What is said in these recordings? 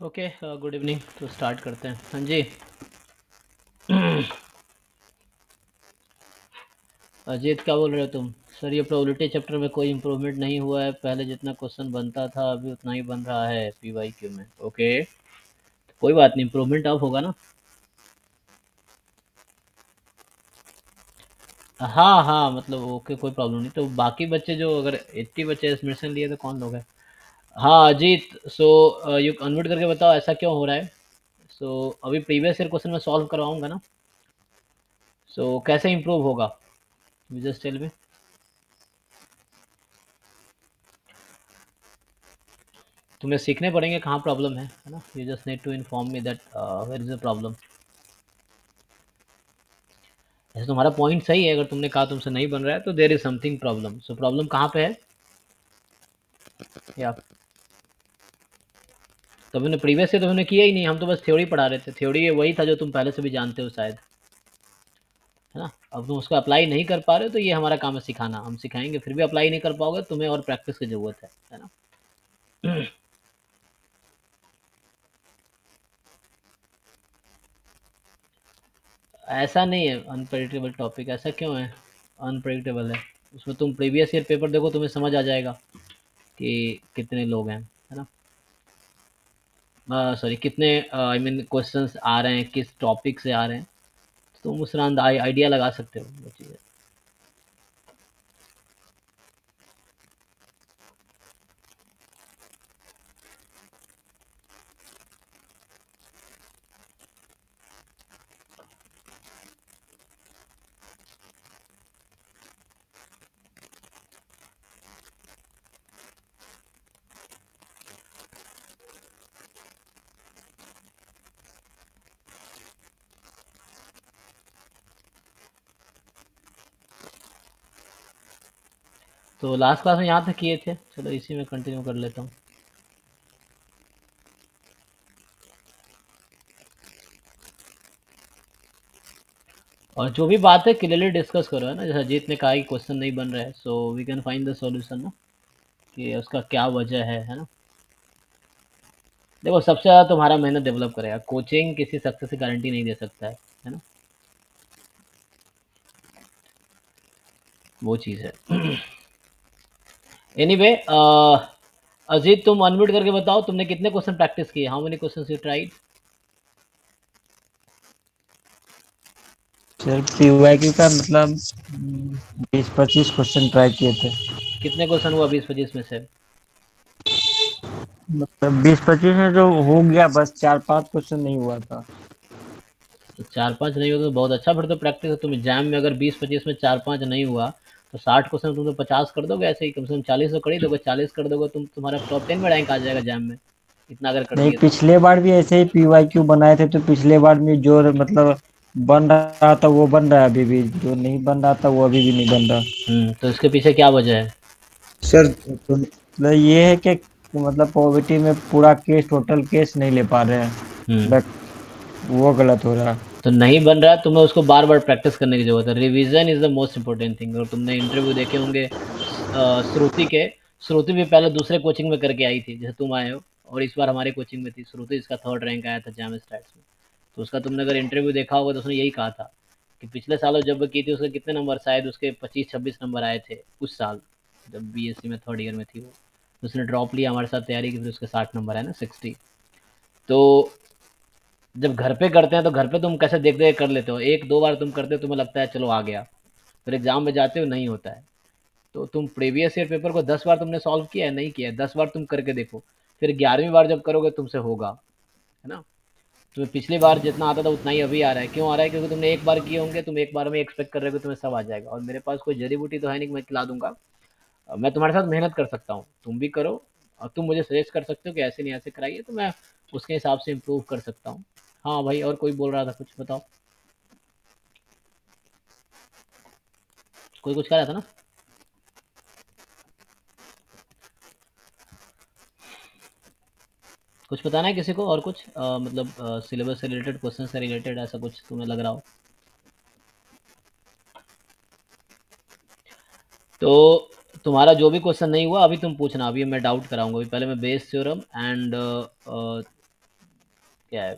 Okay, good evening. तो start करते हैं। हाँ जी। अजीत, क्या बोल रहे हो तुम? सर, ये प्रोबेबिलिटी चैप्टर में कोई इम्प्रूवमेंट नहीं हुआ है। पहले जितना क्वेश्चन बनता था अभी उतना ही बन रहा है पीवाईक्यू में। ओके, कोई बात नहीं, इम्प्रूवमेंट अब होगा ना। हाँ हाँ, मतलब ओके, कोई प्रॉब्लम नहीं। तो बाकी बच्चे जो, अगर 80 बच्चे एडमिशन लिए तो कौन लोग हैं? हाँ अजीत, सो यू अनम्यूट करके बताओ ऐसा क्यों हो रहा है। अभी प्रीवियस ईयर क्वेश्चन मैं सॉल्व करवाऊंगा ना। कैसे इम्प्रूव होगा? Just tell me. तुम्हें सीखने पड़ेंगे कहाँ प्रॉब्लम है ना। You just need to inform me that where is the problem. ऐसे तुम्हारा पॉइंट सही है, अगर तुमने कहा तुमसे नहीं बन रहा है तो there is something problem. So problem कहाँ पे है? या तो हमने प्रीवियस से तो हमने किया ही नहीं, हम तो बस थ्योरी पढ़ा रहे थे। थ्योरी वही था जो तुम पहले से भी जानते हो शायद, है ना। अब तुम उसको अप्लाई नहीं कर पा रहे हो तो ये हमारा काम है सिखाना। हम सिखाएंगे, फिर भी अप्लाई नहीं कर पाओगे, तुम्हें और प्रैक्टिस की जरूरत है ना। ऐसा नहीं है अनप्रेडिक्टेबल टॉपिक, ऐसा क्यों है? अनप्रेडिक्टेबल है। उसमें तुम प्रीवियस ईयर पेपर देखो, तुम्हें समझ आ जाएगा कि कितने लोग हैं, है ना। सॉरी, कितने आई मीन क्वेश्चंस आ रहे हैं, किस टॉपिक से आ रहे हैं। तो तुम उस तरह आइडिया लगा सकते हो वो चीज़ें। तो लास्ट क्लास में यहाँ तक किए थे, चलो इसी में कंटिन्यू कर लेता हूँ। और जो भी बात है क्लियरली डिस्कस करो, है ना। जैसे अजीत ने कहा कि क्वेश्चन नहीं बन रहा है, so we can find the solution ना, कि उसका क्या वजह है ना। देखो, सबसे ज़्यादा तुम्हारा मेहनत डेवलप करेगा कोचिंग, किसी सक्सेस की गारंटी नहीं दे सकता है ना। वो चीज़ है। एनीवे, अजीत तुम अनम्यूट करके बताओ, तुमने कितने क्वेश्चन प्रैक्टिस किए? How many questions you tried? Sir PYQ का मतलब 20-25 क्वेश्चन ट्राई किए थे। कितने क्वेश्चन हुआ 20-25 में से? मतलब 20-25 में जो हो गया, बस 4-5 क्वेश्चन नहीं हुआ था। तो 4-5 नहीं हुआ तो बहुत अच्छा। फिर तो प्रैक्टिस है। तुम एग्जाम में अगर 20-25 में 4-5 नहीं हुआ तो 60 क्वेश्चन तुम तो 50 कर दोगे ऐसे ही। कम से कम 40 तो कर ही दोगे। 40 कर दोगे तुम, तुम्हारा टॉप 10 में रैंक आ जाएगा एग्जाम में, इतना अगर कर नहीं, दिए तो। पिछले बार भी ऐसे ही पीवाईक्यू बनाए थे, तो पिछले बार में जो मतलब बन रहा था वो बन रहा है, अभी भी जो नहीं बन रहा था वो अभी भी नहीं बन रहा। तो इसके पीछे क्या वजह है? सर तो मतलब ये है कि मतलब पॉवर्टी में पूरा केस, टोटल केस नहीं ले पा रहे हैं, हम्म बट वो गलत हो रहा है। तो नहीं बन रहा है, तुम्हें उसको बार बार प्रैक्टिस करने की जरूरत है। Revision is the most important thing. और तुमने इंटरव्यू देखे होंगे श्रुति के। श्रुति भी पहले दूसरे कोचिंग में करके आई थी, जैसे तुम आए हो, और इस बार हमारे कोचिंग में थी श्रुति, इसका 3rd रैंक आया था जैम स्टैट्स में। तो उसका तुमने अगर इंटरव्यू देखा होगा तो उसने यही कहा था कि पिछले सालों जब वो की थी उसके कितने नंबर, शायद उसके 25-26 नंबर आए थे उस साल, जब बीएससी में 3rd ईयर में थी वो। उसने ड्रॉप लिया, हमारे साथ तैयारी की, फिर उसके 60 नंबर आए ना, 60। तो जब घर पे करते हैं तो घर पे तुम कैसे देख देख कर लेते हो, एक दो बार तुम करते हो, तुम्हें लगता है चलो आ गया, फिर एग्जाम में जाते हो नहीं होता है। तो तुम प्रीवियस ईयर पेपर को 10 बार तुमने सॉल्व किया है? नहीं किया है। 10 बार तुम करके देखो, फिर 11वीं बार जब करोगे तुमसे होगा, है ना। तुम्हें पिछली बार जितना आता था उतना ही अभी आ रहा है। क्यों आ रहा है? क्योंकि तुमने एक बार किए होंगे, तुम एक बार में एक्सपेक्ट कर रहे हो कि तुम्हें सब आ जाएगा। और मेरे पास कोई जड़ी बूटी तो है नहीं कि मैं खिला दूंगा। मैं तुम्हारे साथ मेहनत कर सकता हूँ, तुम भी करो। और तुम मुझे सजेस्ट कर सकते हो कि ऐसे नहीं ऐसे कराइए, तो मैं उसके हिसाब से इम्प्रूव कर सकता हूँ। हाँ भाई, और कोई बोल रहा था कुछ, बताओ। कोई कुछ कह रहा था ना। कुछ बताना है किसी को और कुछ, मतलब सिलेबस से रिलेटेड, क्वेश्चन से रिलेटेड, ऐसा कुछ तुम्हें लग रहा हो तो। तुम्हारा जो भी क्वेश्चन नहीं हुआ अभी तुम पूछना, अभी मैं डाउट कराऊंगा। अभी पहले मैं बेस थ्योरम एंड क्या है,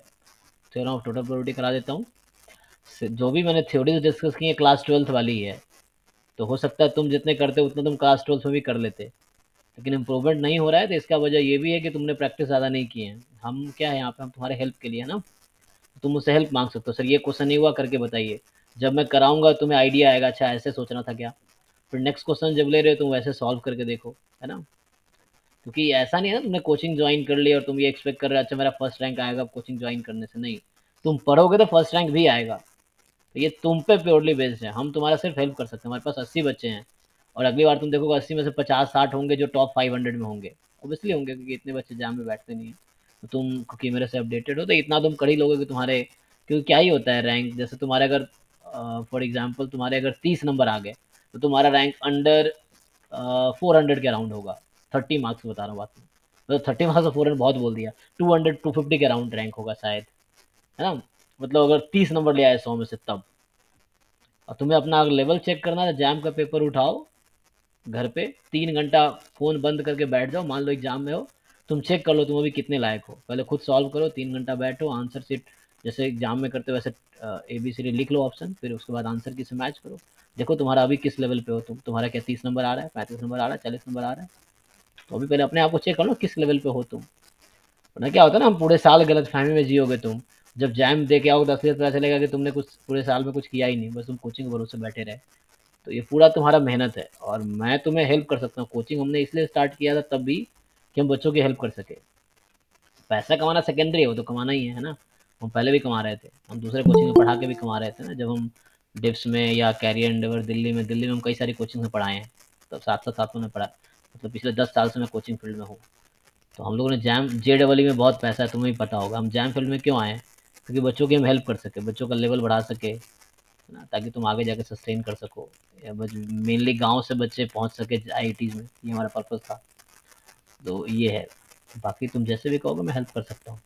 थ्योरम ऑफ टोटल प्रोबेबिलिटी करा देता हूँ। जो भी मैंने थ्योरीज डिस्कस की है क्लास 12th वाली ही है, तो हो सकता है तुम जितने करते हो उतना तुम क्लास 12th में भी कर लेते, लेकिन इम्प्रूवमेंट नहीं हो रहा है, तो इसका वजह ये भी है कि तुमने प्रैक्टिस ज़्यादा नहीं की है। हम क्या है यहाँ पे, हम तुम्हारे हेल्प के लिए है ना, तुम मुझसे हेल्प मांग सकते हो, सर ये क्वेश्चन नहीं हुआ करके बताइए। जब मैं कराऊंगा तुम्हें आइडिया आएगा, अच्छा ऐसे सोचना था क्या। फिर नेक्स्ट क्वेश्चन जब ले रहे हो तुम वैसे सॉल्व करके देखो, है ना। क्योंकि ऐसा नहीं है ना तुमने कोचिंग ज्वाइन कर ली और तुम ये एक्सपेक्ट कर रहे हो अच्छा मेरा फर्स्ट रैंक आएगा कोचिंग ज्वाइन करने से, नहीं। तुम पढ़ोगे तो फर्स्ट रैंक भी आएगा। तो ये तुम पे प्योरली बेस्ड है, हम तुम्हारा सिर्फ हेल्प कर सकते हैं। हमारे पास 80 बच्चे हैं, और अगली बार तुम देखोगे 80 में से 50-60 होंगे जो टॉप 500 में होंगे, ऑब्वियसली होंगे, क्योंकि इतने बच्चे एग्जाम में बैठते नहीं है। तो तुम क्योंकि मेरे से अपडेटेड हो तो इतना तुम कर ही लोगे कि तुम्हारे, क्योंकि क्या ही होता है रैंक, जैसे तुम्हारे अगर फॉर एग्जाम्पल तुम्हारे अगर 30 नंबर आ गए तो तुम्हारा रैंक अंडर 400 के अराउंड होगा। 30 मार्क्स बता रहा हूँ बात में, तो 30 मार्क्स से 400 बहुत बोल दिया, 200-250 के अराउंड रैंक होगा शायद, है ना। मतलब अगर 30 नंबर ले आए 100 में से तब, और तुम्हें अपना लेवल चेक करना है, जैम का पेपर उठाओ घर पे, 3 घंटा फोन बंद करके बैठ जाओ, मान लो एग्जाम में हो, तुम चेक कर लो तुम अभी कितने लायक हो, पहले खुद सॉल्व करो, 3 घंटा बैठो, आंसर सीट जैसे एग्जाम में करते हो वैसे ABCD लिख लो ऑप्शन, फिर उसके बाद आंसर की से मैच करो, देखो तुम्हारा अभी किस लेवल पे हो तुम, तुम्हारा क्या 30 नंबर आ रहा है, 35 नंबर आ रहा है, 40 नंबर आ रहा है। तो अभी पहले अपने आप को चेक कर लो किस लेवल पे हो तुम, वरना क्या होता है ना, हम पूरे साल गलत फहमी में जियोगे तुम, जब जैम दे के आओगे तो असलियत पता चलेगा कि तुमने कुछ पूरे साल में कुछ किया ही नहीं, बस तुम कोचिंग के भरोसे बैठे रहे। तो ये पूरा तुम्हारा मेहनत है, और मैं तुम्हें हेल्प कर सकता हूँ। कोचिंग हमने इसलिए स्टार्ट किया था तब भी कि हम बच्चों की हेल्प कर सके। पैसा कमाना सेकेंडरी है, वो तो कमाना ही है ना। हम पहले भी कमा रहे थे, हम दूसरे कोचिंग में पढ़ा के भी कमा रहे थे ना, जब हम डिप्स में या कैरियर एंडेवर दिल्ली में हम कई सारी कोचिंग में पढ़ाए हैं, तब साथ साथ साथ में पढ़ा, मतलब पिछले 10 साल से मैं कोचिंग फील्ड में हूँ। तो हम लोगों ने जैम JEE में बहुत पैसा है, तुम्हें भी पता होगा, हम जैम फील्ड में क्यों आए हैं, क्योंकि बच्चों की हम हेल्प कर सके, बच्चों का लेवल बढ़ा सके, है ना, ताकि तुम आगे जाके सस्टेन कर सको, या मेनली गांव से बच्चे पहुंच सके IITs में, ये हमारा पर्पज़ था। तो ये है, बाकी तुम जैसे भी कहोगे मैं हेल्प कर सकता हूँ।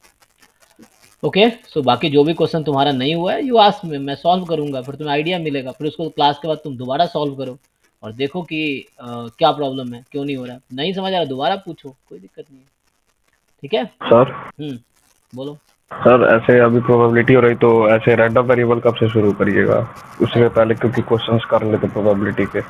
ओके, सो बाकी जो भी क्वेश्चन तुम्हारा नहीं हुआ है यू आस्क में, मैं सॉल्व करूंगा, फिर तुम्हें आइडिया मिलेगा, फिर उसको क्लास के बाद तुम दोबारा सॉल्व करो और देखो कि क्या प्रॉब्लम है, क्यों नहीं हो रहा है, नहीं समझ आ रहा दोबारा पूछो, कोई दिक्कत नहीं है। ठीक है। सर बोलो। सर ऐसे अभी प्रोबेबिलिटी हो रही तो ऐसे रैंडम वेरिएबल कब से शुरू करिएगा? उससे पहले क्योंकि क्वेश्चंस कर लेते प्रोबेबिलिटी के।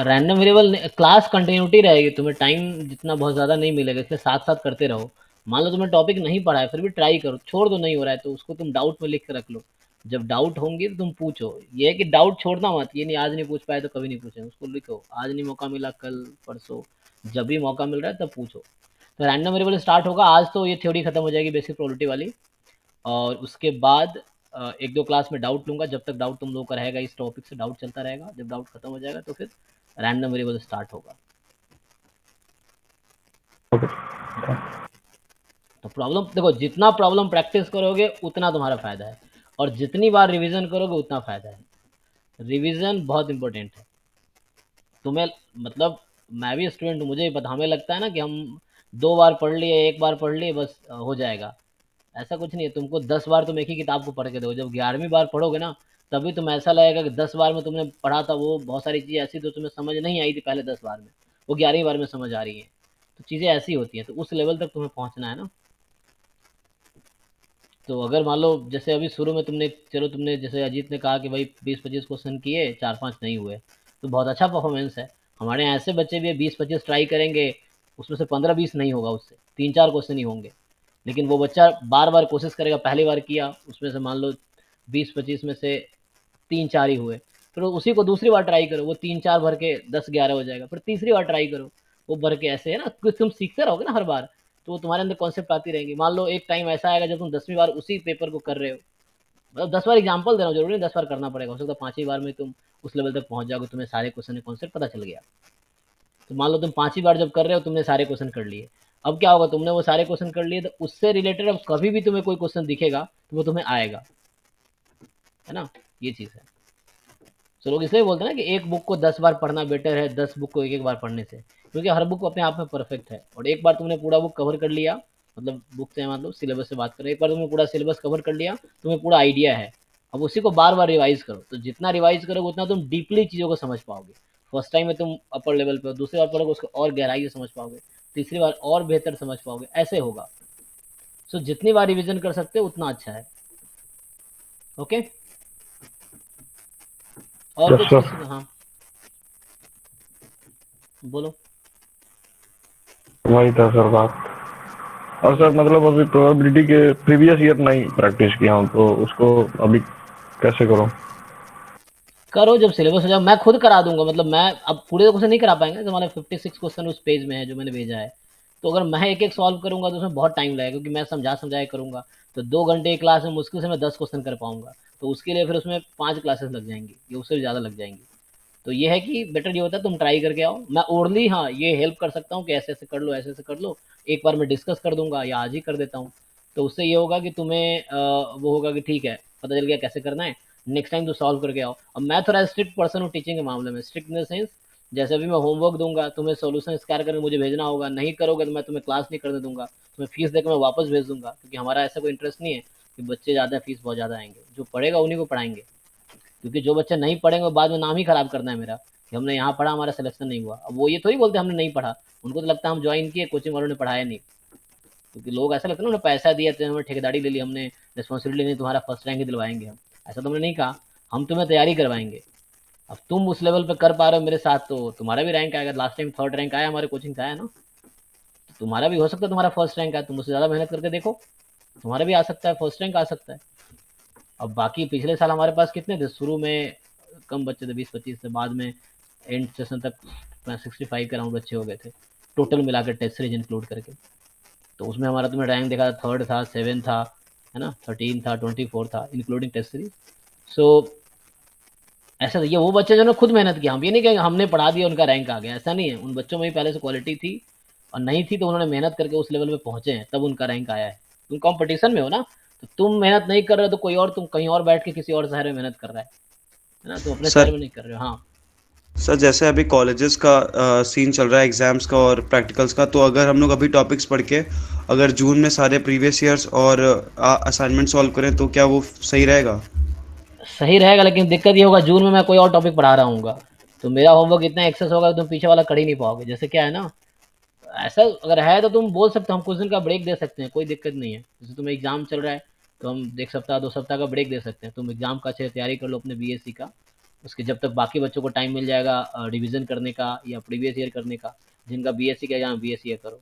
रैंडम वेरिएबल क्लास कंटिन्यूटी रहेगी, तुम्हें टाइम जितना बहुत ज़्यादा नहीं मिलेगा, इसलिए साथ साथ करते रहो। मान लो तुम्हें टॉपिक नहीं पढ़ा है फिर भी ट्राई करो, छोड़ दो नहीं हो रहा है तो उसको तुम डाउट में लिख के रख लो, जब डाउट होंगी तो तुम पूछो। ये है कि डाउट छोड़ना मत, ये नहीं आज नहीं पूछ पाए तो कभी नहीं पूछे, उसको लिखो आज नहीं मौका मिला कल परसों, जब भी मौका मिल रहा है तब पूछो। तो रैंडम वेरिएबल स्टार्ट होगा आज, तो ये थ्योरी खत्म हो जाएगी बेसिक प्रोबेबिलिटी वाली, और उसके बाद 1-2 क्लास में डाउट लूंगा, जब तक डाउट तुम लोगों का रहेगा इस टॉपिक से डाउट चलता रहेगा, जब डाउट खत्म हो जाएगा तो फिर रैंडम वेरिएबल स्टार्ट होगा। ओके। तो प्रॉब्लम देखो, जितना प्रॉब्लम प्रैक्टिस करोगे उतना तुम्हारा फायदा है, और जितनी बार रिवीजन करोगे उतना फायदा है। रिवीजन बहुत इंपॉर्टेंट है। तुम्हें मतलब, मैं भी स्टूडेंट हूँ, मुझे भी पता, हमें लगता है ना कि हम 2 बार पढ़ लिए 1 बार पढ़ लिए बस हो जाएगा, ऐसा कुछ नहीं है। तुमको 10 बार तुम एक ही किताब को पढ़ के दो, जब 11वीं बार पढ़ोगे ना तभी तुम ऐसा लगेगा कि 10 बार में तुमने पढ़ा था वो बहुत सारी चीज़ें ऐसी तो तुम्हें समझ नहीं आई थी पहले 10 बार में, वो 11वीं बार में समझ आ रही है। तो चीज़ें ऐसी होती हैं, तो उस लेवल तक तुम्हें पहुँचना है ना। तो अगर मान लो जैसे अभी शुरू में तुमने, चलो तुमने जैसे अजीत ने कहा कि भाई 20-25 क्वेश्चन किए 4-5 नहीं हुए, तो बहुत अच्छा परफॉर्मेंस है। हमारे यहाँ ऐसे बच्चे भी है 20-25 ट्राई करेंगे, उसमें से 15-20 नहीं होगा, उससे 3-4 क्वेश्चन ही होंगे, लेकिन वो बच्चा बार बार कोशिश करेगा, पहली बार किया उसमें से मान लो 20-25 में से 3-4 ही हुए, फिर उसी को दूसरी बार ट्राई करो, वो 3-4 भर के 10-11 हो जाएगा, फिर तीसरी बार ट्राई करो, वो भर के, ऐसे है ना, कुछ तुम सीखते रहोगे ना हर बार, तो वो तुम्हारे अंदर कॉन्सेप्ट आती रहेंगी। मान लो एक टाइम ऐसा आएगा जब तुम 10वीं बार उसी पेपर को कर रहे हो, मतलब 10 बार एग्जाम्पल दे रहा हूँ, जरूरी नहीं 10 बार करना पड़ेगा, हो सकता है 5वीं बार में तुम उस लेवल तक पहुंच जाओगे, तुम्हें सारे क्वेश्चन कॉन्सेप्ट पता चल गया। तो मान लो तुम 5वीं बार जब कर रहे हो तुमने सारे क्वेश्चन कर लिए, अब क्या होगा, तुमने वो सारे क्वेश्चन कर लिए तो उससे रिलेटेड अब कभी भी तुम्हें कोई क्वेश्चन दिखेगा तो वो तुम्हें आएगा, है ना, ये चीज़ है। तो लोग इसलिए बोलते हैं ना कि एक बुक को 10 बार पढ़ना बेटर है 10 बुक को एक एक बार पढ़ने से, क्योंकि हर बुक अपने आप में परफेक्ट है, और एक बार तुमने पूरा बुक कवर कर लिया, मतलब बुक से मतलब सिलेबस से बात करें, एक बार तुमने पूरा सिलेबस कवर कर लिया, तुम्हें पूरा आइडिया है, अब उसी को बार बार रिवाइज करो, तो जितना रिवाइज करोगे उतना तुम डीपली चीज़ों को समझ पाओगे। फर्स्ट टाइम में तुम अपर लेवल पे हो, दूसरी बार पढ़ोगे उसको और गहराई से समझ पाओगे, तीसरी बार और बेहतर समझ पाओगे, ऐसे होगा। सो जितनी बार रिवीजन कर सकते हो उतना अच्छा है। ओके, और यस कुछ सर। किसी को? हाँ बोलो। वही था सर बात। और सर मतलब अभी प्रोबेबिलिटी के प्रीवियस ईयर नहीं प्रैक्टिस किया हूँ, तो उसको अभी कैसे करूँ? करो जब सिलेबस हो जाए, मैं खुद करा दूंगा। मतलब मैं अब पूरे तो क्वेश्चन नहीं करा पाएंगे, जो हमारे 56 क्वेश्चन उस पेज में है जो मैंने भेजा है। तो अगर मैं एक एक सॉल्व करूंगा तो उसमें बहुत टाइम लगेगा, क्योंकि मैं समझा समझाए करूंगा। तो 2 घंटे एक क्लास में मुश्किल से मैं 10 क्वेश्चन कर पाऊंगा। तो उसके लिए फिर उसमें 5 क्लासेस लग जाएंगी, या उससे भी ज़्यादा लग जाएंगी। तो ये है कि बेटर ये होता है तुम ट्राई करके आओ। मैं ओरली हाँ ये हेल्प कर सकता हूँ कि ऐसे ऐसे कर लो, ऐसे ऐसे कर लो। एक बार मैं डिस्कस कर दूंगा या आज ही कर देता हूँ। तो उससे ये होगा कि तुम्हें वो होगा कि ठीक है, पता चल गया कैसे करना है। नेक्स्ट टाइम तो सॉल्व करके आओ। अब मैं थोड़ा स्ट्रिक्ट पर्सन हूँ टीचिंग के मामले में। स्ट्रिक्ट इन द सेंस, जैसे अभी मैं होमवर्क दूंगा, तुम्हें सोल्यूशन स्कैन करके मुझे भेजना होगा। नहीं करोगे तो मैं तुम्हें क्लास नहीं करने दूंगा, तुम्हें फीस देकर मैं वापस भेज दूंगा। क्योंकि हमारा ऐसा कोई इंटरेस्ट नहीं है कि बच्चे ज़्यादा फीस बहुत ज़्यादा आएंगे। जो पढ़ेगा उन्हीं को पढ़ाएंगे। क्योंकि जो बच्चे नहीं पढ़ेंगे वो बाद में नाम ही खराब करना है मेरा, कि हमने यहाँ पढ़ा हमारा सिलेक्शन नहीं हुआ। अब वो ये थोड़ी बोलते हमने नहीं पढ़ा, उनको तो लगता है हम ज्वाइन किए, कोचिंग वालों ने पढ़ाया नहीं। क्योंकि लोग ऐसा लगता है ना, उन्होंने पैसा दिया तो हमें ठेकेदारी ले ली, हमने रिस्पॉन्सिबिलिटी नहीं, तुम्हारा फर्स्ट रैंक ही दिलवाएंगे हम। ऐसा तो हमने नहीं कहा। हम तुम्हें तैयारी करवाएंगे। अब तुम उस लेवल पे कर पा रहे हो मेरे साथ, तो तुम्हारा भी रैंक आएगा। लास्ट टाइम 3rd रैंक आया हमारे कोचिंग से, आया ना? तो तुम्हारा भी हो सकता है तुम्हारा फर्स्ट रैंक आए। तुम उससे ज़्यादा मेहनत करके देखो, तुम्हारा भी आ सकता है, फर्स्ट रैंक आ सकता है। अब बाकी पिछले साल हमारे पास कितने थे शुरू में? कम बच्चे थे, 20-25 से। बाद में एंड सेशन तक 65 के अराउंड बच्चे हो गए थे, टोटल मिलाकर टेस्ट सीरीज इंक्लूड करके। तो उसमें हमारा तुमने रैंक देखा, 3rd था, 7 था, है ना, 13 था, 24 था, इंक्लूडिंग टेस्ट सीरीज। सो ऐसा ये वो बच्चे जिन्होंने खुद मेहनत किया। हम ये नहीं कहेंगे हमने पढ़ा दिया उनका रैंक आ गया, ऐसा नहीं है। उन बच्चों में भी पहले से क्वालिटी थी, और नहीं थी तो उन्होंने मेहनत करके उस लेवल पे पहुंचे हैं, तब उनका रैंक आया है। तुम कंपटीशन में हो ना, तो तुम मेहनत नहीं कर रहे हो तो कोई और, तुम कहीं और बैठ के किसी और शहर में मेहनत कर रहा है ना, तुम अपने शहर सर में नहीं कर रहे हो। हाँ सर जैसे अभी कॉलेजेस का सीन चल रहा है, एग्जाम्स का और प्रैक्टिकल्स का, तो अगर हम लोग अभी टॉपिक्स पढ़ के अगर जून में सारे प्रीवियस ईयर्स और असाइनमेंट सॉल्व करें तो क्या वो सही रहेगा? सही रहेगा, लेकिन दिक्कत ये होगा जून में मैं कोई और टॉपिक पढ़ा रहा हूँ, तो मेरा होमवर्क इतना एक्सेस होगा कि तुम पीछे वाला कर ही नहीं पाओगे। जैसे क्या है ना, ऐसा अगर है तो तुम बोल सकते हो, हम कुछ दिन का ब्रेक दे सकते हैं, कोई दिक्कत नहीं है। जैसे तुम्हें एग्जाम चल रहा है तो हम 1 सप्ताह 2 सप्ताह का ब्रेक दे सकते हैं। तुम एग्जाम का अच्छे से तैयारी कर लो अपने बीएससी का। उसके जब तक बाकी बच्चों को टाइम मिल जाएगा रिवीजन करने का या प्रीवियस ईयर करने का, जिनका बीएससी का एग्जाम बीएससी करो।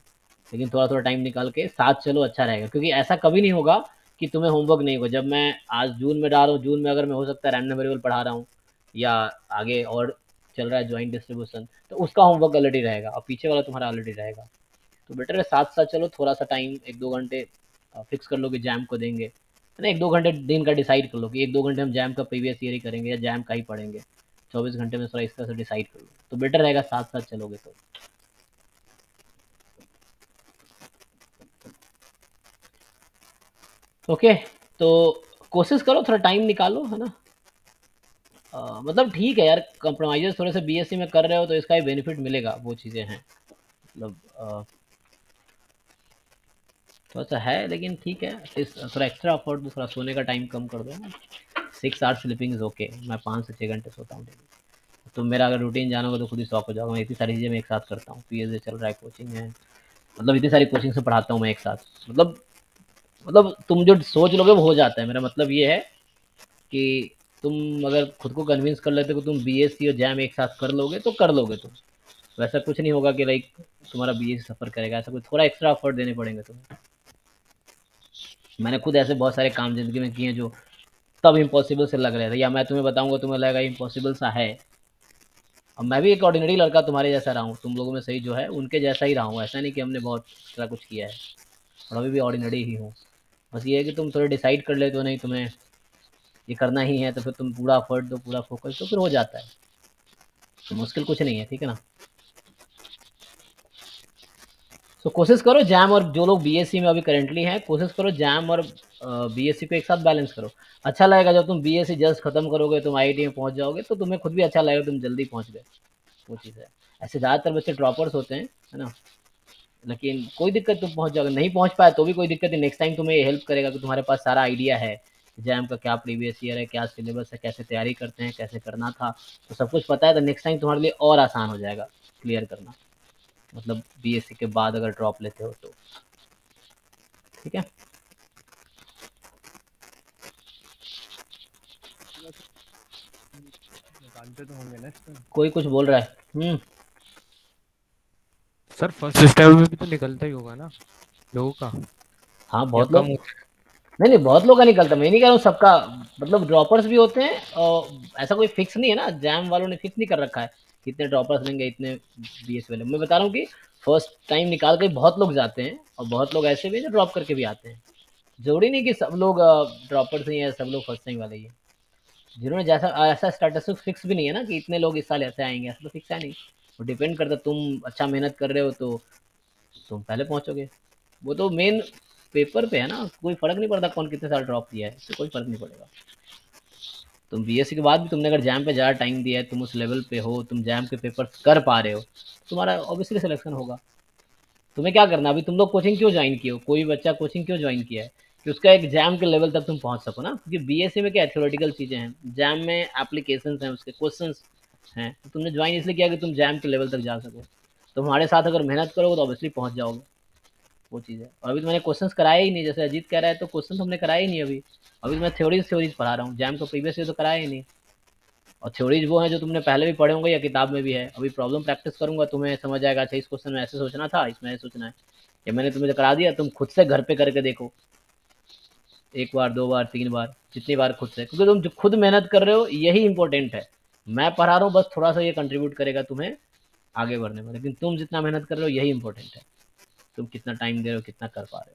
लेकिन थोड़ा थोड़ा टाइम निकाल के साथ चलो, अच्छा रहेगा। क्योंकि ऐसा कभी नहीं होगा कि तुम्हें होमवर्क नहीं होगा। जब मैं आज जून में डाल रहा हूँ, जून में अगर मैं हो सकता है रैंडम वेरिएबल पढ़ा रहा हूँ, या आगे और चल रहा है ज्वाइंट डिस्ट्रीब्यूशन, तो उसका होमवर्क ऑलरेडी रहेगा और पीछे वाला तुम्हारा ऑलरेडी रहेगा। तो बेटर है साथ साथ चलो, थोड़ा सा टाइम 1-2 घंटे फिक्स कर लो कि जैम को देंगे, है ना। 1-2 घंटे दिन का डिसाइड कर लो कि 1-2 घंटे हम जैम का प्रीवियस ईयर ही करेंगे या जैम का ही पढ़ेंगे। 24 घंटे में थोड़ा इस तरह से डिसाइड कर लो, तो बेटर रहेगा साथ साथ चलोगे तो। ओके, तो कोशिश करो, थोड़ा टाइम निकालो, है ना। मतलब ठीक है यार, कंप्रोमाइजेस थोड़े से बीएससी में कर रहे हो तो इसका भी बेनिफिट मिलेगा, वो चीज़ें हैं। मतलब थोड़ा सा है, लेकिन ठीक है। इस थोड़ा एक्स्ट्रा अफोर्ट दो, थोड़ा सोने का टाइम कम कर दो ना। 6 आवर्स स्लीपिंग इज ओके। मैं 5 से 6 घंटे सोता हूँ डेली। तुम मेरा अगर रूटीन जानोगे तो खुद ही शौक हो जाओगे। मैं इतनी सारी चीज़ें मैं एक साथ करता हूँ, पीएचडी चल रहा है, कोचिंग है, मतलब इतनी सारी कोचिंग से पढ़ाता हूँ मैं एक साथ। मतलब तुम जो सोच लोगे वो हो जाता है। मेरा मतलब ये है कि तुम अगर खुद को कन्विंस कर लेते हो कि तुम बीएससी और जैम एक साथ कर लोगे तो कर लोगे तुम। वैसा कुछ नहीं होगा कि लाइक तुम्हारा बीएससी सफ़र करेगा, ऐसा कुछ। थोड़ा एक्स्ट्रा एफर्ट देने पड़ेंगे तुम्हें। मैंने खुद ऐसे बहुत सारे काम ज़िंदगी में किए हैं जो तब इम्पॉसिबल से लग रहे थे, या मैं तुम्हें बताऊंगा तुम्हें लगेगा इम्पॉसिबल सा है। अब मैं भी एक ऑर्डिनरी लड़का तुम्हारे जैसा रहा हूँ, तुम लोगों में सही जो है उनके जैसा ही रहा हूँ। ऐसा नहीं कि हमने बहुत सारा कुछ किया है, और अभी भी ऑर्डिनरी ही हूँ। बस ये है कि तुम थोड़े डिसाइड कर लेते हो, नहीं तुम्हें ये करना ही है, तो फिर तुम पूरा एफर्ट दो, पूरा फोकस, तो फिर हो जाता है। तो मुश्किल कुछ नहीं है, ठीक है ना। तो कोशिश करो जैम, और जो लोग बीएससी में अभी करेंटली हैं, कोशिश करो जैम और बीएससी को एक साथ बैलेंस करो। अच्छा लगेगा जब तुम बीएससी जस्ट खत्म करोगे, तुम आईआईटी में पहुंच जाओगे, तो तुम्हें खुद भी अच्छा लगेगा, तुम जल्दी पहुंच गए। वो चीज़ है। ऐसे ज़्यादातर बच्चे ड्रॉपर्स होते हैं, है ना। लेकिन कोई दिक्कत, तुम पहुंच जाओगे। नहीं पहुंच पाए तो भी कोई दिक्कत नहीं। नेक्स्ट टाइम तुम्हें ये हेल्प करेगा कि तुम्हारे पास सारा आइडिया है, जैम का क्या प्रीवियस ईयर है, क्या सिलेबस है, कैसे तैयारी करते हैं, कैसे करना था, तो सब कुछ पता है। तो नेक्स्ट टाइम तुम्हारे लिए और आसान हो जाएगा क्लियर करना। मतलब बीएससी के बाद अगर ड्रॉप लेते हो तो, ठीक है। जानते तो होंगे ना इसमें। कोई कुछ बोल रहा है। सर फर्स्ट सिस्टम में भी तो निकलता ही होगा ना लोगों का, हाँ या बहुत कम लोग, होता नहीं नहीं बहुत लोग का निकलता, मैं नहीं कह रहा हूँ सबका, मतलब ड्रॉपर्स भी होते हैं और ऐसा कोई फिक्स नहीं है ना, जैम वालों ने फिक्स नहीं कर रखा है इतने ड्रॉपर्स लेंगे इतने बीएस वाले। मैं बता रहा हूँ कि फर्स्ट टाइम निकाल के बहुत लोग जाते हैं और बहुत लोग ऐसे भी हैं जो ड्रॉप करके भी आते हैं। जरूरी नहीं कि सब लोग ड्रॉपर्स ही हैं, सब लोग फर्स्ट टाइम वाले ही हैं। जिन्होंने जैसा ऐसा स्टैटिस्टिक्स फिक्स भी नहीं है ना कि इतने लोग इस साल ऐसे आएंगे, ऐसा तो फिक्स है नहीं। वो डिपेंड करता है, तुम अच्छा मेहनत कर रहे हो तो तुम पहले पहुंचोगे। वो तो मेन पेपर पे है ना, कोई फर्क नहीं पड़ता कौन कितने साल ड्रॉप किया है, इससे कोई फर्क नहीं पड़ेगा। तुम बीएससी के बाद भी तुमने अगर जैम पे ज़्यादा टाइम दिया है, तुम उस लेवल पे हो, तुम जैम के पेपर कर पा रहे हो, तुम्हारा ऑब्वियसली सिलेक्शन होगा। तुम्हें क्या करना, अभी तुम लोग कोचिंग क्यों ज्वाइन किए हो, कोई बच्चा कोचिंग क्यों ज्वाइन किया है कि उसका एक जैम के लेवल तक तुम पहुंच सको ना, क्योंकि बीएससी में क्या है, थ्योरेटिकल चीज़ें हैं, जैम में एप्लीकेशन हैं, उसके क्वेश्चन हैं, तो तुमने ज्वाइन इसलिए किया कि तुम जैम के लेवल तक जा सको। तो हमारे साथ अगर मेहनत करोगे तो ऑब्वियसली पहुंच जाओगे, वो चीज़ है। और अभी तो मैंने क्वेश्चंस कराया ही नहीं, जैसे अजीत कह रहा है, तो क्वेश्चन हमने कराया ही नहीं अभी। अभी तो मैं थ्योरीज पढ़ा रहा हूँ, जैम को प्रीवियस ईयर तो कराया ही नहीं। और थ्योरीज वो हैं जो तुमने पहले भी पढ़े होंगे या किताब में भी है। अभी प्रॉब्लम प्रैक्टिस करूंगा, तुम्हें समझ आएगा, अच्छा इस क्वेश्चन में ऐसे सोचना था, इसमें ऐसे सोचना है। ये मैंने तुम्हें करा दिया, तुम खुद से घर पे करके देखो, एक बार, दो बार, तीन बार, जितनी बार खुद से, क्योंकि तुम जो खुद मेहनत कर रहे हो यही इंपॉर्टेंट है। मैं पढ़ा रहा हूँ बस थोड़ा सा ये कंट्रीब्यूट करेगा तुम्हें आगे बढ़ने में, लेकिन तुम जितना मेहनत कर रहे हो यही इंपॉर्टेंट है, तुम कितना टाइम दे रहे हो, कितना कर पा रहे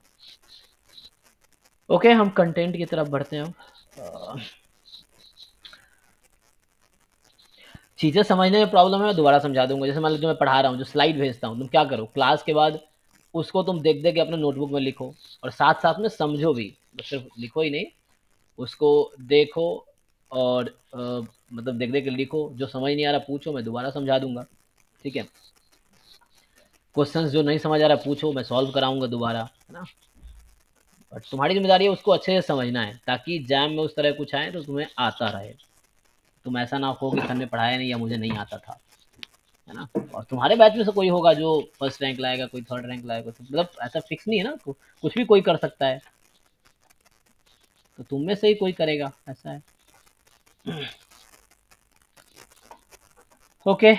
हो। ओके, हम कंटेंट की तरफ बढ़ते हैं अब। चीज़ें समझने में प्रॉब्लम है, मैं दोबारा समझा दूंगा। जैसे मान लो जो मैं पढ़ा रहा हूँ, जो स्लाइड भेजता हूँ, तुम क्या करो क्लास के बाद उसको तुम देख देख के अपने नोटबुक में लिखो, और साथ साथ में समझो भी, बस सिर्फ लिखो ही नहीं, उसको देखो और मतलब देख देख के लिखो। जो समझ नहीं आ रहा पूछो, मैं दोबारा समझा दूंगा, ठीक है। क्वेश्चंस जो नहीं समझ आ रहा पूछो, मैं सॉल्व कराऊंगा दोबारा, है ना। बट तुम्हारी जिम्मेदारी है उसको अच्छे से समझना है, ताकि एग्जाम में उस तरह कुछ आए तो तुम्हें आता रहे। तुम ऐसा ना हो कि सर ने पढ़ाया नहीं या मुझे नहीं आता था, है ना। और तुम्हारे बैच में से कोई होगा जो फर्स्ट रैंक लाएगा, कोई थर्ड रैंक लाएगा, तो मतलब ऐसा फिक्स नहीं है ना, कुछ भी कोई कर सकता है, तो तुम में से ही कोई करेगा, ऐसा है। ओके,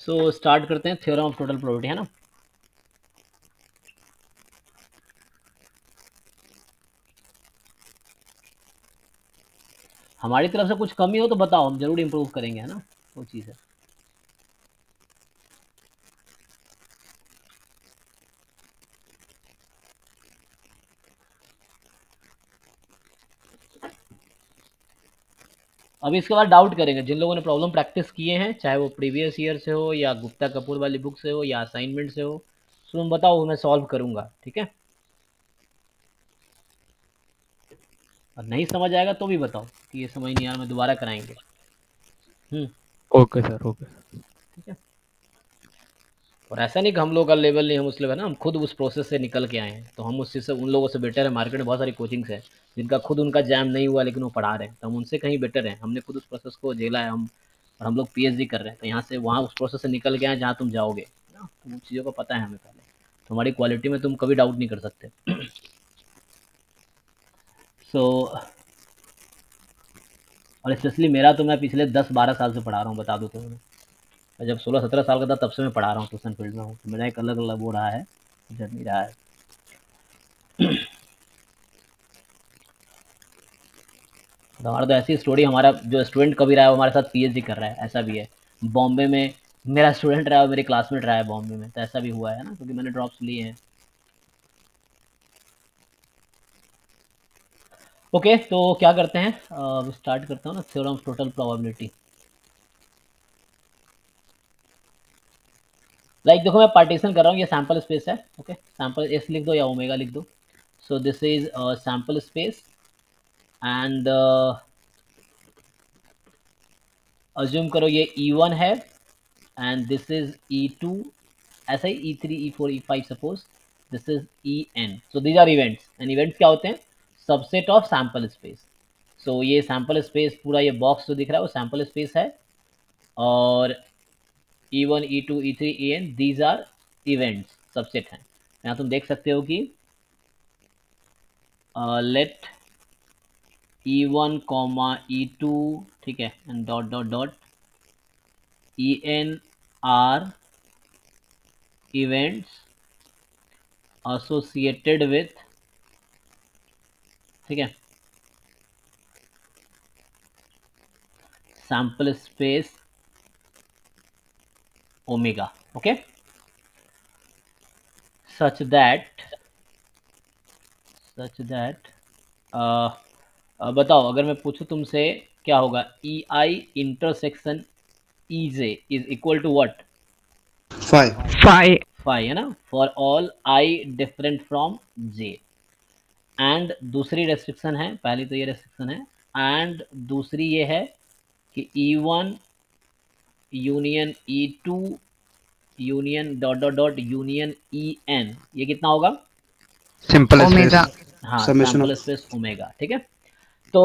सो स्टार्ट करते हैं थ्योरम ऑफ टोटल प्रोबेबिलिटी, है ना। हमारी तरफ से कुछ कमी हो तो बताओ, हम जरूर इम्प्रूव करेंगे, है ना, वो चीज़ है। अभी इसके बाद डाउट करेंगे जिन लोगों ने प्रॉब्लम प्रैक्टिस किए हैं, चाहे वो प्रीवियस ईयर से हो या गुप्ता कपूर वाली बुक से हो या असाइनमेंट से हो, तो तुम बताओ, मैं सॉल्व करूंगा, ठीक है। और नहीं समझ आएगा तो भी बताओ कि ये समझ नहीं आ रहा, मैं दोबारा कराएंगे। Okay sir, okay. ठीक है। और ऐसा नहीं कि हम लोग का लेवल नहीं, हम उस लेवल ना, हम खुद उस प्रोसेस से निकल के आए हैं, तो हम उस चीज़ से उन लोगों से बेटर है। मार्केट में बहुत सारी कोचिंग्स हैं जिनका खुद उनका जैम नहीं हुआ लेकिन वो पढ़ा रहे हैं, तो हम उनसे कहीं बेटर हैं, हमने खुद उस प्रोसेस को झेला है हम। और हम लोग पीएचडी कर रहे हैं, तो यहाँ से वहाँ उस प्रोसेस से निकल के आए जहाँ तुम जाओगे ना, तो उन चीज़ों का पता है हमें पहले, तो हमारी क्वालिटी में तुम कभी डाउट नहीं कर सकते। सो और स्पेशली मेरा तो मैं पिछले 10-12 साल से पढ़ा रहा हूँ, बता दूँ तो मैं जब 16-17 साल का था तब से मैं पढ़ा रहा हूँ, ट्यूशन फील्ड में हूँ, तो मेरा एक अलग अलग वो रहा है, जर्नी रहा है। तो हमारा तो ऐसी स्टोरी, हमारा जो स्टूडेंट कभी रहा है वो हमारे साथ पीएचडी कर रहा है, ऐसा भी है। बॉम्बे में मेरा स्टूडेंट रहा है, मेरे क्लासमेट रहा है बॉम्बे में, तो ऐसा भी हुआ है ना, क्योंकि मैंने ड्रॉप्स लिए हैं। ओके, तो क्या करते हैं, स्टार्ट करता हूँ ना, theorem of total probability. Like देखो, मैं पार्टीशन कर रहा हूँ, ये सैम्पल स्पेस है, ओके, सैम्पल एस लिख दो या ओमेगा लिख दो। So this is sample space and assume करो ये E1 है एंड दिस इज E2, ऐसा ही E3, E4, E5 suppose, this is En। So these are events, and events क्या होते हैं, subset of sample space. So ये सैम्पल स्पेस पूरा, ये बॉक्स जो दिख रहा है वो सैम्पल स्पेस है, और E1, E2, E3, En these are events, subset हैं। यहाँ तुम देख सकते हो कि लेट E1 कॉमा E2, ठीक है, and dot dot dot En are events associated with, ठीक है, sample space omega, okay, such that बताओ अगर मैं पूछूं तुमसे क्या होगा, E I intersection E J is equal to what, 5. 5. Phi है ना, for all I different from J. And दूसरी रेस्ट्रिक्शन है, पहली तो ये रेस्ट्रिक्शन है, एंड दूसरी ये है कि E1 union E2 union dot dot dot union En, ये कितना होगा, सिंपल ओमेगा। स्पेस हाँ, summation sample of space omega, ठीक है। तो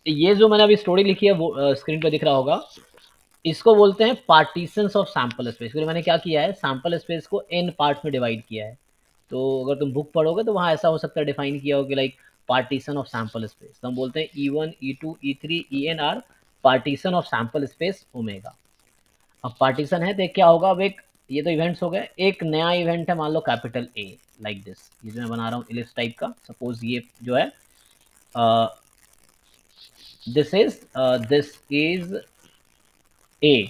ये जो मैंने अभी स्टोरी लिखी है वो स्क्रीन पर दिख रहा होगा, इसको बोलते हैं पार्टीशंस ऑफ सैम्पल स्पेस, क्योंकि मैंने क्या किया है, सैम्पल स्पेस को n पार्ट में डिवाइड किया है। तो अगर तुम बुक पढ़ोगे तो वहाँ ऐसा हो सकता है डिफाइन किया हो कि like partition of sample space, तो हम बोलते हैं E1 E2 E3 En are partition of sample space omega. अब पार्टीशन है तो क्या होगा, अब एक ये तो इवेंट्स हो गए, एक नया इवेंट है, मान लो कैपिटल ए, लाइक दिस, ये जो मैं बना रहा हूँ इलिप्स टाइप का, सपोज ये जो है दिस इज ए।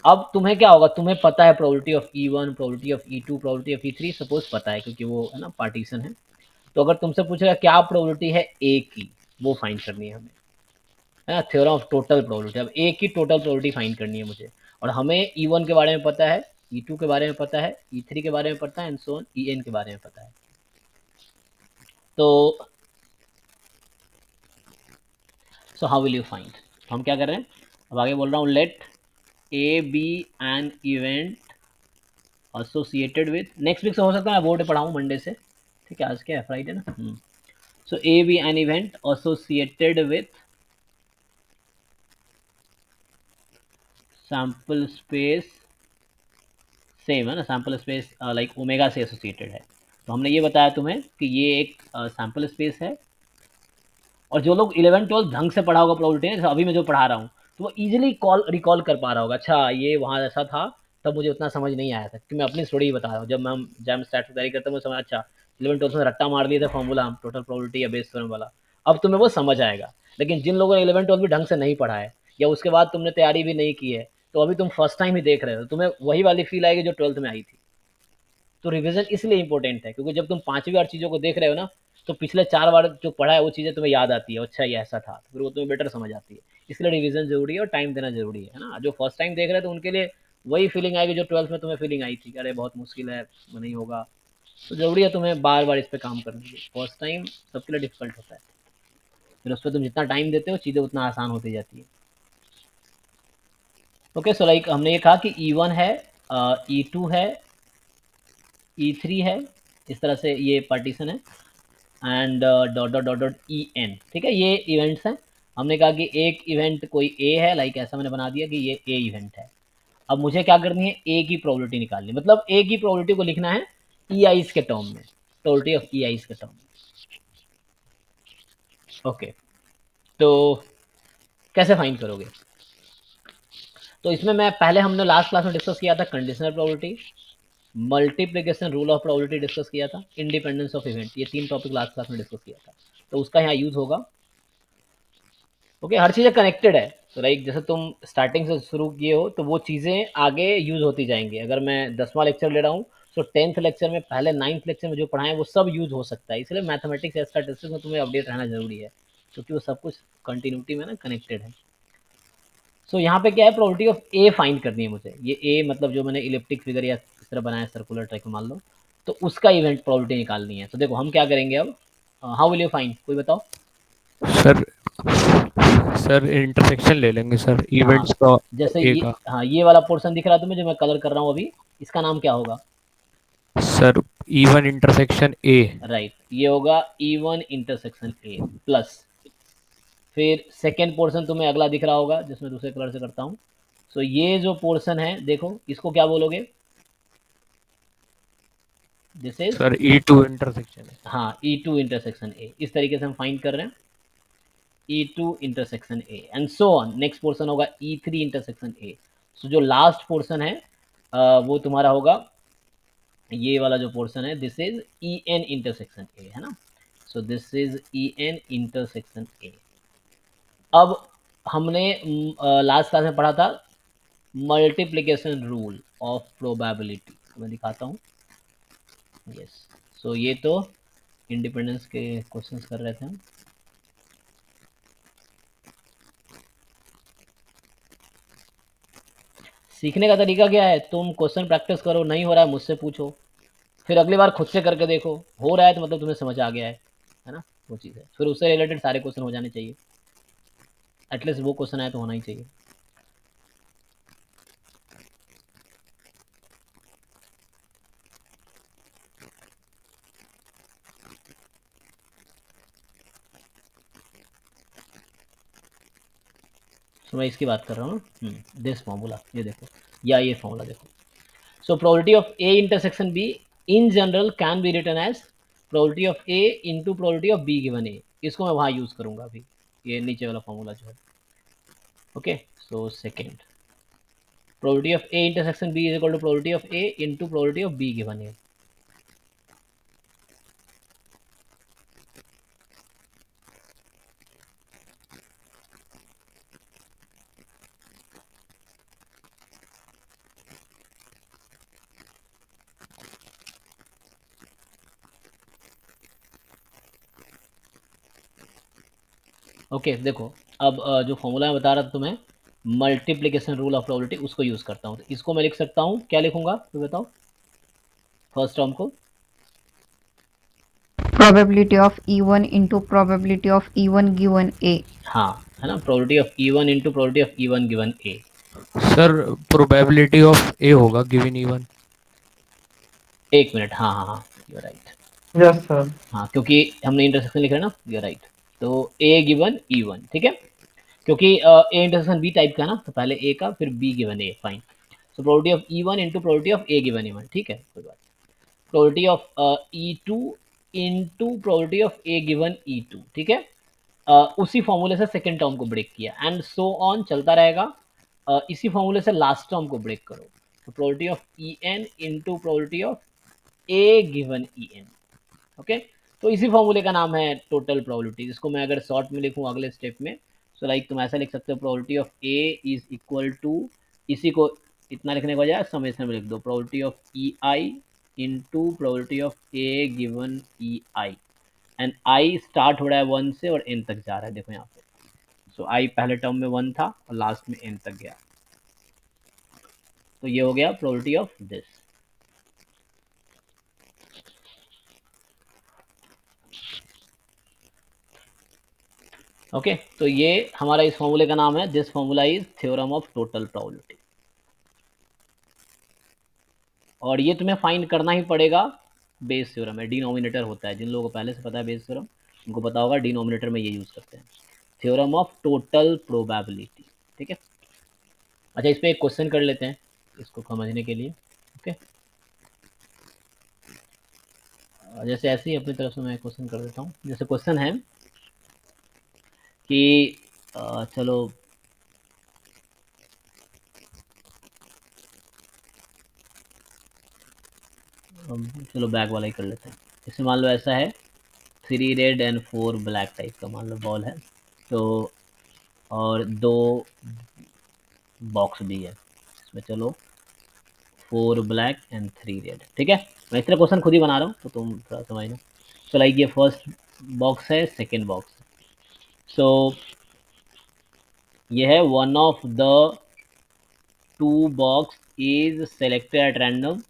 अब तुम्हें क्या होगा, तुम्हें पता है probability of E1, probability of E2, probability of E3, suppose पता है क्योंकि वो है ना पार्टीशन है। तो अगर तुमसे पूछेगा क्या प्रोबेबिलिटी है ए की, वो फाइंड करनी है हमें, है ना, थ्योरम ऑफ टोटल प्रोबेबिलिटी। अब ए की टोटल प्रोबेबिलिटी फाइंड करनी है मुझे, और हमें E1 के बारे में पता है, E2 के बारे में पता है, E3 के बारे में पता है, एंड सो ऑन En के बारे में पता है। तो so how will you find, हम क्या कर रहे हैं, अब आगे बोल रहा हूँ, let A B an event associated with, next week से हो सकता है मैं बोर्ड पढ़ाऊँ मंडे से, ठीक है, आज क्या है, फ्राइडे ना। So A B an event associated with sample space same है ना, सैम्पल स्पेस लाइक ओमेगा से एसोसिएटेड है। तो हमने ये बताया तुम्हें कि ये एक सैम्पल स्पेस है, और जो लोग 11-12 ढंग से पढ़ा होगा प्रोबेबिलिटी, जैसे अभी मैं जो पढ़ा रहा हूँ, तो वो इजीली रिकॉल कर पा रहा होगा, अच्छा ये वहाँ ऐसा था, तब मुझे उतना समझ नहीं आया था, क्योंकि मैं अपनी स्टोरी ही बता रहा हूँ। जब मैं जैम स्टैट की तैयारी करता हूँ, समझ, अच्छा 11-12 में रट्टा मार दिए थे फॉर्मूला हम, टोटल प्रोबेबिलिटी या बेस थ्योरम वाला, अब तुम्हें वो समझ आएगा। लेकिन जिन लोगों ने 11-12 भी ढंग से नहीं पढ़ा है, या उसके बाद तुमने तैयारी भी नहीं की है, तो अभी तुम फर्स्ट टाइम ही देख रहे हो, तुम्हें वही वाली फील आएगी जो 12th में आई थी। तो रिवीजन इसलिए इंपॉर्टेंट है, क्योंकि जब तुम 5वीं बार चीज़ों को देख रहे हो ना, तो पिछले 4 बार जो पढ़ा है वो चीज़ें तुम्हें याद आती है, अच्छा ये ऐसा था, तो फिर वो तुम्हें बेटर समझ आती है। इसलिए रिवीजन जरूरी है और टाइम देना जरूरी है ना। जो फर्स्ट टाइम देख रहे हैं तो उनके लिए वही फीलिंग आएगी जो 12th में तुम्हें फीलिंग आई थी, अरे बहुत मुश्किल है, वो नहीं होगा। तो जरूरी है तुम्हें बार बार इस पर काम करने की, फर्स्ट टाइम सबके लिए डिफिकल्ट होता है, फिर उस पर तुम जितना टाइम देते हो चीज़ें उतना आसान होती जाती है। ओके, सो लाइक हमने ये कहा कि E1 है, E2 है, E3 है, इस तरह से ये पार्टीशन है, and dot dot dot dot En, ठीक है, ये इवेंट्स हैं। हमने कहा कि एक इवेंट कोई ए है, लाइक ऐसा मैंने बना दिया कि ये ए इवेंट है। अब मुझे क्या करनी है, ए की प्रोबेबिलिटी निकालनी, मतलब ए की प्रोबेबिलिटी को लिखना है ई आईज के टर्म में, प्रोबेबिलिटी ऑफ ई आईज के टर्म में। ओके, तो कैसे फाइंड करोगे, तो इसमें मैं पहले हमने लास्ट क्लास में डिस्कस किया था conditional probability, multiplication rule of probability discuss किया था, इंडिपेंडेंस ऑफ इवेंट, ये 3 टॉपिक लास्ट क्लास में डिस्कस किया था, तो उसका यहाँ यूज होगा। ओके, हर चीज़ें कनेक्टेड है, तो लाइक जैसे तुम स्टार्टिंग से शुरू किए हो तो वो चीज़ें आगे यूज होती जाएंगी। अगर मैं 10वां लेक्चर ले रहा हूँ तो 10th लेक्चर में, पहले 9th लेक्चर में जो पढ़ाएं वो सब यूज हो सकता है, इसलिए मैथमेटिक्स या स्टैटिस्टिक्स में तुम्हें अपडेट रहना जरूरी है, क्योंकि वो सब कुछ कंटिन्यूटी में ना कनेक्टेड है। सो यहाँ पे क्या है, प्रोबेबिलिटी ऑफ ए फाइंड करनी है मुझे, ये ए मतलब जो मैंने इलिप्टिक फिगर या इस तरह बनाया सर्कुलर ट्रैक मान लो, तो उसका इवेंट प्रोबेबिलिटी निकालनी है। तो देखो हम क्या करेंगे अब, हाउ विल यू फाइंड, कोई बताओ। सर सर इंटरसेक्शन ले लेंगे सर, हाँ, इवेंट्स का जैसे ए ये, का। हाँ ये वाला पोर्शन दिख रहा है तुम्हें जो मैं कलर कर रहा हूँ अभी, इसका नाम क्या होगा, sir E1 intersection A. Right, ये होगा E1 इंटरसेक्शन ए प्लस, फिर सेकेंड पोर्शन तुम्हें अगला दिख रहा होगा जिसमें दूसरे कलर से करता हूँ। सो ये जो पोर्शन है देखो, इसको क्या बोलोगे, this is, sir E2 intersection है। हाँ E2 इंटरसेक्शन ए, इस तरीके से हम फाइंड कर रहे हैं। E2 intersection A and so on. Next portion होगा E3 इंटरसेक्शन ए। सो जो लास्ट पोर्शन है वो तुम्हारा होगा ये वाला जो पोर्शन है, this is EN intersection A, है ना। सो this is EN intersection A. अब हमने लास्ट क्लास में पढ़ा था मल्टीप्लिकेशन रूल ऑफ प्रोबेबिलिटी। मैं दिखाता हूँ। यस, सो ये तो इंडिपेंडेंस के क्वेश्चंस कर रहे थे हम। सीखने का तरीका क्या है, तुम क्वेश्चन प्रैक्टिस करो, नहीं हो रहा है मुझसे पूछो, फिर अगली बार खुद से करके देखो, हो रहा है तो मतलब तुम्हें समझ आ गया है ना। वो चीज़ है, फिर उससे रिलेटेड सारे क्वेश्चन हो जाने चाहिए, एटलीस्ट वो क्वेश्चन आए तो होना ही चाहिए। तो मैं इसकी बात कर रहा हूँ, दिस फॉर्मूला, ये देखो, या ये फॉर्मूला देखो। So probability of A intersection B in general can be written as probability of A into probability of B given A. इसको मैं वहाँ यूज करूंगा अभी, ये नीचे वाला फॉर्मूला जो है। Okay, so second, probability of A intersection B is equal to probability of A into probability of B given A. Okay देखो, अब जो फॉर्मूला मैं बता रहा था तुम्हें, मल्टीप्लिकेशन रूल ऑफ प्रोबेबिलिटी, उसको यूज करता हूँ। तो इसको मैं लिख सकता हूँ, क्या लिखूंगा तो बताओ, फर्स्ट टर्म को probability of E1 into probability of E1 given A. हाँ, है ना, probability of E1 into probability of E1 given A. Sir probability of A होगा गिवन E1। एक मिनट, हाँ हाँ हाँ, यू राइट। Yes sir. हाँ, क्योंकि हमने इंटरसेक्शन लिख रहा है ना, यू राइट। तो ए गिवन E1, ठीक है, क्योंकि ए इंटरसेक्शन बी टाइप का है ना, तो पहले ए का फिर B given A, fine. So probability of E1 into probability of A given E1, ठीक है, कोई बात। Probability of E2 into probability of A given E2, ठीक है। उसी फॉर्मूले से सेकेंड टर्म को ब्रेक किया एंड सो ऑन चलता रहेगा। इसी फॉर्मूले से लास्ट टर्म को ब्रेक करो, तो probability of EN into probability of A given EN। Okay, तो इसी फॉर्मूले का नाम है टोटल प्रोबेबिलिटी, जिसको मैं अगर शॉर्ट में लिखूं अगले स्टेप में, सो लाइक तुम ऐसा लिख सकते हो, probability of A is equal to, इसी को इतना लिखने के बजाय समेशन में लिख दो, probability of EI into probability of A given EI। And I start हो रहा है 1 से और n तक जा रहा है, देखो यहाँ पे। सो आई पहले टर्म में 1 था और लास्ट में n तक गया, तो ये हो गया प्रोबेबिलिटी ऑफ दिस। ओके, तो ये हमारा इस फॉर्मूले का नाम है, this formula is theorem of total probability. और ये तुम्हें फाइंड करना ही पड़ेगा, बेस थ्योरम है, डिनोमिनेटर होता है, जिन लोगों को पहले से पता है बेस थ्योरम उनको पता होगा, डिनोमिनेटर में ये यूज करते हैं, थ्योरम ऑफ टोटल प्रोबेबिलिटी, ठीक है। अच्छा, इस पे एक क्वेश्चन कर लेते हैं इसको समझने के लिए। ओके, जैसे ऐसे ही अपनी तरफ से मैं क्वेश्चन कर देता हूँ। जैसे क्वेश्चन है कि चलो चलो बैक वाला ही कर लेते हैं। जैसे मान लो ऐसा है, 3 रेड एंड 4 ब्लैक टाइप का मान लो बॉल है, तो और 2 बॉक्स भी है इसमें, चलो 4 ब्लैक एंड 3 रेड, ठीक है। मैं इस तरह क्वेश्चन खुद ही बना रहा हूँ तो तुम थोड़ा समझ लो। सो लाइक ये फर्स्ट बॉक्स है, सेकेंड बॉक्स है, सो ये है one of the 2 box is selected at random,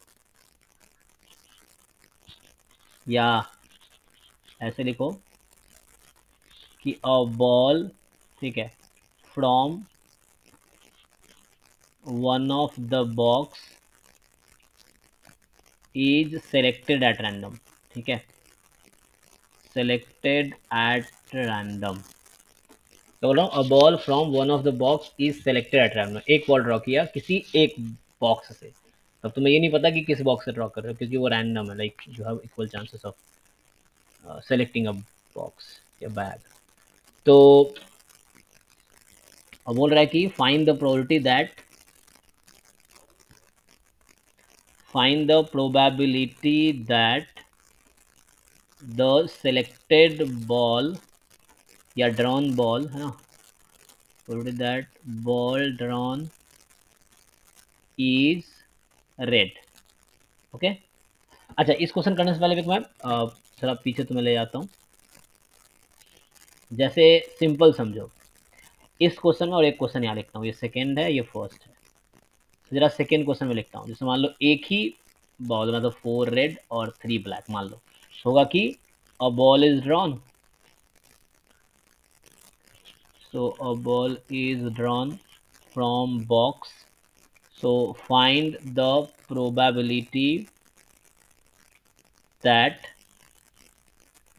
या ऐसे लिखो कि अ बॉल, ठीक है, from one of the box is selected at random, ठीक है, सेलेक्टेड एट रैंडम। तो बोल रहा हूँ, a ball from one of the box is selected at random, एक बॉल ड्रॉ किया किसी एक बॉक्स से, तब तुम्हें ये नहीं पता कि किस बॉक्स से ड्रॉ कर रहे हो, क्योंकि वो रैंडम है, like you have equal chances of selecting a box या बैग। तो अब बोल रहा है कि find the probability that the selected ball या ड्रॉन बॉल है ना, probability that ball drawn is red. Okay, अच्छा इस क्वेश्चन करने से पहले मैं थोड़ा पीछे तुम्हें ले जाता हूँ। जैसे सिंपल समझो इस क्वेश्चन में, और एक क्वेश्चन यहाँ लिखता हूँ, ये सेकेंड है ये फर्स्ट है। तो जरा सेकेंड क्वेश्चन में लिखता हूँ, जैसे मान लो एक ही बॉल मतलब 4 रेड और 3 ब्लैक मान लो, होगा कि a ball is drawn, so a ball is drawn from box, so find the probability that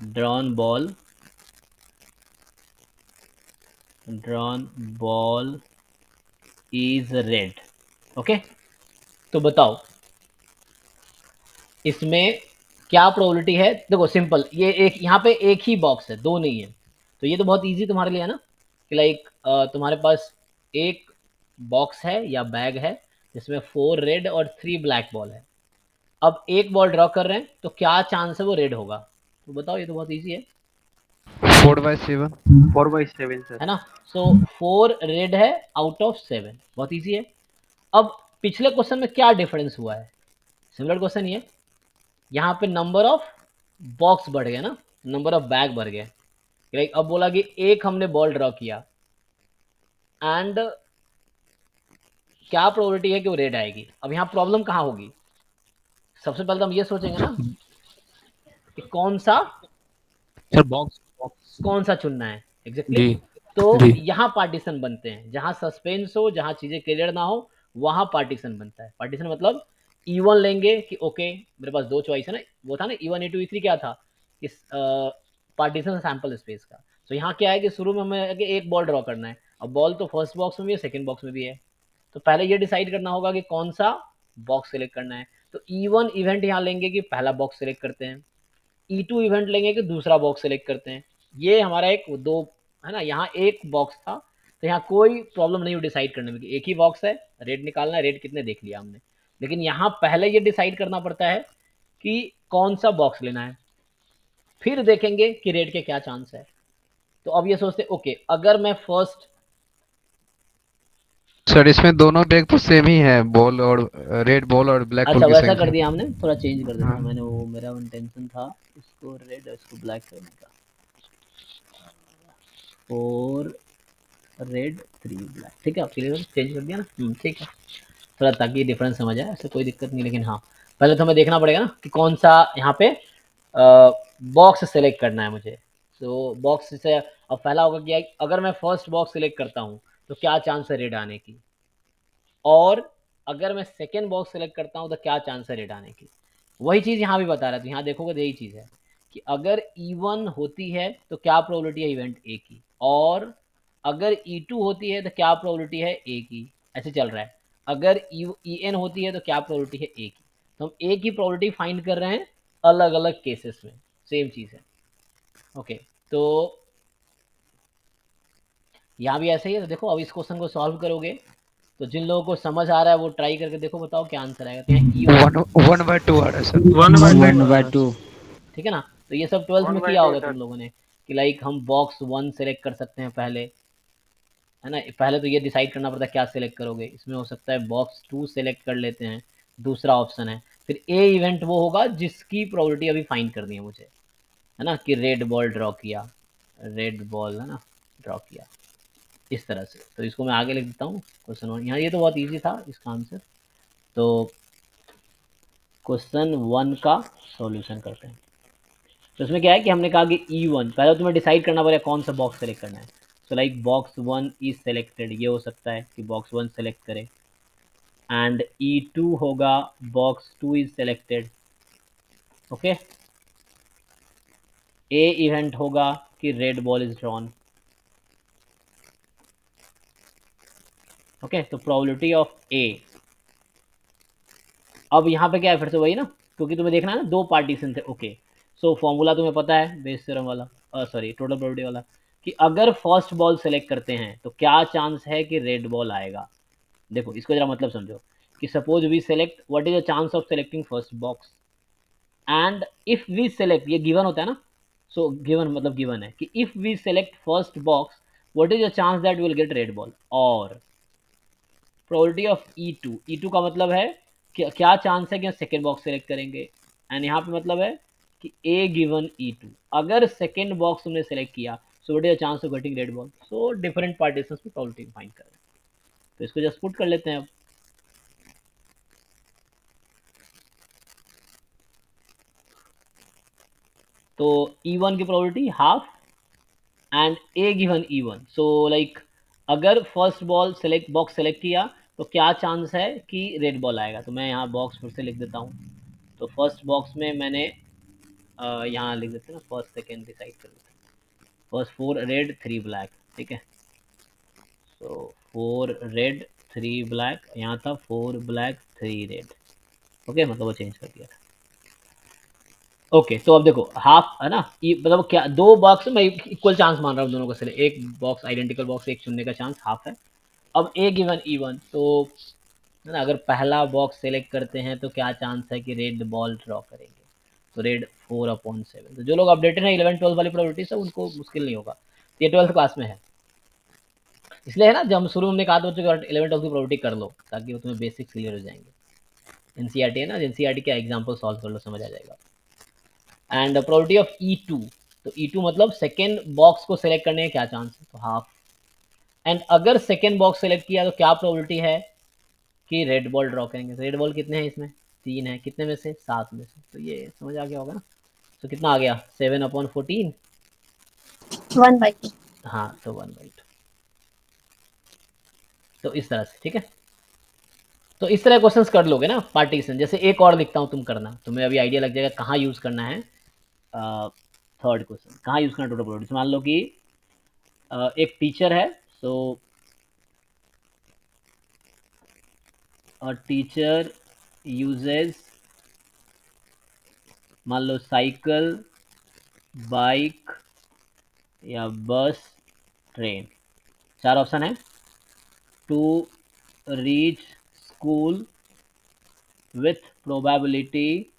drawn ball is red। Okay, तो बताओ इसमें क्या प्रोबेबिलिटी है। देखो सिंपल, ये एक यहाँ पे एक ही बॉक्स है, दो नहीं है, तो ये तो बहुत इजी तुम्हारे लिए है ना कि लाइक तुम्हारे पास एक बॉक्स है या बैग है जिसमें 4 रेड और 3 ब्लैक बॉल है। अब एक बॉल ड्रॉ कर रहे हैं तो क्या चांस है वो रेड होगा, तो बताओ, ये तो बहुत इजी है 4/7। 4/7 सर। है ना। सो 4 रेड है आउट ऑफ 7, बहुत इजी है। अब पिछले क्वेश्चन में क्या डिफरेंस हुआ है, सिमिलर क्वेश्चन ये, यहाँ पे नंबर ऑफ बॉक्स बढ़ गया ना, नंबर ऑफ बैग बढ़ गया। लाइक अब बोला कि एक हमने बॉल ड्रॉ किया एंड क्या प्रोबेबिलिटी है कि वो रेड आएगी। अब यहाँ प्रॉब्लम कहाँ होगी, सबसे पहले तो हम ये सोचेंगे ना कि कौन सा सर बॉक्स बॉक्स। कौन सा चुनना है एग्जैक्टली जी तो जी। यहाँ पार्टीशन बनते हैं, जहाँ सस्पेंस हो, जहाँ चीजें क्लियर ना हो, वहां पार्टीशन बनता है। पार्टीशन मतलब E1 लेंगे कि ओके मेरे पास दो चॉइस है ना, वो था ना E1 E2 E3 क्या था, इस पार्टीशन सैंपल स्पेस का। तो यहाँ क्या है कि शुरू में हमें एक बॉल ड्रॉ करना है, अब बॉल तो फर्स्ट बॉक्स में भी है सेकंड बॉक्स में भी है, तो पहले ये डिसाइड करना होगा कि कौन सा बॉक्स सेलेक्ट करना है। तो E1 इवेंट यहाँ लेंगे कि पहला बॉक्स सेलेक्ट करते हैं, E2 इवेंट लेंगे कि दूसरा बॉक्स सेलेक्ट करते हैं। ये हमारा एक दो है ना, यहाँ एक बॉक्स था तो यहाँ कोई प्रॉब्लम नहीं हुई डिसाइड करने में कि एक ही बॉक्स है, रेड निकालना है, रेड कितने देख लिया हमने। लेकिन यहाँ पहले ये डिसाइड करना पड़ता है कि कौन सा बॉक्स लेना है, फिर देखेंगे कि रेड के क्या चांस है। तो अब ये सोचते ओके अगर मैं फर्स्ट, सर इसमें दोनों बैग तो सेम ही है, बॉल और रेड बॉल और ब्लैक बॉल अच्छा की वैसा साइज कर है। दिया हमने, थोड़ा चेंज कर देता हाँ। हूँ मैंने, वो मेरा इंटेंशन था इसको रेड और इसको ब्लैक करने का, 4 रेड 3 ब्लैक, ठीक है। अब क्लियर चेंज कर दिया ना, ठीक है, थोड़ा ताकि डिफरेंस समझ आए, ऐसे कोई दिक्कत नहीं। लेकिन हाँ पहले तो हमें देखना पड़ेगा ना कि कौन सा यहाँ पे बॉक्स सेलेक्ट करना है मुझे। तो बॉक्स से अब पहला होगा कि अगर मैं फर्स्ट बॉक्स सेलेक्ट करता हूँ तो क्या चांस है रेड आने की, और अगर मैं सेकेंड बॉक्स सेलेक्ट करता हूँ तो क्या चांस है रेड आने की। वही चीज़ यहाँ भी बता रहा था, यहाँ देखोगे तो यही चीज़ है कि अगर E1 होती है तो क्या प्रोबेबिलिटी है इवेंट ए की, और अगर E2 होती है तो क्या प्रोबेबिलिटी है ए की, ऐसे चल रहा है। अगर EN होती है तो क्या प्रोबेबिलिटी है ए की, तो हम ए की प्रोबेबिलिटी फाइंड कर रहे हैं अलग अलग केसेस में, सेम चीज़ है। ओके, तो यहाँ भी ऐसे ही है। तो देखो अब इस क्वेश्चन को सॉल्व करोगे तो जिन लोगों को समझ आ रहा है वो ट्राई करके देखो, बताओ क्या आंसर आएगा। तो यहाँ E1, 1/2 आ रहा है सर। 1/2। ठीक है ना। तो ये सब 12th में किया होगा तुम लोगों ने कि लाइक हम बॉक्स 1 सेलेक्ट कर सकते हैं पहले, है ना। पहले तो ये डिसाइड करना पड़ता है क्या सेलेक्ट करोगे, इसमें हो सकता है बॉक्स 2 सेलेक्ट कर लेते हैं, दूसरा ऑप्शन है। फिर ए इवेंट वो होगा जिसकी प्रोबेबिलिटी अभी फाइंड करनी है मुझे, है ना, कि रेड बॉल ड्रॉ किया, रेड बॉल है ना ड्रॉ किया, इस तरह से। तो इसको मैं आगे लिख देता हूँ क्वेश्चन 1, यहाँ ये तो बहुत ईजी था इसका आंसर। तो क्वेश्चन 1 का सॉल्यूशन करते हैं। तो इसमें क्या है कि हमने कहा कि E1 पहले तुम्हें डिसाइड करना पड़ेगा कौन सा बॉक्स सेलेक्ट करना है। So like box 1 is selected, ये हो सकता है कि बॉक्स 1 सेलेक्ट करे, एंड E2 होगा box 2 is selected. Okay, A event होगा कि red ball is drawn. Okay, तो प्रोबेबिलिटी ऑफ ए, अब यहाँ पे क्या है फिर से वही ना, क्योंकि तुम्हें देखना है ना दो पार्टीशन थे। ओके, सो फॉर्मूला तुम्हें पता है बेस थ्योरम वाला, सॉरी टोटल प्रोबेबिलिटी वाला, कि अगर फर्स्ट बॉल सेलेक्ट करते हैं तो क्या चांस है कि रेड बॉल आएगा। देखो इसको जरा मतलब समझो कि suppose we select, what is the chance of selecting first box, and if we select, ये गिवन होता है ना, सो गिवन मतलब गिवन है कि if we select first box what is the chance that will get red ball, और probability of E2, E2 का मतलब है कि क्या चांस है कि हम सेकेंड बॉक्स सेलेक्ट करेंगे, एंड यहाँ पे मतलब है कि A गिवन E2, अगर सेकेंड बॉक्स तुमने सेलेक्ट किया so what is the chance of getting red ball. So different partitions में प्रोबेबिलिटी फाइंड करें, तो इसको जस्ट पुट कर लेते हैं अब। तो E1 की probability half and A given E1, so like अगर first ball select box select किया तो क्या चांस है कि रेड बॉल आएगा। तो मैं यहाँ बॉक्स फिर से लिख देता हूँ। तो फर्स्ट बॉक्स में मैंने यहाँ लिख देते हैं ना, फर्स्ट सेकेंड डिसाइड कर लेते हैं। फर्स्ट 4 रेड 3 ब्लैक, ठीक है। सो 4 रेड 3 ब्लैक, यहाँ था 4 ब्लैक 3 रेड, ओके, मतलब वो चेंज कर दिया था। ओके तो अब देखो हाफ है ना, मतलब क्या दो बॉक्स मैं इक्वल चांस मान रहा हूँ दोनों का, चले एक बॉक्स आइडेंटिकल बॉक्स एक चुनने का चांस हाफ है। अब A गिवन E1, तो है ना, अगर पहला बॉक्स सेलेक्ट करते हैं तो क्या चांस है कि रेड बॉल ड्रॉ करेंगे, तो रेड 4/7। तो जो लोग अपडेटेड हैं 11-12 वाली प्रोबेबिलिटी से उनको मुश्किल नहीं होगा, ये 12th क्लास में है, इसलिए है ना जब हम शुरू में कहा था बच्चों 11-12 की प्रोबेबिलिटी कर लो ताकि वो तुम्हें बेसिक क्लियर हो जाएंगे। एनसीईआरटी है ना, एनसीईआरटी का एग्जाम्पल सॉल्व कर लो, समझ आ जाएगा। एंड प्रोबेबिलिटी ऑफ E2, तो E2 मतलब सेकेंड बॉक्स को सेलेक्ट करने का क्या चांस है, तो हाफ। एंड अगर सेकेंड बॉक्स सेलेक्ट किया तो क्या प्रोबेबिलिटी है कि रेड बॉल ड्रॉ करेंगे। तो रेड बॉल कितने हैं इसमें, 3 है, कितने में से 7 में से, तो ये समझ आ गया होगा ना। तो कितना आ गया 7/14, 1/2। हाँ तो 1/2। तो इस तरह से, ठीक है। तो इस तरह क्वेश्चंस कर लोगे ना पार्टीशन। जैसे एक और लिखता हूँ तुम करना, तुम्हें अभी आइडिया लग जाएगा कहाँ यूज करना है। थर्ड क्वेश्चन कहाँ यूज करना टोटल प्रोबेबिलिटी। मान लो कि एक टीचर है, सो टीचर यूजेस, मान लो साइकिल, बाइक या बस, ट्रेन, 4 ऑप्शन है, to reach school with probability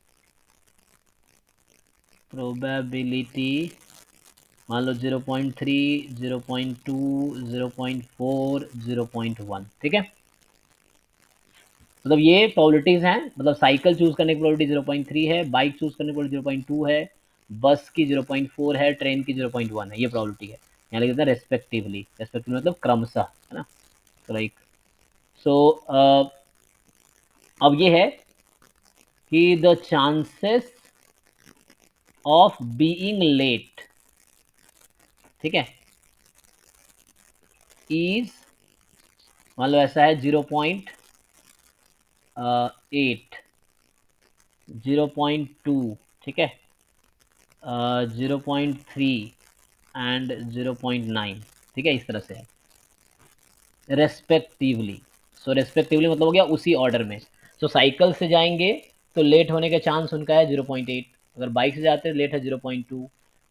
मान लो 0.3, 0.2, 0.4, 0.1, ठीक है। मतलब ये प्रोबेबिलिटीज हैं, मतलब साइकिल चूज करने की प्रोबेबिलिटी 0.3 है, बाइक चूज करने की प्रोबेबिलिटी 0.2 है, बस की 0.4 है, ट्रेन की 0.1 है, ये प्रोबेबिलिटी है। यहाँ लिख देते हैं रेस्पेक्टिवली, रेस्पेक्टिवली मतलब क्रमशः, है ना। तो लाइक सो अब ये है कि the chances of being late, ठीक है, इज, मान लो ऐसा है 0.8, 0.2, ठीक है, 0.3 एंड 0.9, ठीक है, इस तरह से है रेस्पेक्टिवली। सो रेस्पेक्टिवली मतलब हो गया उसी ऑर्डर में। सो साइकिल से जाएंगे तो लेट होने का चांस उनका है 0.8, अगर बाइक से जाते हैं लेट है 0.2,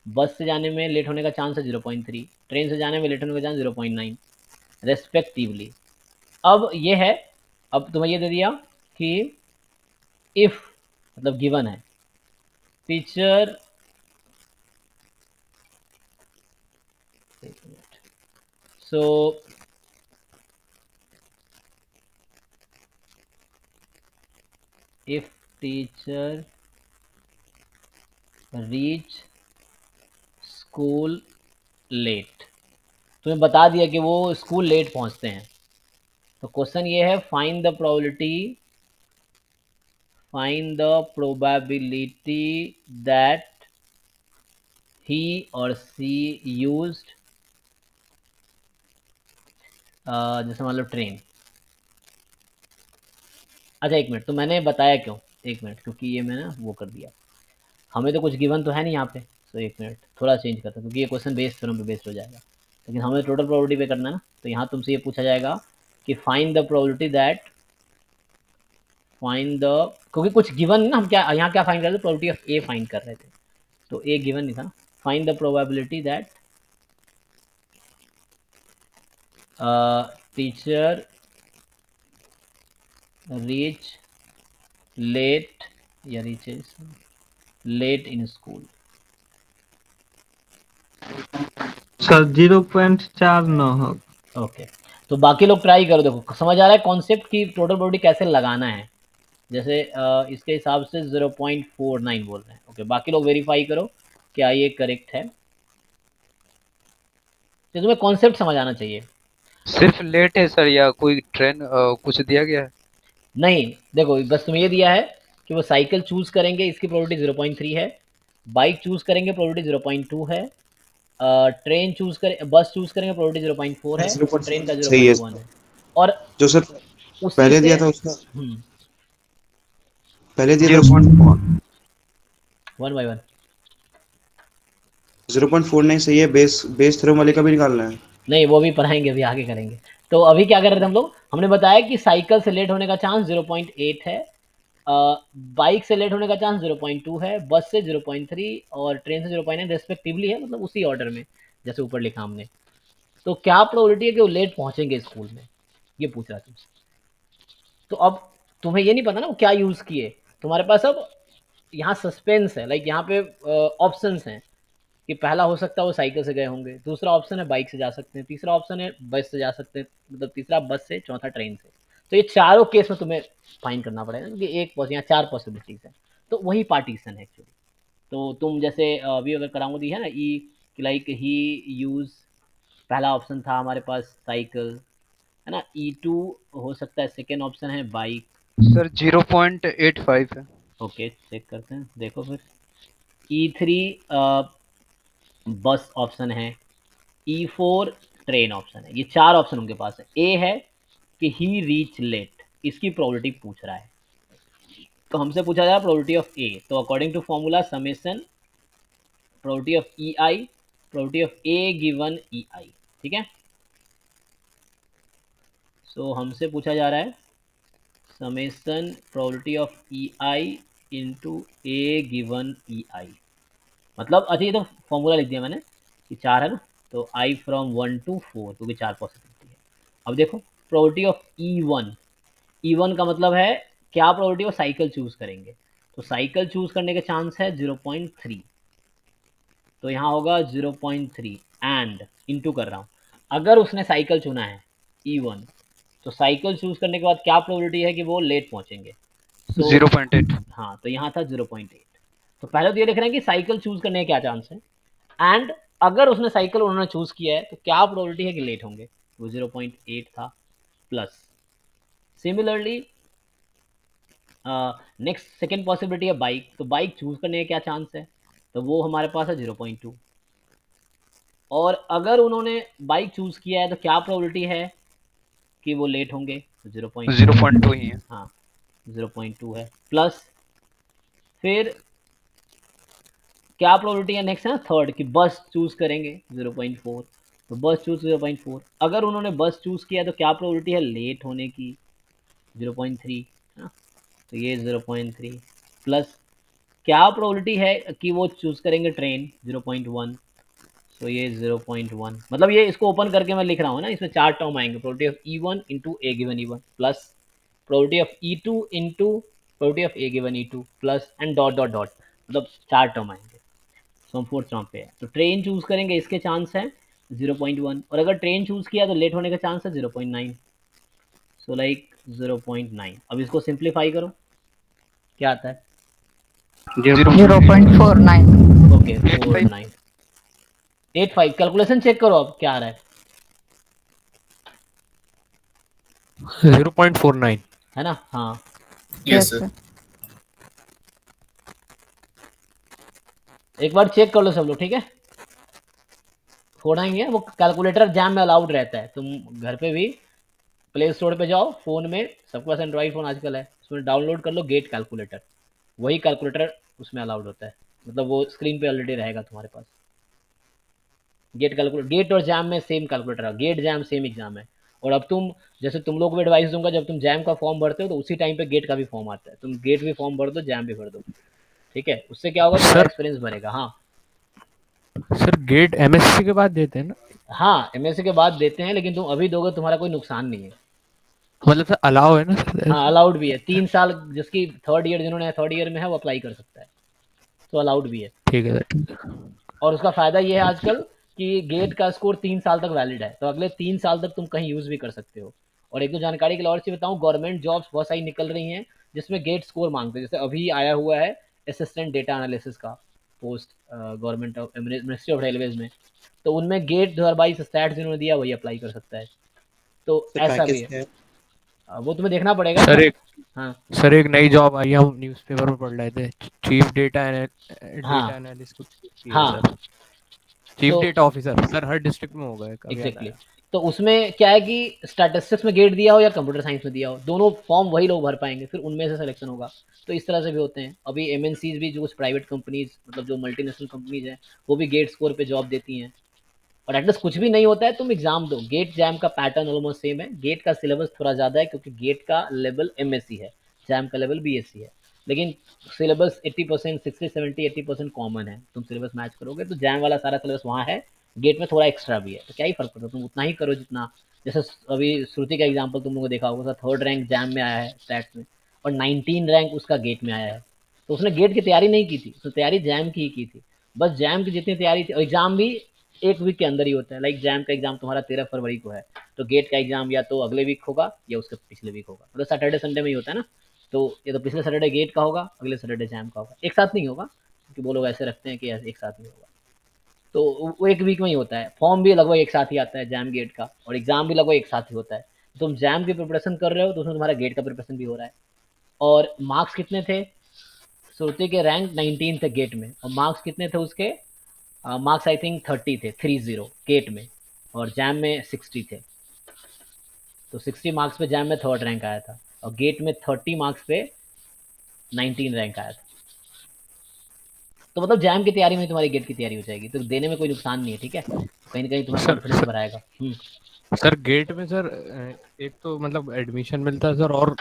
बस से जाने में लेट होने का चांस है 0.3, ट्रेन से जाने में लेट होने का चांस 0.9 रेस्पेक्टिवली। अब ये है, अब तुम्हें ये दे दिया कि इफ मतलब गिवन है teacher, so if teacher reach school late, तुम्हें बता दिया कि वो स्कूल लेट पहुंचते हैं। तो क्वेश्चन ये है find the probability that he or she used, जैसे मान लो ट्रेन। अच्छा एक मिनट, तो मैंने बताया क्यों, एक मिनट, क्योंकि ये मैंने वो कर दिया, हमें तो कुछ गिवन तो है नहीं यहाँ पे। तो एक मिनट थोड़ा चेंज करता हूँ क्योंकि ये क्वेश्चन बेस्ड थ्योरम पे बेस्ड हो जाएगा, लेकिन हमें टोटल प्रोबेबिलिटी पे करना है ना। तो यहाँ तुमसे ये पूछा जाएगा कि find the probability that, find the, क्योंकि कुछ गिवन ना, हम क्या यहाँ क्या फाइंड कर रहे थे, प्रोबेबिलिटी ऑफ ए फाइंड कर रहे थे, तो ए गिवन नहीं था। Find the probability that teacher reach late या reaches late in school. Sir 0.49 हो। ओके, तो बाकी लोग ट्राई करो, देखो समझ आ रहा है कॉन्सेप्ट की टोटल प्रोबेबिलिटी कैसे लगाना है। जैसे इसके हिसाब से 0.49 बोल रहे हैं। ओके, बाकी लोग वेरीफाई करो क्या ये करेक्ट है। तो तुम्हें कॉन्सेप्ट समझ आना चाहिए। सिर्फ लेट है सर या कोई ट्रेन कुछ दिया गया है? नहीं, देखो बस तुम्हें ये दिया है कि वो साइकिल चूज करेंगे, इसकी प्रोबेबिलिटी 0.3 है। बाइक चूज करेंगे, प्रोबेबिलिटी 0.2 है। ट्रेन चूज करें, बस चूज करेंगे, प्रोबेबिलिटी 0.4 है। जीरो ट्रेन का पॉइंट सही है 0.1 है। और जो सर उसी पहले से दिया था उसका, हम्म, पहले दिया था 0.4। 1 by 1। 0.49 सही है। बेस बेस थ्योरम वाले का भी निकालना है। नहीं, वो भी पढ़ाएंगे, अभी आगे करेंगे। तो अभी क्या कर रहे थे हम लोग, हमने बताया कि साइकिल से लेट होने का चांस 0.8 है, बाइक से लेट होने का चांस 0.2 है, बस से 0.3 और ट्रेन से 0.9 रेस्पेक्टिवली है, मतलब उसी ऑर्डर में जैसे ऊपर लिखा हमने। तो क्या प्रोबेबिलिटी है कि वो लेट पहुंचेंगे स्कूल में, ये पूछ रहा तुमसे। तो अब तुम्हें ये नहीं पता ना वो क्या यूज किए, तुम्हारे पास अब यहाँ सस्पेंस है, लाइक यहाँ पे ऑप्शंस हैं कि पहला हो सकता है वो साइकिल से गए होंगे, दूसरा ऑप्शन है बाइक से जा सकते हैं, तीसरा ऑप्शन है बस से जा सकते हैं, मतलब तीसरा बस से, चौथा ट्रेन से। तो ये चारों केस में तुम्हें फाइन करना पड़ेगा क्योंकि एक यहाँ चार पॉसिबिलिटीज है। तो वही पार्टीशन है एक्चुअली। तो तुम जैसे अभी अगर कराऊंगी दी है ना ई, लाइक ही यूज, पहला ऑप्शन था हमारे पास साइकिल, है ना। E2 हो सकता है सेकेंड ऑप्शन है बाइक। सर 0.85 है। ओके, चेक करते हैं, देखो फिर। E3 बस ऑप्शन है। E4 ट्रेन ऑप्शन है। ये चार ऑप्शन उनके पास है। ए है कि ही रीच लेट, इसकी प्रोबेबिलिटी पूछ रहा है। तो हमसे पूछा जा रहा है प्रोबेबिलिटी ऑफ ए, तो according to formula summation probability of E I, probability of A given E I, ठीक है। सो हमसे पूछा जा रहा है summation probability of E I into A given E I, मतलब अच्छा ये तो फॉर्मूला लिख दिया मैंने कि चार है ना, तो आई फ्रॉम 1 to 4 क्योंकि चार पॉसिबिलिटी है। अब देखो प्रोबेबिलिटी ऑफ E1, E1 का मतलब है क्या प्रोबेबिलिटी वो साइकिल चूज करेंगे, तो साइकिल चूज करने के चांस है 0.3, तो यहाँ होगा 0.3 एंड इंटू कर रहा हूँ। अगर उसने साइकिल चुना है E1, तो साइकिल चूज करने के बाद क्या प्रोबेबिलिटी है कि वो लेट पहुंचेंगे। सो 0.8। हाँ, तो यहाँ था 0.8। तो पहले तो ये देख रहे हैं कि साइकिल चूज करने के क्या चांस है, एंड अगर उसने साइकिल उन्होंने चूज किया है तो क्या प्रोबेबिलिटी है कि लेट होंगे, वो 0.8 था। Plus similarly next second possibility है बाइक, तो बाइक चूज करने का क्या चांस है, तो वो हमारे पास है 0.2। और अगर उन्होंने बाइक चूज किया है तो क्या प्रोबेबिलिटी है कि वो लेट होंगे, तो 0.2। 0.2 ही है। हाँ, 0.2 है। प्लस फिर क्या प्रोबेबिलिटी है नेक्स्ट है ना थर्ड, कि बस चूज करेंगे 0.4, तो बस चूज 0.4। अगर उन्होंने बस चूज किया तो क्या प्रोबेबिलिटी है लेट होने की, 0.3, है ना, तो ये 0.3। प्लस क्या प्रोबेबिलिटी है कि वो चूज करेंगे ट्रेन, 0.1, तो ये 0.1। मतलब ये इसको ओपन करके मैं लिख रहा हूँ ना, इसमें चार टर्म आएंगे, probability of E1 into A given E1 plus probability of E2 into probability of A given E2 plus and dot dot dot, मतलब चार टर्म आएंगे। सो हम फोर्थ टर्म पे है, तो ट्रेन चूज करेंगे, इसके चांस है 0.1, और अगर ट्रेन चूज किया तो लेट होने का चांस है 0.9, सो लाइक 0.9। अब इसको सिंप्लीफाई करो, क्या आता है, 0.49. ओके 49 85। कैलकुलेशन चेक करो अब क्या आ रहा है, 0.49। है ना। हाँ, Yes, sir. एक बार चेक कर लो सब लोग, ठीक है। थोड़ा ही है, वो कैलकुलेटर जैम में अलाउड रहता है, तुम घर पे भी प्ले स्टोर पे जाओ, फोन में सबके पास एंड्रॉइड फोन आजकल है, उसमें डाउनलोड कर लो गेट कैलकुलेटर, वही कैलकुलेटर उसमें अलाउड होता है, मतलब वो स्क्रीन पे ऑलरेडी रहेगा तुम्हारे पास। गेट कैलकुलेटर, गेट और जैम में सेम कैलकुलेटर है, गेट जैम सेम एग्जाम है। और अब तुम, जैसे तुम लोग को भी एडवाइस दूंगा, जब तुम जैम का फॉर्म भरते हो तो उसी टाइम पे गेट का भी फॉर्म आता है, तुम गेट भी फॉर्म भर दो, जैम भी भर दो, ठीक है। उससे क्या होगा, तुम्हारा सर एक्सपीरियंस बढ़ेगा। हाँ, सर गेट एमएससी के बाद देते हैं ना? हाँ, एमएससी के बाद देते हैं, लेकिन तुम अभी दोगे तुम्हारा कोई नुकसान नहीं है। मतलब सर अलाउ है ना सर? हाँ, अलाउड भी है। 3 साल जिसकी थर्ड ईयर, जिन्होंने थर्ड ईयर में है वो अप्लाई कर सकता है, तो अलाउड भी है। ठीक है सर, ठीक है। और उसका फ़ायदा ये है आजकल कि गेट का स्कोर 3 साल तक वैलिड है, तो अगले 3 साल तक तुम कहीं यूज़ भी कर सकते हो। और एक दो जानकारी के लिए और चीज़ बताऊँ, गवर्नमेंट जॉब्स बहुत सारी निकल रही हैं जिसमें गेट स्कोर मांगते हैं। जैसे अभी आया हुआ है असिस्टेंट डेटा एनालिसिस का post, government of ministry of railways में, तो उनमें गेट 2022 स्टैट्स जिन्होंने दिया वही अप्लाई कर सकता है, तो सर ऐसा भी पैकेज है। क्या है? वो तुम्हें देखना पड़ेगा। सर एक हाँ सर एक नई जॉब आई है, हम न्यूज़पेपर में पढ़ रहे थे। चीफ डेटा हाँ एनालिस्ट कुछ की है हाँ, सर। चीफ तो डेटा ऑफिसर सर हर डिस्ट्रिक्ट में होगा, कब याद एग्जैक्टली आया। exactly. तो उसमें क्या है कि स्टैटिस्टिक्स में गेट दिया हो या कंप्यूटर साइंस में दिया हो, दोनों फॉर्म वही लोग भर पाएंगे, फिर उनमें से सिलेक्शन होगा। तो इस तरह से भी होते हैं। अभी एमएनसीज भी, जो कुछ प्राइवेट कंपनीज, मतलब जो मल्टीनेशनल कंपनीज हैं, वो भी गेट स्कोर पे जॉब देती हैं। और एटलीस्ट कुछ भी नहीं होता है, तुम एग्जाम दो। गेट जैम का पैटर्न ऑलमोस्ट सेम है। गेट का सिलेबस थोड़ा ज़्यादा है क्योंकि गेट का लेवल एमएससी है, जैम का लेवल बीएससी है, लेकिन सिलेबस 80%, 60, 70, 80% कॉमन है। तुम सिलेबस मैच करोगे तो जैम वाला सारा सिलेबस वहाँ है, गेट में थोड़ा एक्स्ट्रा भी है, तो क्या ही फर्क पड़ता है, तुम उतना ही करो जितना। जैसे अभी श्रुति का एग्जाम्पल तुम लोगों को देखा होगा, थर्ड रैंक जैम में आया है स्टैट्स में, और 19 रैंक उसका गेट में आया है। तो उसने गेट की तैयारी नहीं की थी, उसने तैयारी जैम की ही की थी। बस जैम की जितनी तैयारी थी, और एग्जाम भी एक वीक के अंदर ही होता है। लाइक जैम का एग्जाम तुम्हारा 13 फरवरी को है, तो गेट का एग्जाम या तो अगले वीक होगा या उसके पिछले वीक होगा, मतलब सैटरडे संडे में ही होता है ना। तो ये तो पिछले सैटरडे गेट का होगा, अगले सैटरडे जैम का होगा, एक साथ नहीं होगा, क्योंकि वो लोग ऐसे रखते हैं कि एक साथ नहीं होगा। तो वो एक वीक में ही होता है। फॉर्म भी लगभग एक साथ ही आता है जैम गेट का, और एग्जाम भी लगभग एक साथ ही होता है। तुम जैम की प्रिपरेशन कर रहे हो तो उसमें तुम्हारा गेट का प्रिपरेशन भी हो रहा है। और मार्क्स कितने थे? श्रुति के रैंक 19 थे गेट में, और मार्क्स कितने थे उसके? मार्क्स आई थिंक 30 थे, 30 गेट में, और जैम में 60 थे। तो 60 मार्क्स पे जैम में थर्ड रैंक आया था, और गेट में 30 मार्क्स पे 19 रैंक आया था। तो मतलब जैम की तैयारी में तुम्हारी गेट की तैयारी हो जाएगी, तो देने में कोई नुकसान नहीं है, ठीक है। कहीं ना कहीं तुम्हारा सर कॉन्फिडेंस बढ़ाएगा। सर गेट में सर एक तो मतलब एडमिशन मिलता है सर, और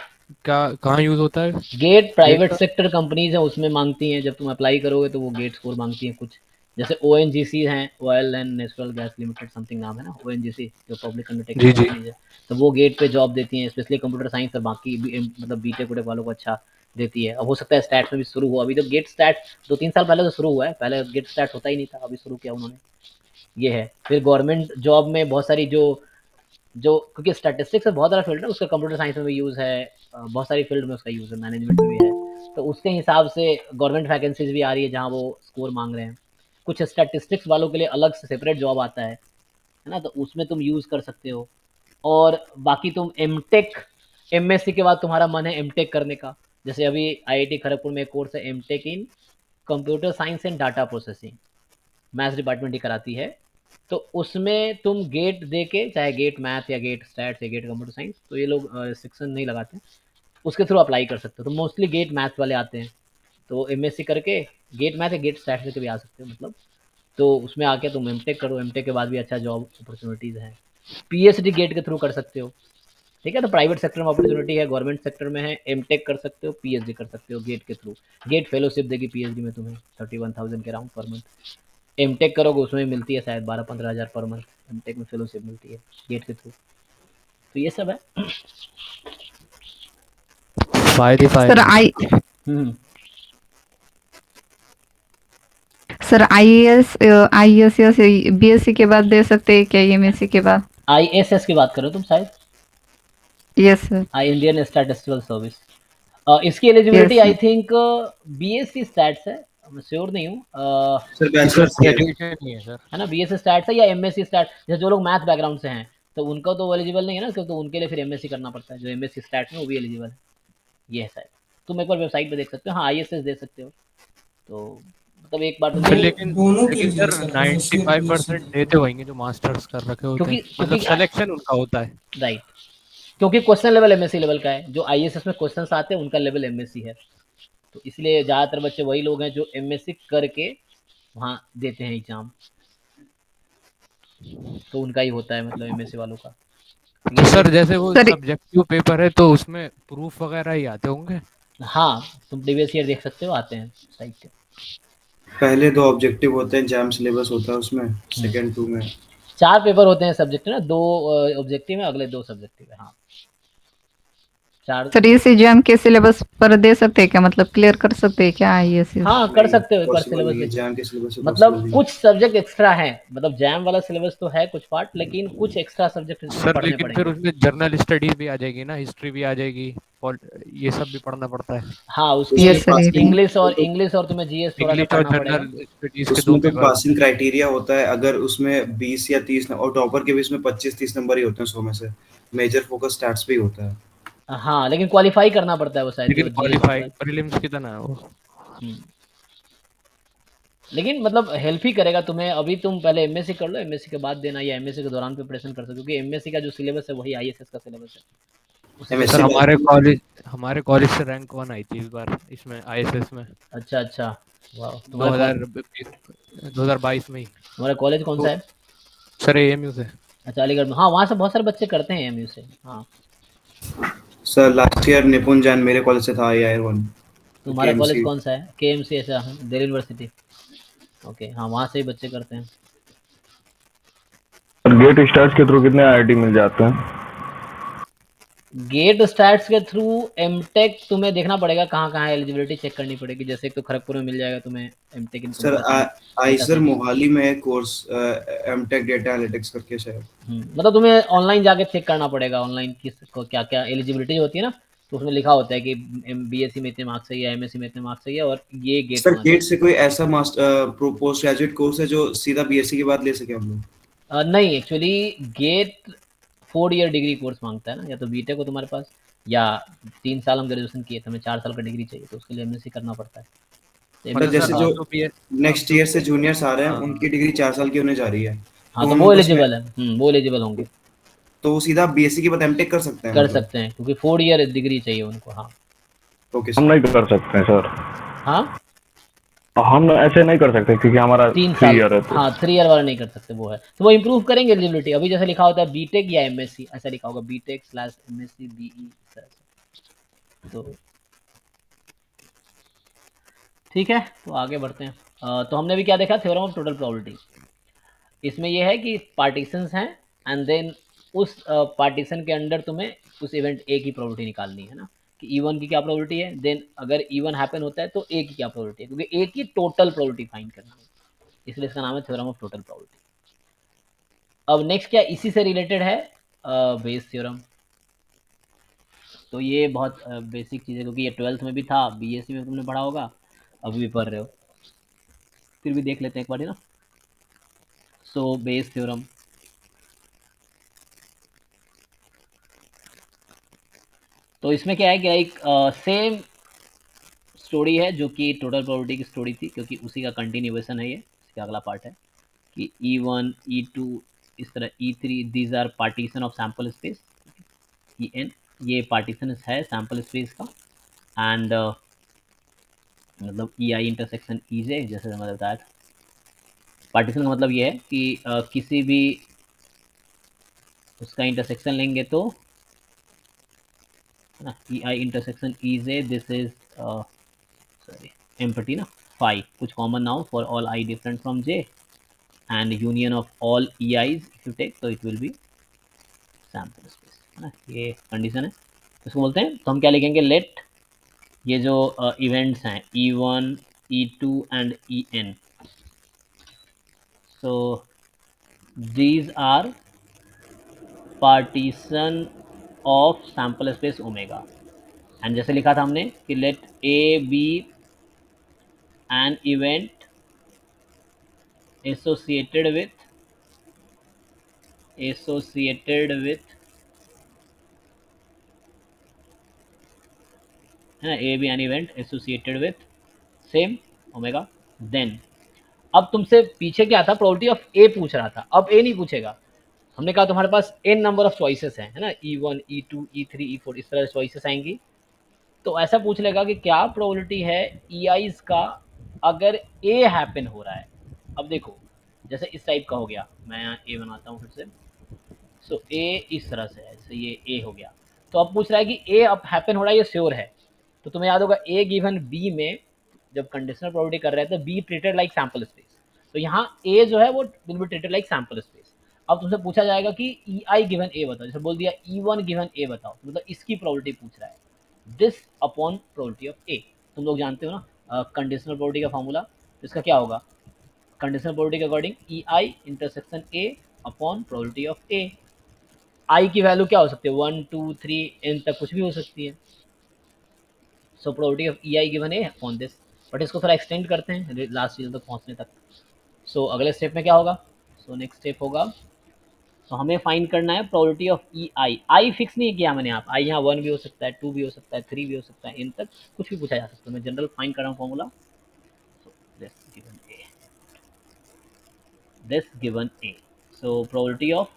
क्या कहाँ यूज होता है गेट गेट प्राइवेट का? सेक्टर कंपनीज हैं, उसमें मांगती हैं। जब तुम अप्लाई करोगे तो वो गेट स्कोर मांगती हैं कुछ। जैसे ओ एन जी सी हैं, oil and natural gas limited something नाम है ना, ओ एन जी सी, जो पब्लिक अंडरटेकिंग जी जी। कंपनीज है। तो वो गेट पे जॉब देती हैं, स्पेशली कंप्यूटर साइंस और बाकी मतलब बीटेक वुटेक वालों को अच्छा देती है। अब हो सकता है स्टैट्स में भी शुरू हो, अभी तो गेट स्टैट 2-3 साल पहले तो शुरू हुआ है, पहले गेट स्टैट होता ही नहीं था, अभी शुरू किया उन्होंने। ये है। फिर गवर्नमेंट जॉब में बहुत सारी जो जो क्योंकि स्टैटिस्टिक्स में बहुत सारा फील्ड है, उसका कंप्यूटर साइंस में भी यूज़ है, बहुत सारी फील्ड में उसका यूज़ है, मैनेजमेंट में भी है। तो उसके हिसाब से गवर्नमेंट वैकेंसीज भी आ रही है जहाँ वो स्कोर मांग रहे हैं। कुछ स्टैटिस्टिक्स वालों के लिए अलग से सेपरेट जॉब आता है ना, तो उसमें तुम यूज़ कर सकते हो। और बाकी तुम एमटेक, एमएससी के बाद तुम्हारा मन है एमटेक करने का, जैसे अभी आईआईटी खड़गपुर में एक कोर्स है MTech in computer science and data processing, maths department ही कराती है। तो उसमें तुम गेट दे के, चाहे गेट मैथ या गेट स्टैट्स या गेट कंप्यूटर साइंस, तो ये लोग रिस्ट्रिक्शन नहीं लगाते, उसके थ्रू अप्लाई कर सकते हो। तो मोस्टली गेट मैथ वाले आते हैं, तो एमएससी करके गेट मैथ या गेट स्टैट्स लेके भी आ सकते हो मतलब। तो उसमें आके तुम एमटेक करो, एमटेक के बाद भी अच्छा जॉब अपॉर्चुनिटीज़ हैं। पीएचडी गेट के थ्रू कर सकते हो, ठीक है। तो प्राइवेट सेक्टर में अपॉर्चुनिटी है, गवर्नमेंट सेक्टर में है, एमटेक कर सकते हो, पीएचडी कर सकते हो गेट के थ्रू। गेट फेलोशिप देगी पीएचडी में तुम्हें 31,000 के अराउंड पर मंथ। एमटेक करोगे उसमें मिलती है शायद 12-15 हज़ार पर मंथ, एमटेक में फेलोशिप मिलती है गेट के थ्रू। तो ये सब है। फायदे सर फायदे। हम्म। सर आईएएस या बीएससी के बाद दे सकते हैं क्या, एमएससी के बाद? आईएसएस की बात करो तुम शायद, yes sir. Indian statistical service. इसकी eligibility yes I sir. Think BSc stats है, मैं श्योर नहीं हूँ। सर इसका बैचलर्स की है। ग्रेजुएशन नहीं है सर। है ना, बीएससी स्टैट्स है या एमएससी स्टैट। जैसे जो लोग मैथ बैकग्राउंड से हैं तो उनका तो एलिजिबल नहीं है ना, क्योंकि तो उनके लिए फिर एमएससी करना पड़ता है। जो एमएससी स्टैट्स में वो भी एलिजिबल है, ये है शायद। तुम एक बार वेबसाइट पे देख सकते हो, हाँ आईएसएस दे सकते हो। तो मतलब एक बार तुम सर देख, लेकिन दोनों के लेकिन लिए सर सर, प्रोफेशनल भी और 95% सिविल। देते होंगे जो मास्टर्स कर रखे होते क्योंकि हैं, मतलब क्योंकि सिलेक्शन उनका होता है। राइट, क्योंकि क्वेश्चन लेवल एमएससी लेवल का है। जो आईएएस में क्वेश्चंस आते हैं उनका लेवल एमएससी है, तो इसलिए ज़्यादातर बच्चे वही लोग हैं जो एमएससी करके वहाँ देते हैं एग्जाम, तो उनका ही होता है मतलब एमएससी वालों का। तो ये सर जैसे वो सर सब्जेक्टिव पेपर है तो उसमें प्रूफ वगैरह ही आते होंगे। हाँ, तुम प्रीवियस ईयर देख सकते हो, आते हैं साइट पे। पहले 2 ऑब्जेक्टिव होते हैं, जैम सिलेबस होता है उसमें, हम्म। सेकंड 2 में 4 पेपर होते हैं सब्जेक्ट ना, 2 ऑब्जेक्टिव है, अगले 2 सब्जेक्टिव है। हाँ 4। सर इस एग्जाम के सिलेबस पर दे सकते हैं क्या, मतलब क्लियर कर सकते हैं क्या आईएएस? हाँ कर नहीं, सकते हो एक बार पॉसिबल सिलेबस नहीं है, देख के। जैम के सिलेबस में पॉसिबल मतलब नहीं। कुछ सब्जेक्ट एक्स्ट्रा हैं, मतलब जैम वाला सिलेबस तो है कुछ पार्ट, लेकिन कुछ एक्स्ट्रा सब्जेक्ट इसमें सर पढ़ने लेकिन फिर पड़ेंगे। उसमें जर्नल स्टडीज भी आ जाएगी ना, हिस्ट्री भी आ जाएगी, ये सब भी पढ़ना पड़ता है। हाँ उसके उसमें यस सर, ये भी। पासिंग इंग्लिश और तुम्हें जीएस थोड़ा सा इंग्लिश और पढ़ना पड़ेगा। जनरल स्टडीज के 2 उसमें तो पेपर होते पासिंग हैं। क्राइटेरिया होता है, अगर उसमें 20 या 30 और टॉपर के भी इसमें 25-30 नंबर ही होते हैं 100 में से। मेजर फोकस स्टैट्स पे ही होता है। हाँ लेकिन क्वालिफाई करना पड़ता है वो शायद, लेकिन जो जीएस होता क्वालिफाई है। प्रीलिम्स की तरह है वो। हम्म। लेकिन मतलब हेल्प ही करेगा तुम्हें। अभी तुम पहले एमएससी कर लो, एमएससी के बाद देना, या एमएससी के दौरान प्रिपरेशन कर सकते हो, क्योंकि एमएससी का जो सिलेबस है वही आईएसएस का सिलेबस है, उसी से सर एमएससी पढ़ना बैच पड़ेगा। हमारे कॉलेज से रैंक 1 आई थी इस बार इसमें आईएसएस में। अच्छा अच्छा। वाह, 2022 में ही। तुम्हारा कॉलेज कौन सा तो है? सर एएमयू से। अच्छा अलीगढ़ में। हाँ वहाँ से बहुत सारे बच्चे करते हैं एमयू से। हाँ सर लास्ट ईयर निपुण जैन मेरे कॉलेज से था, आईआईआर 1 तुम्हारा कॉलेज केएमसी। कौन सा है? केएमसी। ऐसा है, दिल्ली यूनिवर्सिटी। ओके हाँ वहाँ से ही बच्चे करते हैं। गेट स्टार्स के थ्रू कितने आईआईटी मिल जाते हैं? गेट स्टार्स के थ्रू एमटेक तुम्हें देखना पड़ेगा कहाँ कहाँ एलिजिबिलिटी चेक करनी पड़ेगी। जैसे एक तो खड़गपुर में मिल जाएगा तुम्हें MTech in sir computer science, data IISER science. Mohali में एक कोर्स एमटेक डेटा एनालिटिक्स करके शायद। मतलब तुम्हें ऑनलाइन जाके चेक करना पड़ेगा, ऑनलाइन किस को क्या क्या एलिजिबिलिटी होती है ना, तो उसमें लिखा होता है कि बीएससी में इतने मार्क्स चाहिए, एमएससी में इतने मार्क्स चाहिए, और ये गेट सर होना गेट चाहिए। से कोई ऐसा मास्टर पोस्ट ग्रेजुएट कोर्स है जो सीधा बीएससी के बाद ले सके हम लोग? नहीं actually get 4 year degree course मांगता है ना, या तो बीटेक हो तुम्हारे पास, या 3 साल हम ग्रेजुएशन किए तो हमें 4 साल का डिग्री चाहिए, तो उसके लिए एमएससी करना पड़ता है। तो मतलब मतलब एमएससी सर जैसे जो अब तो पी अब नेक्स्ट तो ईयर से जूनियर्स आ रहे हैं हाँ उनकी डिग्री 4 साल की होने जा रही है, हाँ तो तो हम वो लोग उसमें एलिजिबल है। वो एलिजिबल होंगे, तो वो सीधा बीएससी के बाद एमटेक कर सकते हैं कर मतलब? सकते हैं, क्योंकि 4 ईयर डिग्री चाहिए उनको। हाँ ओके हम सर। नहीं कर सकते हैं सर, हाँ हम ऐसे नहीं कर सकते क्योंकि हमारा 3 साल। 3 ईयर है तो। हाँ 3 ईयर वाला नहीं कर सकते, वो है तो वो इम्प्रूव करेंगे एलिजिबिलिटी। अभी जैसे लिखा होता है बीटेक या एमएससी, ऐसा लिखा होगा बीटेक/एमएससी बीई। तो ठीक है, तो आगे बढ़ते हैं। तो हमने भी क्या देखा, थ्योरम ऑफ टोटल प्रोबेबिलिटी। इसमें यह है कि पार्टीशंस हैं, एंड देन उस पार्टीशन के अंदर तुम्हें उस इवेंट ए की प्रोबेबिलिटी निकालनी है ना, कि ई1 की क्या प्रोबेबिलिटी है, देन अगर ई1 हैपन होता है तो ए की क्या प्रोबेबिलिटी है, क्योंकि ए की टोटल प्रोबेबिलिटी फाइंड करनी है, इसलिए इसका नाम है थ्योरम ऑफ टोटल प्रोबेबिलिटी। अब नेक्स्ट क्या इसी से रिलेटेड है, बेस थ्योरम। तो ये बहुत बेसिक चीज़ है, क्योंकि ये 12th में भी था, बीएससी में तुमने पढ़ा होगा, अभी भी पढ़ रहे हो, फिर भी देख लेते हैं एक बार ना। सो बेस थ्योरम, तो इसमें क्या है कि लाइक सेम स्टोरी है जो कि टोटल प्रोबेबिलिटी की स्टोरी थी, क्योंकि उसी का कंटिन्यूएशन है ये, इसका अगला पार्ट है कि E1 E2 इस तरह E3 these are partition of sample space. En ये पार्टीशन है सैम्पल स्पेस का, एंड मतलब EI इंटरसेक्शन EJ, जैसे मैंने बताया था। पार्टीशन का मतलब ये है कि किसी भी उसका इंटरसेक्शन लेंगे तो ना, EI intersection EJ, this is sorry empty ना, फाई कुछ common now for all I different from J, and union of all EIs if you take, तो it will be sample space, है ना, ये कंडीशन है। इसको बोलते हैं, तो हम क्या लिखेंगे, लेट ये जो इवेंट्स हैं E1 E2 and En, so these are partition of sample space omega, and जैसे लिखा था हमने कि let A B an event associated with है ना, A B an event associated with same omega. Then अब तुमसे पीछे क्या था, प्रोबेबिलिटी ऑफ ए पूछ रहा था, अब ए नहीं पूछेगा। हमने कहा तुम्हारे पास एन नंबर ऑफ चॉइसेस हैं, है ना, E1 E2 E3 E4 इस तरह चॉइसेस आएंगी, तो ऐसा पूछ लेगा कि क्या प्रोबेबिलिटी है EIs का अगर ए हैपन हो रहा है। अब देखो जैसे इस टाइप का हो गया, मैं यहाँ ए बनाता हूँ फिर से, सो ए इस तरह से है, जैसे ये ए हो गया, तो अब पूछ रहा है कि ए अब हैपन हो रहा है, ये श्योर है। तो तुम्हें याद होगा ए गिवन बी में जब कंडीशनल प्रोबेबिलिटी कर रहे थे, be treated like sample space, तो यहाँ ए जो है वो will be treated like sample space. अब तुमसे पूछा जाएगा कि ई आई गिवन ए बताओ, जैसे बोल दिया E1 गिवन ए बताओ, तो मतलब इसकी प्रोबेबिलिटी पूछ रहा है, दिस अपॉन प्रोबेबिलिटी ऑफ ए। तुम लोग जानते हो ना कंडीशनल प्रोबेबिलिटी का फॉर्मूला, तो इसका क्या होगा, कंडीशनल प्रोबेबिलिटी के according E I intersection A upon probability of A. I की वैल्यू क्या हो सकती है, 1 2 3 एन तक कुछ भी हो सकती है। सो probability of E I given A upon this, but इसको थोड़ा एक्सटेंड करते हैं लास्ट चीज़ तक पहुंचने तक। सो अगले स्टेप में क्या होगा, सो नेक्स्ट स्टेप होगा, तो हमें फाइंड करना है probability of E I. I fix नहीं किया मैंने, आप आई यहाँ 1 भी हो सकता है, 2 भी हो सकता है, 3 भी हो सकता है, इन तक कुछ भी पूछा जा सकता है। मैं जनरल फाइंड कर रहा हूँ formula, this given A, so probability of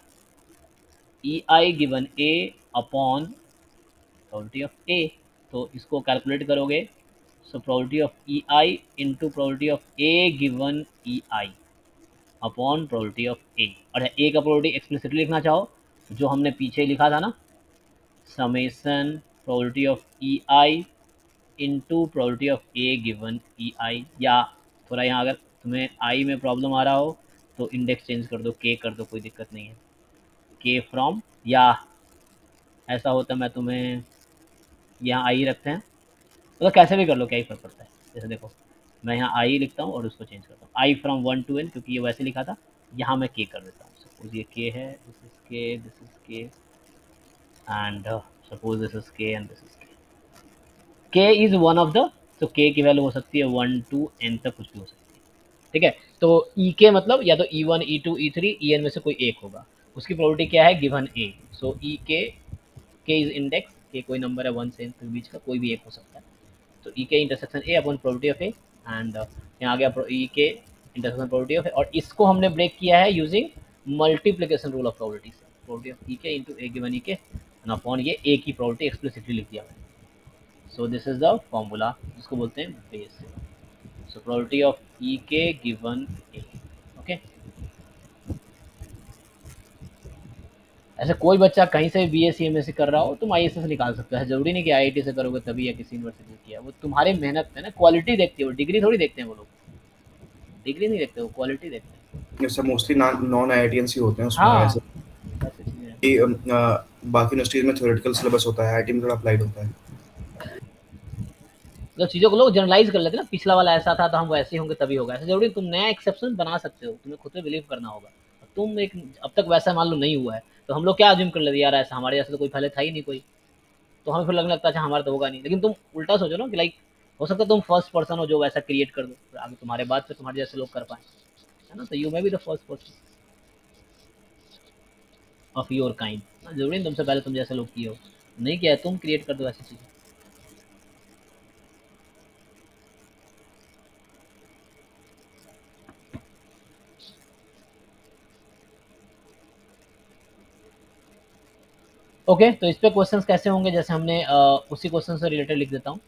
E I given A upon probability of A, तो इसको कैलकुलेट करोगे, so probability of E I into probability of A given E I upon probability of A. और A का probability explicitly लिखना चाहो, जो हमने पीछे लिखा था ना, summation probability of E I into probability of A given E I, या थोड़ा यहाँ अगर तुम्हें आई में प्रॉब्लम आ रहा हो तो इंडेक्स चेंज कर दो, के कर दो, कोई दिक्कत नहीं है, के फ्रॉम, या ऐसा होता मैं तुम्हें यहाँ आई रखते हैं, तो कैसे भी कर लो, क्या ही फर्क पड़ता है। जैसे देखो मैं यहाँ आई लिखता हूँ और उसको चेंज करता हूँ, आई फ्रॉम 1 to n, क्योंकि ये वैसे लिखा था, यहाँ मैं के कर देता हूँ। सपोज ये के है, दिस इज के, दिस इज के, एंड सपोज दिस इज के एंड दिस इज के इज वन ऑफ द, तो के की वैल्यू हो सकती है 1 to n तक कुछ भी हो सकती है, ठीक है। तो ई के मतलब या तो E1 E2 E3 En में से कोई एक होगा, उसकी प्रोबेबिलिटी क्या है, गिवन ए। सो ई के इज इंडेक्स, के कोई नंबर है 1 से n के बीच का, कोई भी एक हो सकता है, तो ई के intersection A upon probability of A, and यहाँ आ गया ई के इंटरसेक्शन प्रोबेबिलिटी ऑफ ए, और इसको हमने ब्रेक किया है using multiplication rule of probability से, प्रोबेबिलिटी ऑफ ई के इंटू ए गिवन ई के एंड अपॉन ये ए की प्रोबेबिलिटी एक्सप्लिसिटली लिख दिया मैंने। So this is the formula, जिसको बोलते हैं Bayes. So probability of E K given A, okay. ऐसे कोई बच्चा कहीं से B S C M S C कर रहा हो, तुम आई एस एस निकाल सकते हो, जरूरी नहीं कि आई आई टी से करोगे तभी या किसी यूनिवर्सिटी से किया, वो तुम्हारी मेहनत है ना, क्वालिटी देखती है वो, डिग्री थोड़ी देखते हैं वो लोग, डिग्री नहीं देखते, वो क्वालिटी देखते हैं। जैसे मोस्टली नॉन आईआईटीएंस ही होते हैं उसमें, हाँ, ऐसे ऐसी चीज़ें हैं। कि बाकी यूनिवर्सिटीज में थ्योरेटिकल सिलेबस होता है, आईआईटी में थोड़ा अप्लाइड होता है। मतलब चीज़ों को लोग जनरलाइज कर लेते हैं ना, पिछला वाला ऐसा था तो हम वैसे ही होंगे तभी होगा, ऐसा जरूरी तुम नया एक्सेप्शन बना सकते हो, तुम्हें खुद पे बिलीव करना होगा। तुम एक अब तक वैसा मान लो नहीं हुआ है, तो हम लोग क्या अज्यूम कर लेते यार ऐसा हमारे जैसे तो कोई पहले था ही नहीं कोई, तो हमें फिर लगने लगता है अच्छा हमारा तो होगा नहीं। लेकिन तुम उल्टा सोचो ना कि लाइक हो सकता है तुम फर्स्ट पर्सन हो जो वैसा क्रिएट कर दो, तो आगे तुम्हारे बाद फिर तुम्हारे जैसे लोग कर पाए, है ना। तो you may be the first person of your kind, जरूरी नहीं तुमसे पहले तुम जैसे लोग किए हो, नहीं किया है तुम क्रिएट कर दो ऐसी चीज़। ओके तो इस पे क्वेश्चंस कैसे होंगे, जैसे हमने उसी क्वेश्चन से रिलेटेड लिख देता हूँ,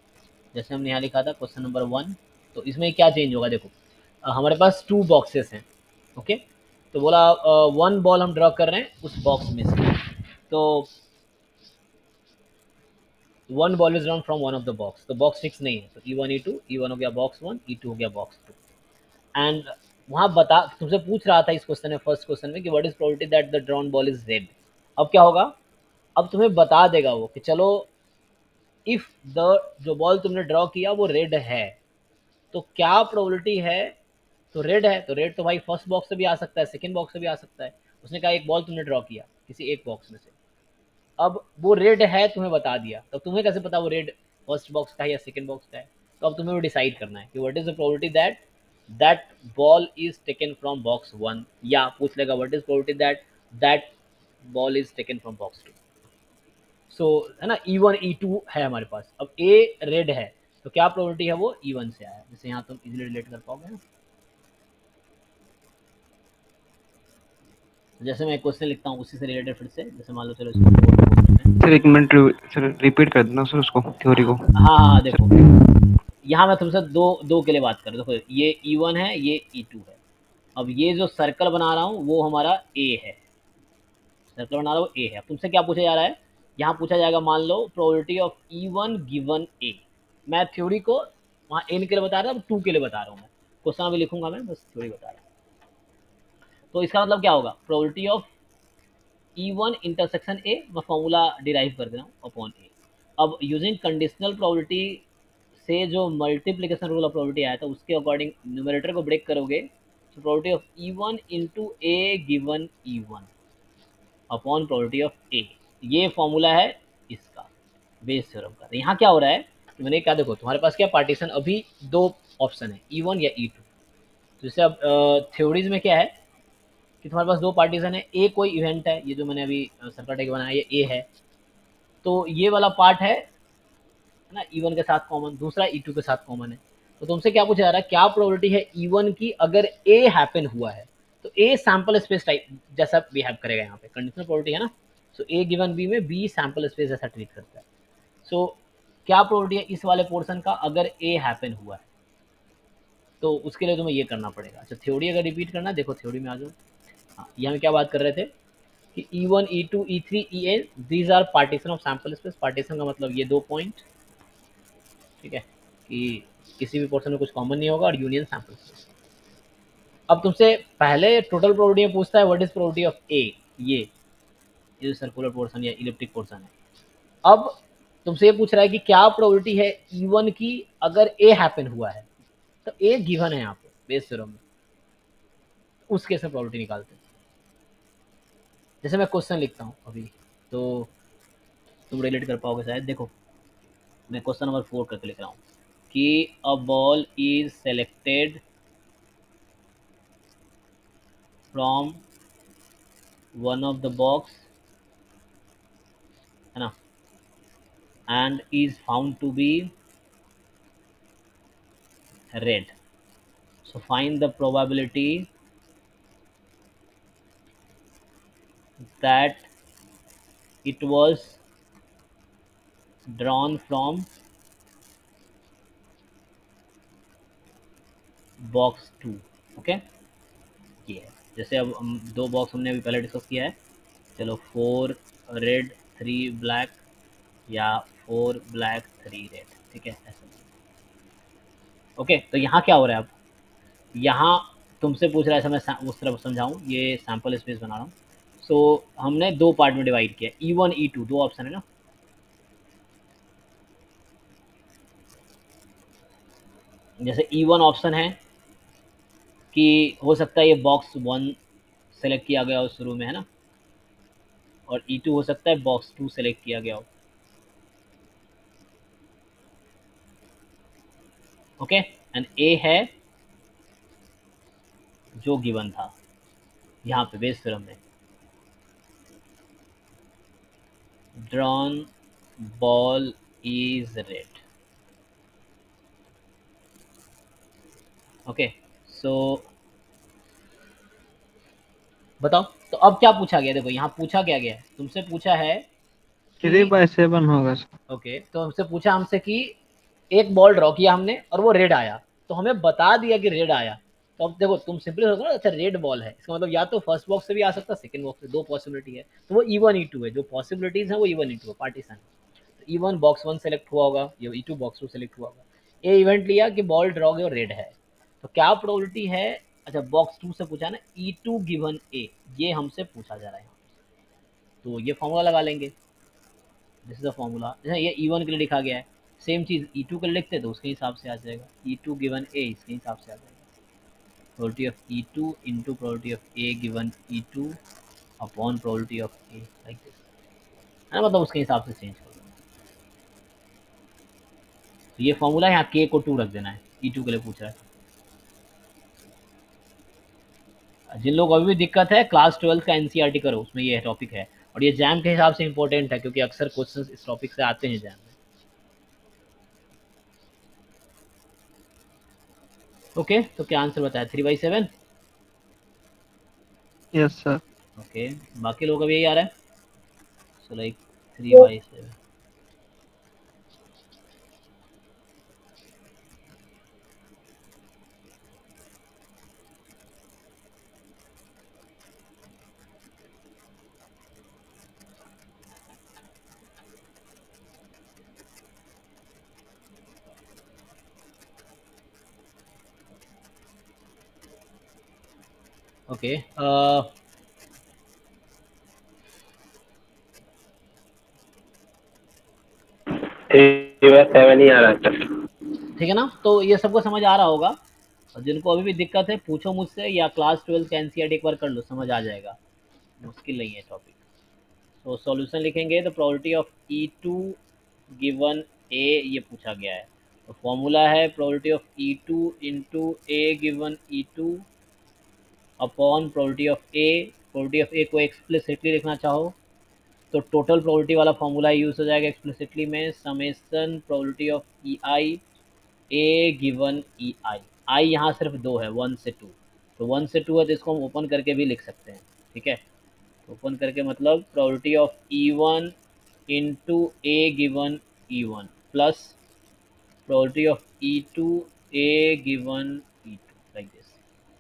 जैसे हमने यहाँ लिखा था क्वेश्चन नंबर 1। तो इसमें क्या चेंज होगा, देखो हमारे पास 2 बॉक्सेस हैं, ओके। तो बोला 1 बॉल हम ड्रॉ कर रहे हैं उस बॉक्स में से, तो 1 ball is drawn from one of the box, तो बॉक्स फिक्स नहीं है, तो E1 E2, E1 हो गया बॉक्स 1, E2 हो गया बॉक्स 2, एंड वहाँ बता तुमसे पूछ रहा था इस क्वेश्चन में, फर्स्ट क्वेश्चन में कि what is probability that the drawn ball is red. अब क्या होगा, अब तुम्हें बता देगा वो कि चलो इफ द जो बॉल तुमने ड्रॉ किया वो रेड है, तो क्या प्रोबेबिलिटी है, तो रेड है, तो रेड तो भाई फर्स्ट बॉक्स से भी आ सकता है, सेकंड बॉक्स से भी आ सकता है। उसने कहा एक बॉल तुमने ड्रॉ किया किसी एक बॉक्स में से, अब वो रेड है तुम्हें बता दिया, तो तुम्हें कैसे पता वो रेड फर्स्ट बॉक्स का है या सेकंड बॉक्स का है, तो अब तुम्हें वो डिसाइड करना है कि what is the probability that that ball is taken from box 1, या पूछ लेगा what is probability that that ball is taken from box 2। सो है ना, E1 E2 है हमारे पास, अब ए रेड है, तो क्या प्रोबेबिलिटी है वो E1 से आया, जैसे यहाँ तुम इजीली रिलेट कर पाओगे ना। जैसे मैं एक क्वेश्चन लिखता हूँ उसी से रिलेटेड फिर से, जैसे मान लो चलो इसको सर एक मिनट सर रिपीट कर देना सर उसको, थ्योरी को। हाँ देखो यहाँ मैं तुमसे दो के लिए बात कर, देखो ये E1 है, ये E2 है। अब ये जो सर्कल बना रहा हूँ वो हमारा A है, सर्कल बना रहा हूँ A है। अब तुमसे क्या पूछा जा रहा है, यहाँ पूछा जाएगा मान लो probability of E1 given A। मैं थ्योरी को वहाँ N के लिए बता रहा हूँ, 2 के लिए बता रहा हूँ, मैं क्वेश्चन अभी लिखूंगा, मैं बस थ्योरी बता रहा हूँ। तो इसका मतलब क्या होगा, probability of E1 intersection A, मैं फॉर्मूला डिराइव कर दे रहा हूँ अपॉन ए। अब यूजिंग कंडीशनल प्रोबेबिलिटी से जो मल्टीप्लिकेशन रूल ऑफ प्रोबेबिलिटी आया था उसके अकॉर्डिंग न्यूमरेटर को ब्रेक करोगे तो probability of E1 into A given E1 upon probability of A, ये फॉर्मूला है इसका बेस थ्योरम का। तो यहाँ क्या हो रहा है कि मैंने क्या, देखो तुम्हारे पास क्या पार्टीशन, अभी दो ऑप्शन है E1 या E2। तो जैसे अब थ्योरीज में क्या है कि तुम्हारे पास दो पार्टीशन है, ए कोई इवेंट है, ये जो मैंने अभी सर्कट एक बनाया ये ए है, तो ये वाला पार्ट है ना E1 के साथ कॉमन, दूसरा E2 के साथ कॉमन है। तो तुमसे क्या पूछा जा रहा है, क्या प्रोबेबिलिटी है E1 की अगर ए हैपन हुआ है, तो ए सैंपल स्पेस टाइप जैसा बिहेव करेगा, यहाँ पे कंडीशनल प्रोबेबिलिटी है ना, सो ए गिवन बी में बी सैंपल स्पेस जैसा ट्रीट करता है। सो क्या प्रोबेबिलिटी है इस वाले पोर्शन का अगर ए हैपन हुआ है, तो उसके लिए तुम्हें ये करना पड़ेगा। अच्छा थ्योरी अगर रिपीट करना, देखो थ्योरी में आ जाओ। हाँ, ये हम क्या बात कर रहे थे कि E1 E2 E3 EN these are partition of sample space. Partition का मतलब ये दो पॉइंट, ठीक है, कि किसी भी पोर्शन में कुछ कॉमन नहीं होगा और यूनियन सैंपल स्पेस। अब तुमसे पहले टोटल प्रोबेबिलिटी में पूछता है what is probability of A, ये जो सर्कुलर पोर्शन या इलिप्टिक पोर्शन है। अब तुमसे ये पूछ रहा है कि क्या प्रोबेबिलिटी है E1 की अगर ए हैपन हुआ है, तो ए गिवन है यहाँ पे बेस थ्योरम में, उस केस में प्रोबेबिलिटी निकालते हैं। जैसे मैं क्वेश्चन लिखता हूँ अभी, तो तुम रिलेट कर पाओगे शायद। देखो मैं क्वेश्चन नंबर 4 करके लिख रहा हूँ कि a ball is selected from one of the box, है ना, and is found to be red. So find the probability that it was drawn from box 2। Okay, ये है। जैसे अब हम दो बॉक्स हमने अभी पहले डिस्कस किया है, चलो 4 रेड 3 ब्लैक या 4 ब्लैक 3 रेड, ठीक है ऐसा। ओके, तो यहाँ क्या हो रहा है, अब यहाँ तुमसे पूछ रहा है, ऐसा मैं उस तरफ समझाऊँ, ये सैम्पल स्पेस बना रहा हूँ। सो हमने दो पार्ट में डिवाइड किया, E1 E2 दो ऑप्शन है ना। जैसे E1 ऑप्शन है कि हो सकता है ये बॉक्स 1 सेलेक्ट किया गया हो शुरू में, है ना, और E2 हो सकता है बॉक्स 2 सेलेक्ट किया गया हो। ओके, एंड ए है जो गिवन था यहाँ पे बेस थ्योरम में, drawn ball is red. Okay, so बताओ तो अब क्या पूछा गया, देखो यहाँ पूछा क्या गया है, तुमसे पूछा है कि 3/7 होगा सर। ओके, तो हमसे पूछा हमसे कि एक बॉल ड्रॉ किया हमने और वो रेड आया, तो हमें बता दिया कि रेड आया। तो अब देखो तुम सिंपली सोचो ना, अच्छा रेड बॉल है, इसका मतलब या तो फर्स्ट बॉक्स से भी आ सकता है, सेकंड बॉक्स से, दो पॉसिबिलिटी है। तो वो E1 E2 है, जो पॉसिबिलिटीज है वो E1 E2 है, पार्टीशन। तो E1 बॉक्स 1 सेलेक्ट हुआ होगा, ये E2 बॉक्स 2 सेलेक्ट हुआ होगा। ए इवेंट लिया कि बॉल ड्रॉ गई और रेड है, तो क्या प्रोबेबिलिटी है, अच्छा बॉक्स 2 से पूछा ना, E2 गिवन ए, ये हमसे पूछा जा रहा है। तो ये फॉर्मूला लगा लेंगे, दिस इज द फॉर्मूला। जैसे ये E1 के लिए लिखा गया है, सेम चीज़ E2 के लिए लिखते तो उसके हिसाब से आ जाएगा, E2 गिवन ए इसके हिसाब से आ जाएगा, probability of E2 into probability of A given E2 upon probability of A, like this, है ना, मतलब उसके हिसाब से चेंज कर दो। तो ये फॉर्मूला है, यहाँ के को 2 रख देना है, E2 के लिए पूछ रहा है। जिन लोग अभी भी दिक्कत है, क्लास 12 का एनसीईआरटी करो, उसमें ये टॉपिक है, और ये जैम के हिसाब से इंपॉर्टेंट है क्योंकि अक्सर क्वेश्चंस इस टॉपिक से आते हैं जैम में। ओके, तो क्या आंसर बताया, 3/7। Yes sir. ओके, बाकी लोग अभी यही आ रहा है, सो लाइक 3/7। ओके सेवन ही आ रहा है सर। ठीक है ना, तो ये सबको समझ आ रहा होगा। और जिनको अभी भी दिक्कत है पूछो मुझसे, या क्लास 12 का एनसीईआरटी एक बार कर लो, समझ आ जाएगा, मुश्किल नहीं है टॉपिक। तो सॉल्यूशन लिखेंगे, तो प्रोबेबिलिटी ऑफ E2 गिवन ए ये पूछा गया है, तो फॉर्मूला है probability of E2 into A given E2 upon probability of A. Probability of A को एक्सप्लिसिटली लिखना चाहो तो टोटल प्रोबेबिलिटी वाला फॉर्मूला यूज हो जाएगा एक्सप्लिसिटली में, summation probability of E I A given E I. I यहाँ सिर्फ दो है, 1 से 2, तो 1 से 2 है तो इसको हम ओपन करके भी लिख सकते हैं। ठीक है, ओपन करके मतलब probability of E1 into A given E1 plus probability of E2 A given E2 like this.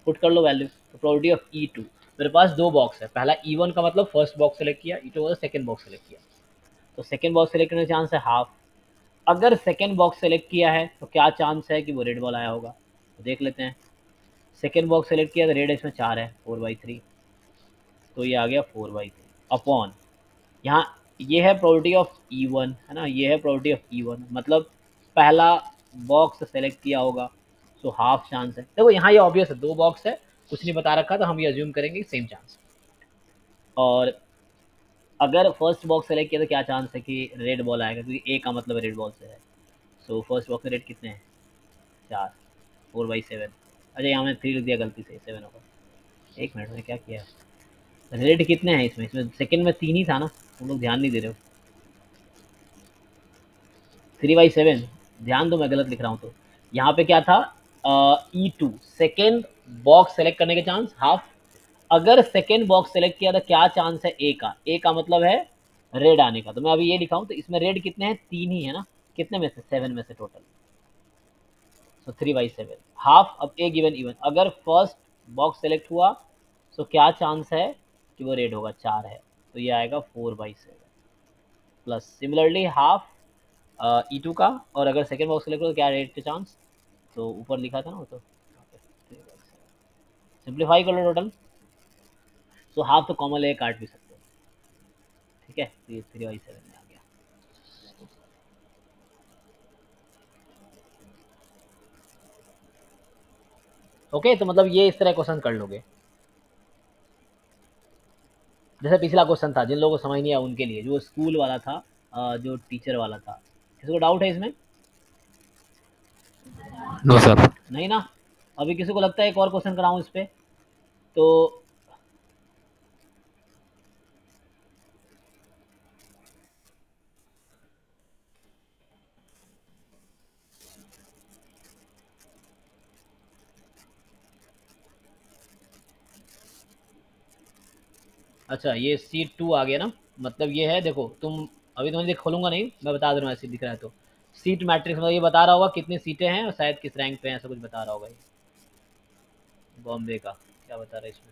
Put कर लो वैल्यू, तो प्रोबेबिलिटी ऑफ E2 मेरे पास दो बॉक्स है, पहला E1 का मतलब फर्स्ट बॉक्स सेलेक्ट किया, E2 का सेकंड बॉक्स सेलेक्ट किया, तो सेकंड बॉक्स सेलेक्ट करने का चांस है हाफ। अगर सेकंड बॉक्स सेलेक्ट किया है तो क्या चांस है कि वो रेड बॉल आया होगा, तो देख लेते हैं। सेकंड बॉक्स सेलेक्ट किया तो रेड इसमें 4 है, 4/3, तो ये आ गया 4/3 अपॉन यहाँ ये है प्रोबेबिलिटी ऑफ E1 है ना, ये है प्रोबेबिलिटी ऑफ E1 मतलब पहला बॉक्स सेलेक्ट किया होगा, सो हाफ चांस है। देखो यहाँ ये ऑब्वियस है, दो बॉक्स है, कुछ नहीं बता रखा तो हम ये अज्यूम करेंगे सेम चांस। और अगर फर्स्ट बॉक्स सेलेक्ट किया तो क्या चांस है कि रेड बॉल आएगा, क्योंकि ए का मतलब रेड बॉल से है। सो फर्स्ट बॉक्स में रेड कितने हैं, 4, 4/7। अच्छा यहाँ मैंने 3 लिख दिया गलती से, 7 होगा। एक मिनट में क्या किया, रेड कितने हैं इसमें, इसमें सेकंड में 3 ही था ना, तुम लोग ध्यान नहीं दे रहे हो। 3/7, ध्यान दो, मैं गलत लिख रहा हूँ। तो यहाँ पे क्या था, E2 सेकेंड बॉक्स सेलेक्ट करने के चांस हाफ। अगर सेकेंड बॉक्स सेलेक्ट किया तो क्या चांस है ए का मतलब है रेड आने का, तो मैं अभी ये लिखा हूँ, तो इसमें रेड कितने हैं, 3 ही है ना, कितने में से, 7 में से टोटल, सो 3/7 हाफ। अब ए गिवन इवन, अगर फर्स्ट बॉक्स सेलेक्ट हुआ तो क्या चांस है कि वो रेड होगा, 4 है, तो ये आएगा 4/7 प्लस सिमिलरली हाफ E2 का। और अगर सेकेंड बॉक्स सेलेक्ट हो तो क्या रेड के चांस, तो ऊपर लिखा था ना वो, तो सिंप्लीफाई कर लो टोटल, सो हाफ तो कॉमन लेके काट भी सकते हो। ठीक है, तो ये 3/7 में आ गया। ओके, तो मतलब ये इस तरह क्वेश्चन कर लोगे, जैसे पिछला क्वेश्चन था, जिन लोगों को समझ नहीं आया उनके लिए, जो स्कूल वाला था, जो टीचर वाला था। किसी को डाउट है इसमें? No sir. नहीं ना? अभी किसी को लगता है एक और क्वेश्चन कराऊं इस पे, तो अच्छा ये सीट 2 आ गया ना, मतलब ये है, देखो तुम अभी, तुम्हें खोलूंगा नहीं, मैं बता दे रहा हूँ ऐसे दिख रहा है तो। सीट मैट्रिक्स मतलब ये बता रहा होगा कितनी सीटें हैं और शायद किस रैंक पे हैं, ऐसा कुछ बता रहा होगा ये, बॉम्बे का। क्या बता रहा है इसमें,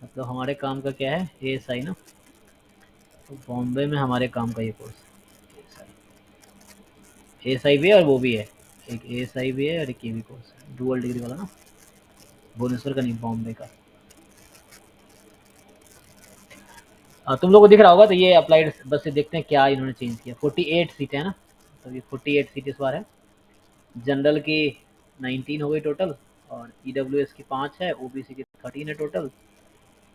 मतलब हमारे काम का क्या है, ASI ना, तो बॉम्बे में हमारे काम का ये कोर्स ASI भी है और वो भी है, एक ASI भी है और एक ये भी कोर्स है, डुअल डिग्री वाला ना, भुवनेश्वर का नहीं, बॉम्बे का। तुम लोग को दिख रहा होगा, तो ये अप्लाइड, बस ये देखते हैं क्या इन्होंने चेंज किया। 48 सीटें है ना, तो ये 48 सीटें इस बार है। जनरल की 19 हो गई टोटल, और EWS की 5 है, OBC की 13 है टोटल,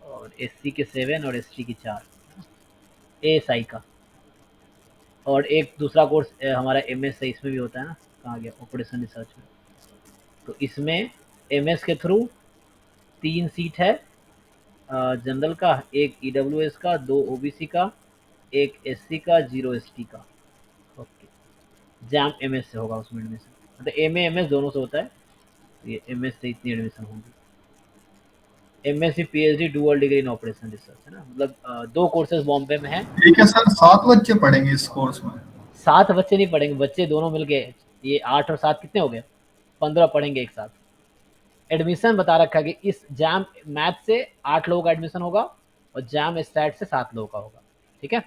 और SC के 7 और ST की 4, ASI का। और एक दूसरा कोर्स हमारा MS है, इसमें भी होता है ना, कहाँ गया, ऑपरेशन रिसर्च में, तो इसमें MS के थ्रू 3 सीट है जनरल का, एक EWS का, 2 OBC का, एक SC का, 0 ST का। ओके, जैम MS से होगा उसमें एडमिशन, मतलब MA MS दोनों से होता है, तो ये MS से इतनी एडमिशन होगी। MSc PhD dual degree in operation research है ना, मतलब 2 कोर्सेज बॉम्बे में हैं। ठीक है सर, 7 बच्चे पढ़ेंगे इस कोर्स में? 7 बच्चे नहीं पढ़ेंगे, बच्चे दोनों मिलके, ये 8 और 7 कितने हो गए, 15 पढ़ेंगे एक साथ। एडमिशन बता रखा है कि इस जैम मैथ से 8 लोगों का एडमिशन होगा और जैम स्टैट से 7 लोगों का होगा, ठीक है।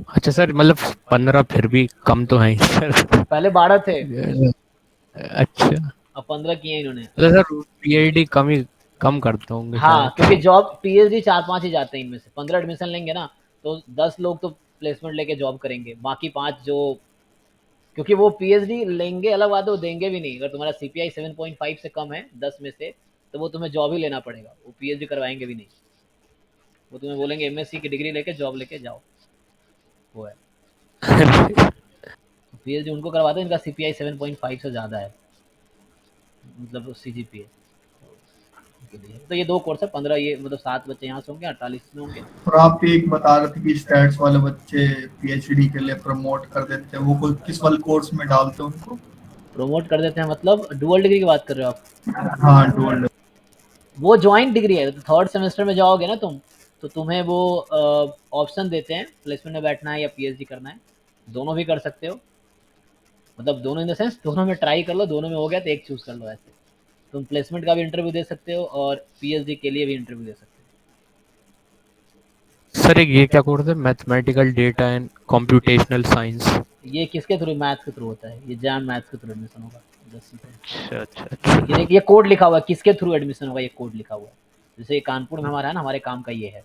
अच्छा सर, मतलब 15 फिर भी कम तो है सर। पहले 12 थे, अच्छा, अब 15 किए इन्होंने। तो सर पीएचडी कम करते होंगे हाँ, शायद। क्योंकि जॉब पीएचडी 4-5 ही जाते हैं, इनमें से 15 एडमिशन लेंगे ना तो 10 लोग तो प्लेसमेंट लेके जॉब करेंगे, बाकी 5 जो, क्योंकि वो पीएचडी लेंगे अलग बात है, वो देंगे भी नहीं। अगर तुम्हारा सीपीआई 7.5 से कम है 10 में से, तो वो तुम्हें जॉब ही लेना पड़ेगा, वो पीएचडी करवाएंगे भी नहीं। वो तुम्हें बोलेंगे एमएससी की डिग्री लेके जॉब लेके जाओ, वो है। पीएचडी उनको करवाते हैं इनका सीपीआई 7.5 से ज़्यादा है, मतलब सीजीपीए के लिए। तो ये 2 कोर्स है, 15 ये मतलब 7 बच्चे यहाँ से होंगे, 48 में होंगे। और आप एक बता रहे थे कि स्टैट्स वाले बच्चे पीएचडी के लिए प्रमोट कर देते हैं, वो कोई किस वाले कोर्स में डालते हैं उनको? प्रमोट कर देते हैं मतलब डुअल डिग्री की बात कर रहे हो आप? हाँ, डुअल। वो ज्वाइंट डिग्री है, तो 3rd सेमेस्टर में जाओगे ना तुम, तो तुम्हें वो ऑप्शन देते हैं प्लेसमेंट में बैठना है या पीएचडी करना है, दोनों भी कर सकते हो। मतलब दोनों इन द सेंस दोनों में ट्राई कर लो, दोनों में हो गया तो एक चूज कर लो। ऐसे तुम प्लेसमेंट का भी इंटरव्यू दे सकते हो और पीएचडी के लिए भी इंटरव्यू दे सकते सर एक ये क्या कोर्स है, mathematical data and computational science? हो। ये किसके थ्रू, मैथ्स के थ्रू होता है, ये जैम मैथ्स के थ्रू एडमिशन होगा। अच्छा अच्छा अच्छा। लेकिन ये कोड लिखा हुआ है, किसके थ्रू एडमिशन होगा, ये कोड लिखा हुआ है। जैसे कानपुर में हमारा है ना, हमारे काम का ये है,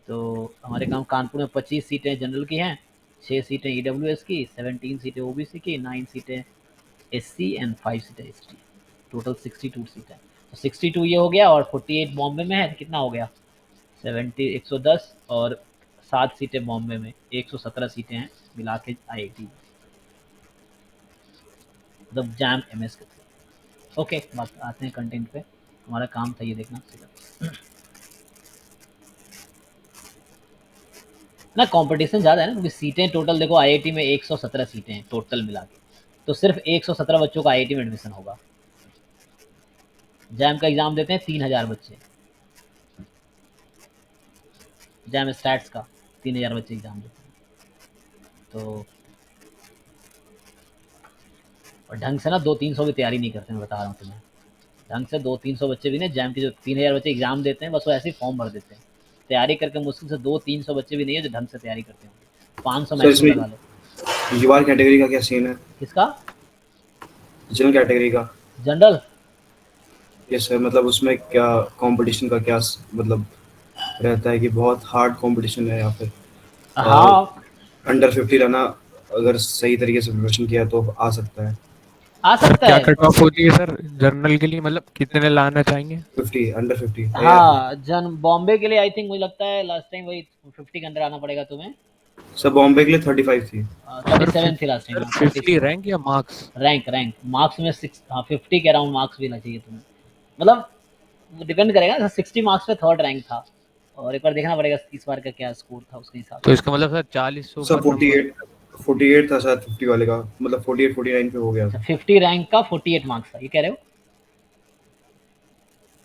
तो हमारे काम कानपुर में 25 सीटें जनरल की हैं, 6 सीटें ईडब्ल्यूएस की, 17 सीटें ओबीसी की, 9 सीटें एससी एंड 5 सीटें एसटी, टोटल 62 सीटें। तो 62 ये हो गया और 48 बॉम्बे में है, तो कितना हो गया 70, 110 और 7 सीटें बॉम्बे में, 117 सीटें हैं मिला के आईआईटी, मतलब जैम एमएस के थ्रू। ओके, बात आते हैं कंटेंट पे। हमारा काम था ये देखना सीधा ना, कंपटीशन ज़्यादा है ना, क्योंकि सीटें टोटल देखो आईआईटी में 117 सीटें हैं टोटल मिला के, तो सिर्फ 117 बच्चों का आईआईटी में एडमिशन होगा। जैम का एग्ज़ाम देते हैं 3000 बच्चे, जैम स्टैट्स का 3000 बच्चे एग्ज़ाम देते हैं। तो और ढंग से ना 200-300 भी तैयारी नहीं करते, मैं बता रहा हूँ तुम्हें। ढंग से 200-300 बच्चे भी नहीं, जैम के जो 3000 बच्चे एग्ज़ाम देते हैं, बस वो ऐसे ही फॉर्म भर देते हैं। तैयारी करके मुश्किल से 200-300 बच्चे भी नहीं है जो ढंग से तैयारी करते हैं। 500 सर मैक्सिमम इसमें लगा लो। युवा कैटेगरी का क्या सीन है? किसका? जनरल कैटेगरी का? जनरल। यस सर, मतलब उसमें क्या कंपटीशन का क्या मतलब रहता है कि बहुत हार्ड कंपटीशन है या फिर हाँ, अंडर 50 रहना अगर सही तरीके से प्रिपरेशन किया तो आ सकता है? आ सर सकता क्या है। कट ऑफ होती है सर जर्नल के लिए, मतलब कितने लाना चाहेंगे? 50, अंडर 50। हाँ, बॉम्बे के लिए आई थिंक मुझे लगता है लास्ट टाइम वही 50 के अंदर आना पड़ेगा तुम्हें। सर बॉम्बे के लिए 35 थी। 37 थी लास्ट टाइम। 50 रैंक या मार्क्स? रैंक मार्क्स में 50 के अराउंड मार्क्स भी चाहिए तुम्हें, मतलब डिपेंड करेगा। 60 मार्क्स पे 3rd रैंक था, और एक बार देखना पड़ेगा इस बार का क्या स्कोर था उसके हिसाब से। तो इसका मतलब सर 40 सर 48 था शायद 50 वाले का, मतलब 48 49 पे हो गया था। 50 रैंक का 48 मार्क्स था, ये कह रहे हो?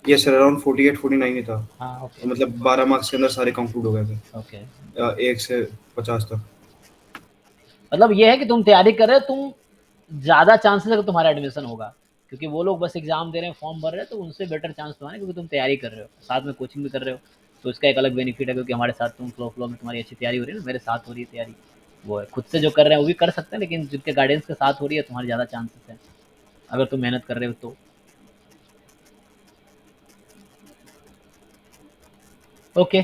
ये सर अराउंड 48 49 ही था। हाँ, ओके। तो मतलब 12 मार्क्स के अंदर सारे कंक्लूड हो गए थे। ओके, 1 से 50 तक। मतलब ये है कि तुम तैयारी कर रहे हो, तुम ज़्यादा चांसेस है कि तुम्हारा एडमिशन होगा, क्योंकि वो लोग बस एग्जाम दे रहे हैं, फॉर्म भर रहे हैं, तो उनसे बेटर चांस तुम्हारे, क्योंकि तुम तैयारी कर रहे हो, साथ में कोचिंग भी कर रहे हो, तो इसका एक अलग बेनिफिट है। क्योंकि हमारे साथ तुम फ्लो में तुम्हारी अच्छी तैयारी हो रही है ना, मेरे साथ हो रही है तैयारी, वो है। खुद से जो कर रहे हैं वो भी कर सकते हैं, लेकिन जिनके गाइडेंस के साथ हो रही है तुम्हारी ज़्यादा चांसेस है, अगर तुम मेहनत कर रहे हो तो। ओके,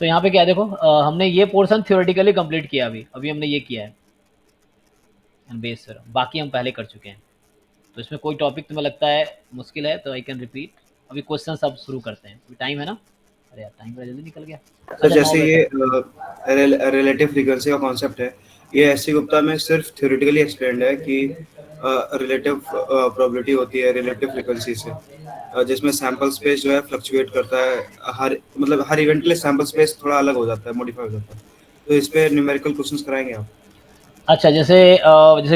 सो यहाँ पे क्या है देखो, हमने ये पोर्शन थ्योरेटिकली कंप्लीट किया, अभी हमने ये किया है बेस पर, बाकी हम पहले कर चुके हैं। तो इसमें कोई टॉपिक तुम्हें लगता है मुश्किल है तो आई कैन रिपीट। अभी क्वेश्चन अब शुरू करते हैं, अभी टाइम है ना। अरे यार टाइम बड़ा जल्दी निकल गया। तो जैसे ये रिलेटिव फ्रीक्वेंसी का कॉन्सेप्ट है, ये एससी गुप्ता में सिर्फ थ्योरेटिकली एक्सप्लेन्ड है कि रिलेटिव प्रोबेबिलिटी होती है रिलेटिव फ्रीक्वेंसी से, जिसमें सैंपल स्पेस जो है फ्लक्चुएट करता है, हर इवेंट के लिए सैंपल स्पेस थोड़ा अलग हो जाता है, मॉडिफाई हो जाता है। तो इस पे न्यूमेरिकल क्वेश्चंस कराएंगे आप? अच्छा, जैसे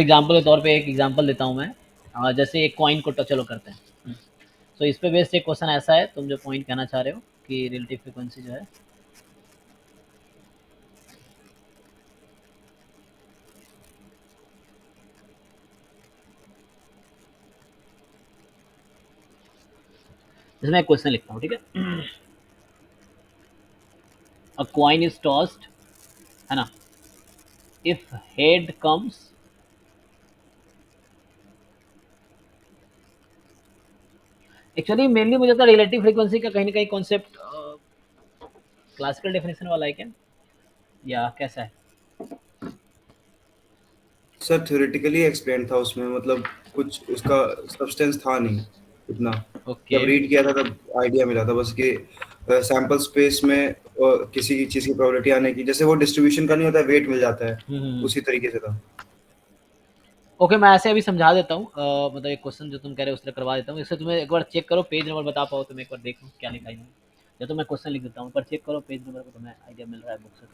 एग्जांपल के तौर पे एक एग्जांपल देता हूँ मैं। जैसे एक कॉइन को चलो करते हैं। तो इस पे बेस्ड एक क्वेश्चन ऐसा है, तुम जो पॉइंट कहना चाह रहे हो कि रिलेटिव फ्रीक्वेंसी जो है, जैसे मैं एक क्वेश्चन लिखता हूँ, ठीक है। अ कॉइन इज टॉस्ड, है ना, if head comes, actually mainly मुझे लगता है रिलेटिव फ्रीक्वेंसी का कहीं ना कहीं कॉन्सेप्ट क्लासिकल डेफिनेशन वाला है क्या, या कैसा है? सर थ्योरेटिकली एक्सप्लेन था उसमें, मतलब कुछ उसका सब्सटेंस था नहीं इतना। ओके। जब रीड किया था तब आइडिया मिला था बस कि सैंपल स्पेस में किसी की चीज़ की प्रोबेबिलिटी आने की, जैसे वो डिस्ट्रीब्यूशन का नहीं होता, वेट मिल जाता है, उसी तरीके से था। ओके, मैं ऐसे अभी समझा देता हूँ। मतलब एक क्वेश्चन जो तुम कह रहे हो उस तरह करवा देता हूँ। इससे तुम्हें एक बार चेक करो, पेज नंबर बता पाओ तो मैं एक बार देखूँ क्या लिखा है इन्होंने। या तो मैं क्वेश्चन लिख देता हूँ, पर चेक करो पेज नंबर को, तुम्हें आइडिया मिल रहा है बुक से।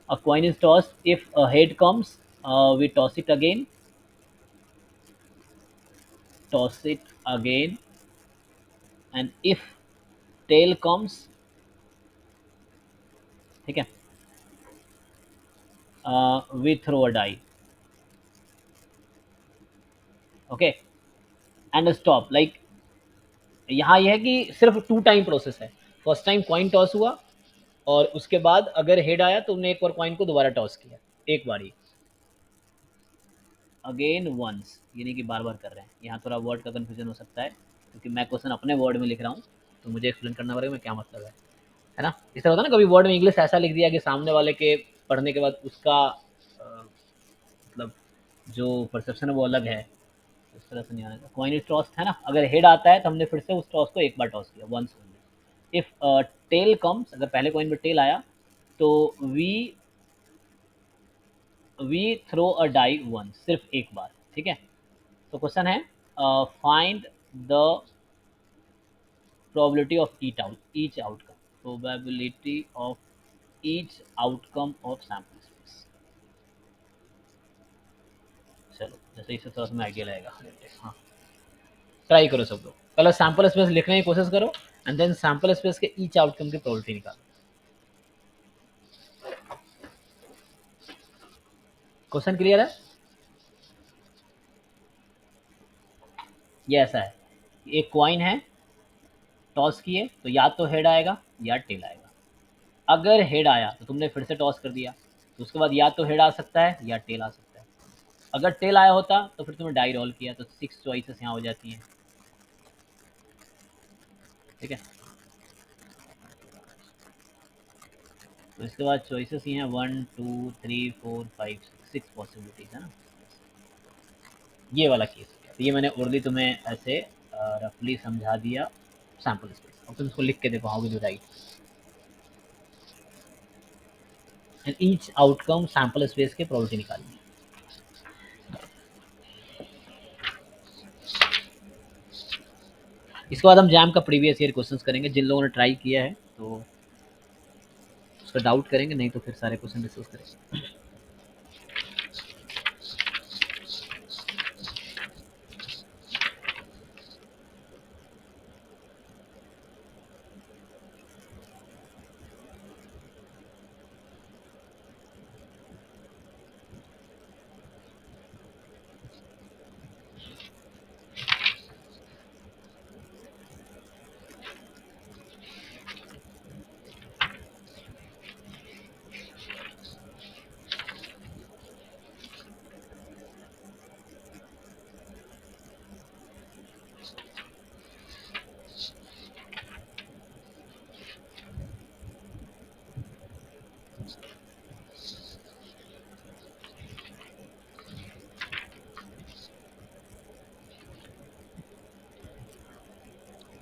A coin is toss, if a head comes we toss it again, toss it again, and if tail comes, ठीक है, we throw a die. Okay, and stop. Like यहाँ यह है कि सिर्फ 2 टाइम प्रोसेस है। फर्स्ट टाइम कॉइन टॉस हुआ, और उसके बाद अगर हेड आया तो हमने एक बार कॉइन को दोबारा टॉस किया, एक बार ही। अगेन वंस, यानी कि बार बार कर रहे हैं। यहाँ थोड़ा वर्ड का कन्फ्यूजन हो सकता है, क्योंकि मैं क्वेश्चन अपने वर्ड में लिख रहा हूँ, तो मुझे एक्सप्लेन करना पड़ेगा मैं क्या मतलब है ना। इस तरह होता है ना, कभी वर्ड में इंग्लिश ऐसा लिख दिया कि सामने वाले के पढ़ने के बाद उसका मतलब जो परसेप्शन है वो अलग है। इस तरह से नहीं आएगा। कॉइन इज टॉस्ड है ना, अगर हेड आता है तो हमने फिर से उस टॉस को एक बार टॉस किया, once only. If tail comes, अगर पहले कॉइन में टेल आया तो we throw a die once, सिर्फ एक बार, ठीक है। तो क्वेश्चन है, find the probability of each outcome, probability of each outcome of sample space. चलो, जैसे इससे थोड़ा सा मैं आइडिया लगेगा। हाँ, ट्राई करो सब लोग, पहले सैम्पल स्पेस लिखने की कोशिश करो, एंड देन सैम्पल स्पेस के ईच आउटकम की प्रोबेबिलिटी निकालो। क्वेश्चन क्लियर है? ये ऐसा है, एक कॉइन है, टॉस किए तो या तो हेड आएगा या टेल आएगा। अगर हेड आया तो तुमने फिर से टॉस कर दिया, तो उसके बाद या तो हेड आ सकता है या टेल आ सकता है। अगर टेल आया होता तो फिर तुमने डाई रोल किया, तो 6 चॉइसेस यहाँ हो जाती हैं, ठीक है। तो इसके बाद चॉइसेस ही हैं 1 2 3 4 5 6 पॉसिबिलिटीज, है ना। ये वाला केस है, तो ये मैंने ओरली तुम्हें ऐसे रफली समझा दिया सैम्पल स्पेस। अब तुम इसको लिख के देखो, how will you right and each outcome sample space के प्रोबेबिलिटी निकालनी है। इसके बाद हम जैम का प्रीवियस ईयर क्वेश्चंस करेंगे, जिन लोगों ने ट्राई किया है तो उसका डाउट करेंगे, नहीं तो फिर सारे क्वेश्चन डिस्कस करेंगे।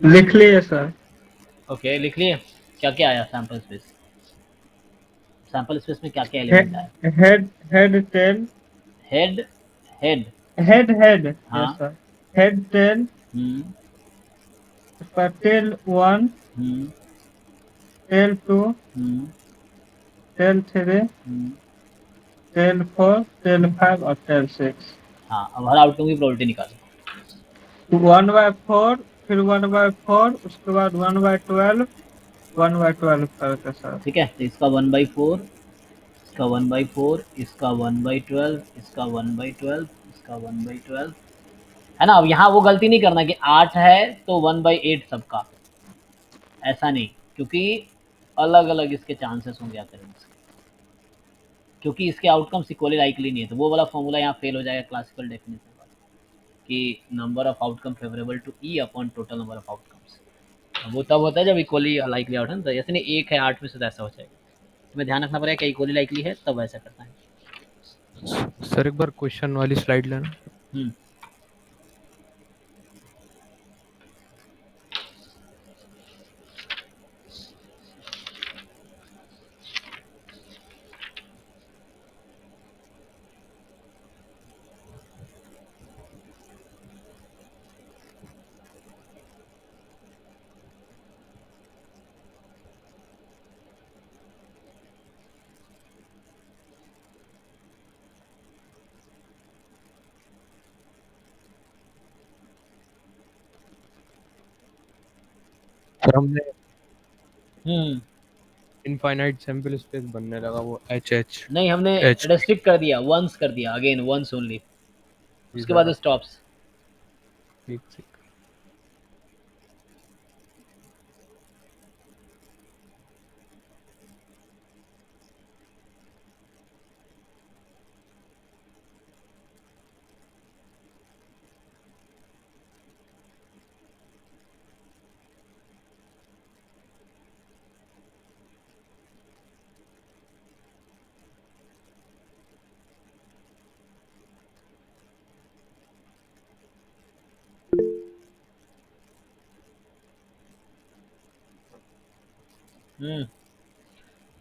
लिख लिए सर। ओके, लिख लिए। क्या क्या आया सैम्पल स्पेस? सैम्पल स्पेस में क्या क्या एलिमेंट आया? Head head tail. Head, head, head head, yes हाँ, सर। हेड टेल, हम्म, उसका tail one, hmm, tail two, hmm, tail three, hmm, tail 4, tail 5 और टेल 6। हाँ, अब हर आउटकम की प्रोबेबिलिटी निकालो। 1/4, फिर 1/4, उसके बाद 1/12, 1/12 करके सर। ठीक है, तो इसका 1/4, इसका 1/4, इसका 1/12, इसका 1/12, इसका 1/12, है ना। अब यहाँ वो गलती नहीं करना कि 8 है तो 1/8 सबका, ऐसा नहीं, क्योंकि अलग अलग इसके चांसेस होंगे अकरेंस के, क्योंकि इसके आउटकम्स इक्वली लाइकली नहीं है। तो वो वाला फॉर्मूला यहाँ फेल हो जाएगा क्लासिकल डेफिनेशन वाला, कि number of outcome favourable to E upon total number of outcomes. वो तब होता है जब इक्वली लाइकली आउट है ना, तो ऐसे नहीं 1 है 8 में से, तो ऐसा हो जाएगा। तुम्हें ध्यान रखना पड़ेगा कि इक्वली लाइकली है तब ऐसा करना है। सर एक बार क्वेश्चन वाली स्लाइड लेना। सर हमने इनफाइनाइट सैंपल स्पेस बनने लगा वो एच नहीं, हमने एच रेस्ट्रिक्ट कर दिया, वंस कर दिया, अगेन वंस ओनली, उसके बाद स्टॉप्स। ठीक ठीक।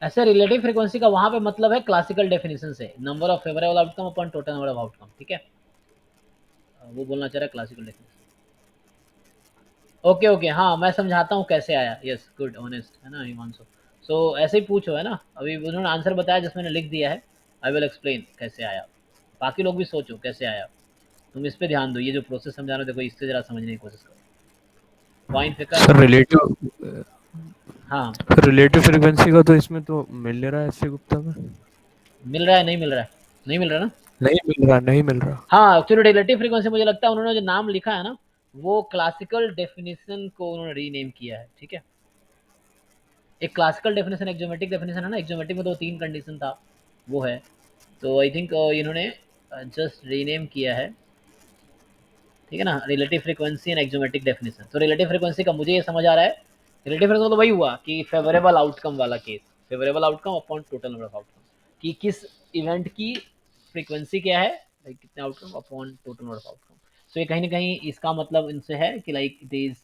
ऐसे रिलेटिव फ्रीक्वेंसी का वहां पे मतलब है क्लासिकल डेफिनेशन से, number of favourable outcome upon total number of outcome. ठीक है, वो बोलना चाह रहा है क्लासिकल डेफिनेशन। ओके ओके, हाँ मैं समझाता हूँ कैसे आया। यस गुड, ऑनेस्ट है ना हिमांशु। सो ऐसे ही पूछो, है ना। अभी उन्होंने आंसर बताया जिसमें मैंने लिख दिया है, आई विल एक्सप्लेन कैसे आया। बाकी लोग भी सोचो कैसे आया, तुम इस पे ध्यान दो। ये जो प्रोसेस समझा रहा हूँ देखो, इससे जरा समझने की कोशिश करो। पॉइंट फिकर। सर रिलेटिव हाँ, रिलेटिव फ्रीक्वेंसी का तो इसमें तो मिल नहीं रहा है एससी गुप्ता में। मिल रहा है, नहीं मिल रहा है, नहीं मिल रहा ना। नहीं मिल रहा, नहीं मिल रहा। हाँ, एक्चुअली रिलेटिव फ्रीक्वेंसी मुझे लगता है उन्होंने जो नाम लिखा है ना, वो क्लासिकल डेफिनेशन को उन्होंने रीनेम किया है। ठीक है, एक क्लासिकल डेफिनेशन, एक ज्योमेट्रिक डेफिनेशन है ना। एक ज्योमेट्रिक में तो 3 कंडीशन था, वो है। तो आई थिंक इन्होंने जस्ट रीनेम किया है, ठीक है ना, रिलेटिव फ्रीक्वेंसी एंड एक्सोमेट्रिक डेफिनेशन। तो रिलेटिव फ्रीक्वेंसी का मुझे ये समझ आ रहा है, रिलेटिव फ्रीक्वेंसी तो वही हुआ कि फेवरेबल आउटकम वाला case, favourable outcome upon total number of outcome, कि किस इवेंट की फ्रीक्वेंसी क्या है, लाइक कितने outcome upon total number of outcome. तो ये कहीं ना कहीं इसका मतलब इनसे है कि लाइक इट इज,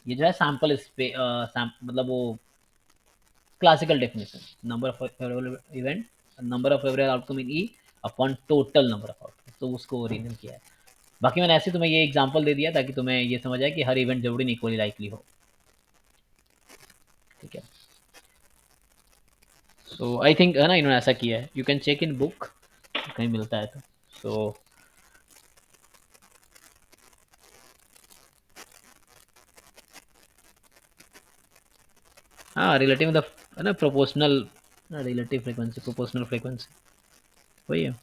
ये जो है सैंपल मतलब वो classical definition, number of favourable event, number of favourable outcome in E upon total number of outcome, तो उसको रीनेम किया है। बाकी मैंने ऐसे तुम्हें ये एग्जांपल दे दिया ताकि तुम्हें ये समझ आए कि हर इवेंट जरूरी नहीं इक्वली लाइकली हो। ठीक है, सो आई थिंक है ना, इन्होंने ऐसा किया है। You can check in book, कहीं मिलता है तो। सो हाँ, रिलेटिव द है ना, proportional, relative frequency, proportional frequency वही है।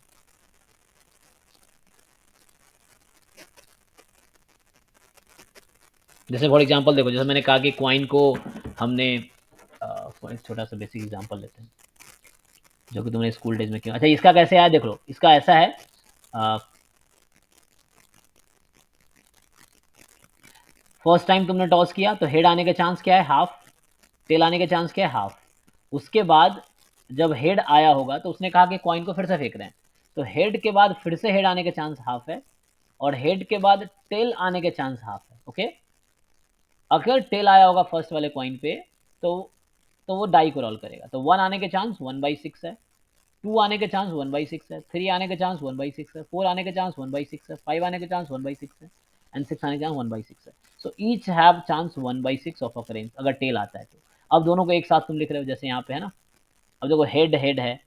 जैसे फॉर एग्जांपल देखो, जैसे मैंने कहा कि क्वाइन को हमने एक छोटा सा बेसिक एग्जांपल लेते हैं जो कि तुमने स्कूल डेज में किया। अच्छा, इसका कैसे आया देख लो। इसका ऐसा है, फर्स्ट टाइम तुमने टॉस किया तो हेड आने का चांस क्या है, हाफ। टेल आने का चांस क्या है, हाफ। उसके बाद जब हेड आया होगा तो उसने कहा कि कॉइन को फिर से फेंक रहे हैं, तो हेड के बाद फिर से हेड आने के चांस हाफ है, और हेड के बाद टेल आने के चांस हाफ है। ओके, अगर टेल आया होगा फर्स्ट वाले कॉइन पे तो वो डाई को रोल करेगा, तो 1 आने के चांस 1/6 है, 2 आने के चांस 1/6 है, 3 आने के चांस 1/6 है, 4 आने के चांस 1/6 है, 5 आने के चांस 1/6 है, एंड 6 आने के चांस 1/6 है। So each have chance 1/6 of occurrence अगर टेल आता है तो। अब दोनों को एक साथ तुम लिख रहे हो जैसे यहाँ पे है ना। अब देखो हेड हेड है,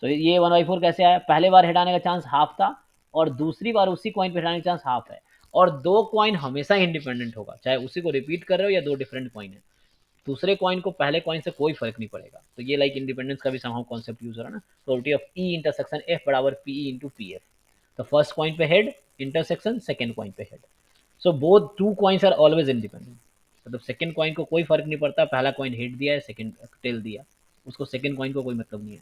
सो ये 1/4 कैसे आया? पहले बार हेड आने का चांस हाफ था और दूसरी बार उसी कॉइन पे हेड आने का चांस हाफ है, और दो कॉइन हमेशा इंडिपेंडेंट होगा, चाहे उसी को रिपीट कर रहे हो या दो डिफरेंट कॉइन है, दूसरे कॉइन को पहले कॉइन से कोई फर्क नहीं पड़ेगा। तो ये लाइक इंडिपेंडेंस का भी समहाउ कॉन्सेप्ट यूज हो रहा है ना। Probability of E intersection F बराबर पीई इंटू पी एफ। तो फर्स्ट कॉइन पे हेड इंटरसेक्शन, सेकंड कॉइन पे head. So both two coins are always independent. मतलब सेकंड कॉइन को कोई फर्क नहीं पड़ता, पहला कॉइन हेड दिया है, सेकंड टेल दिया, उसको सेकंड कॉइन को कोई मतलब नहीं है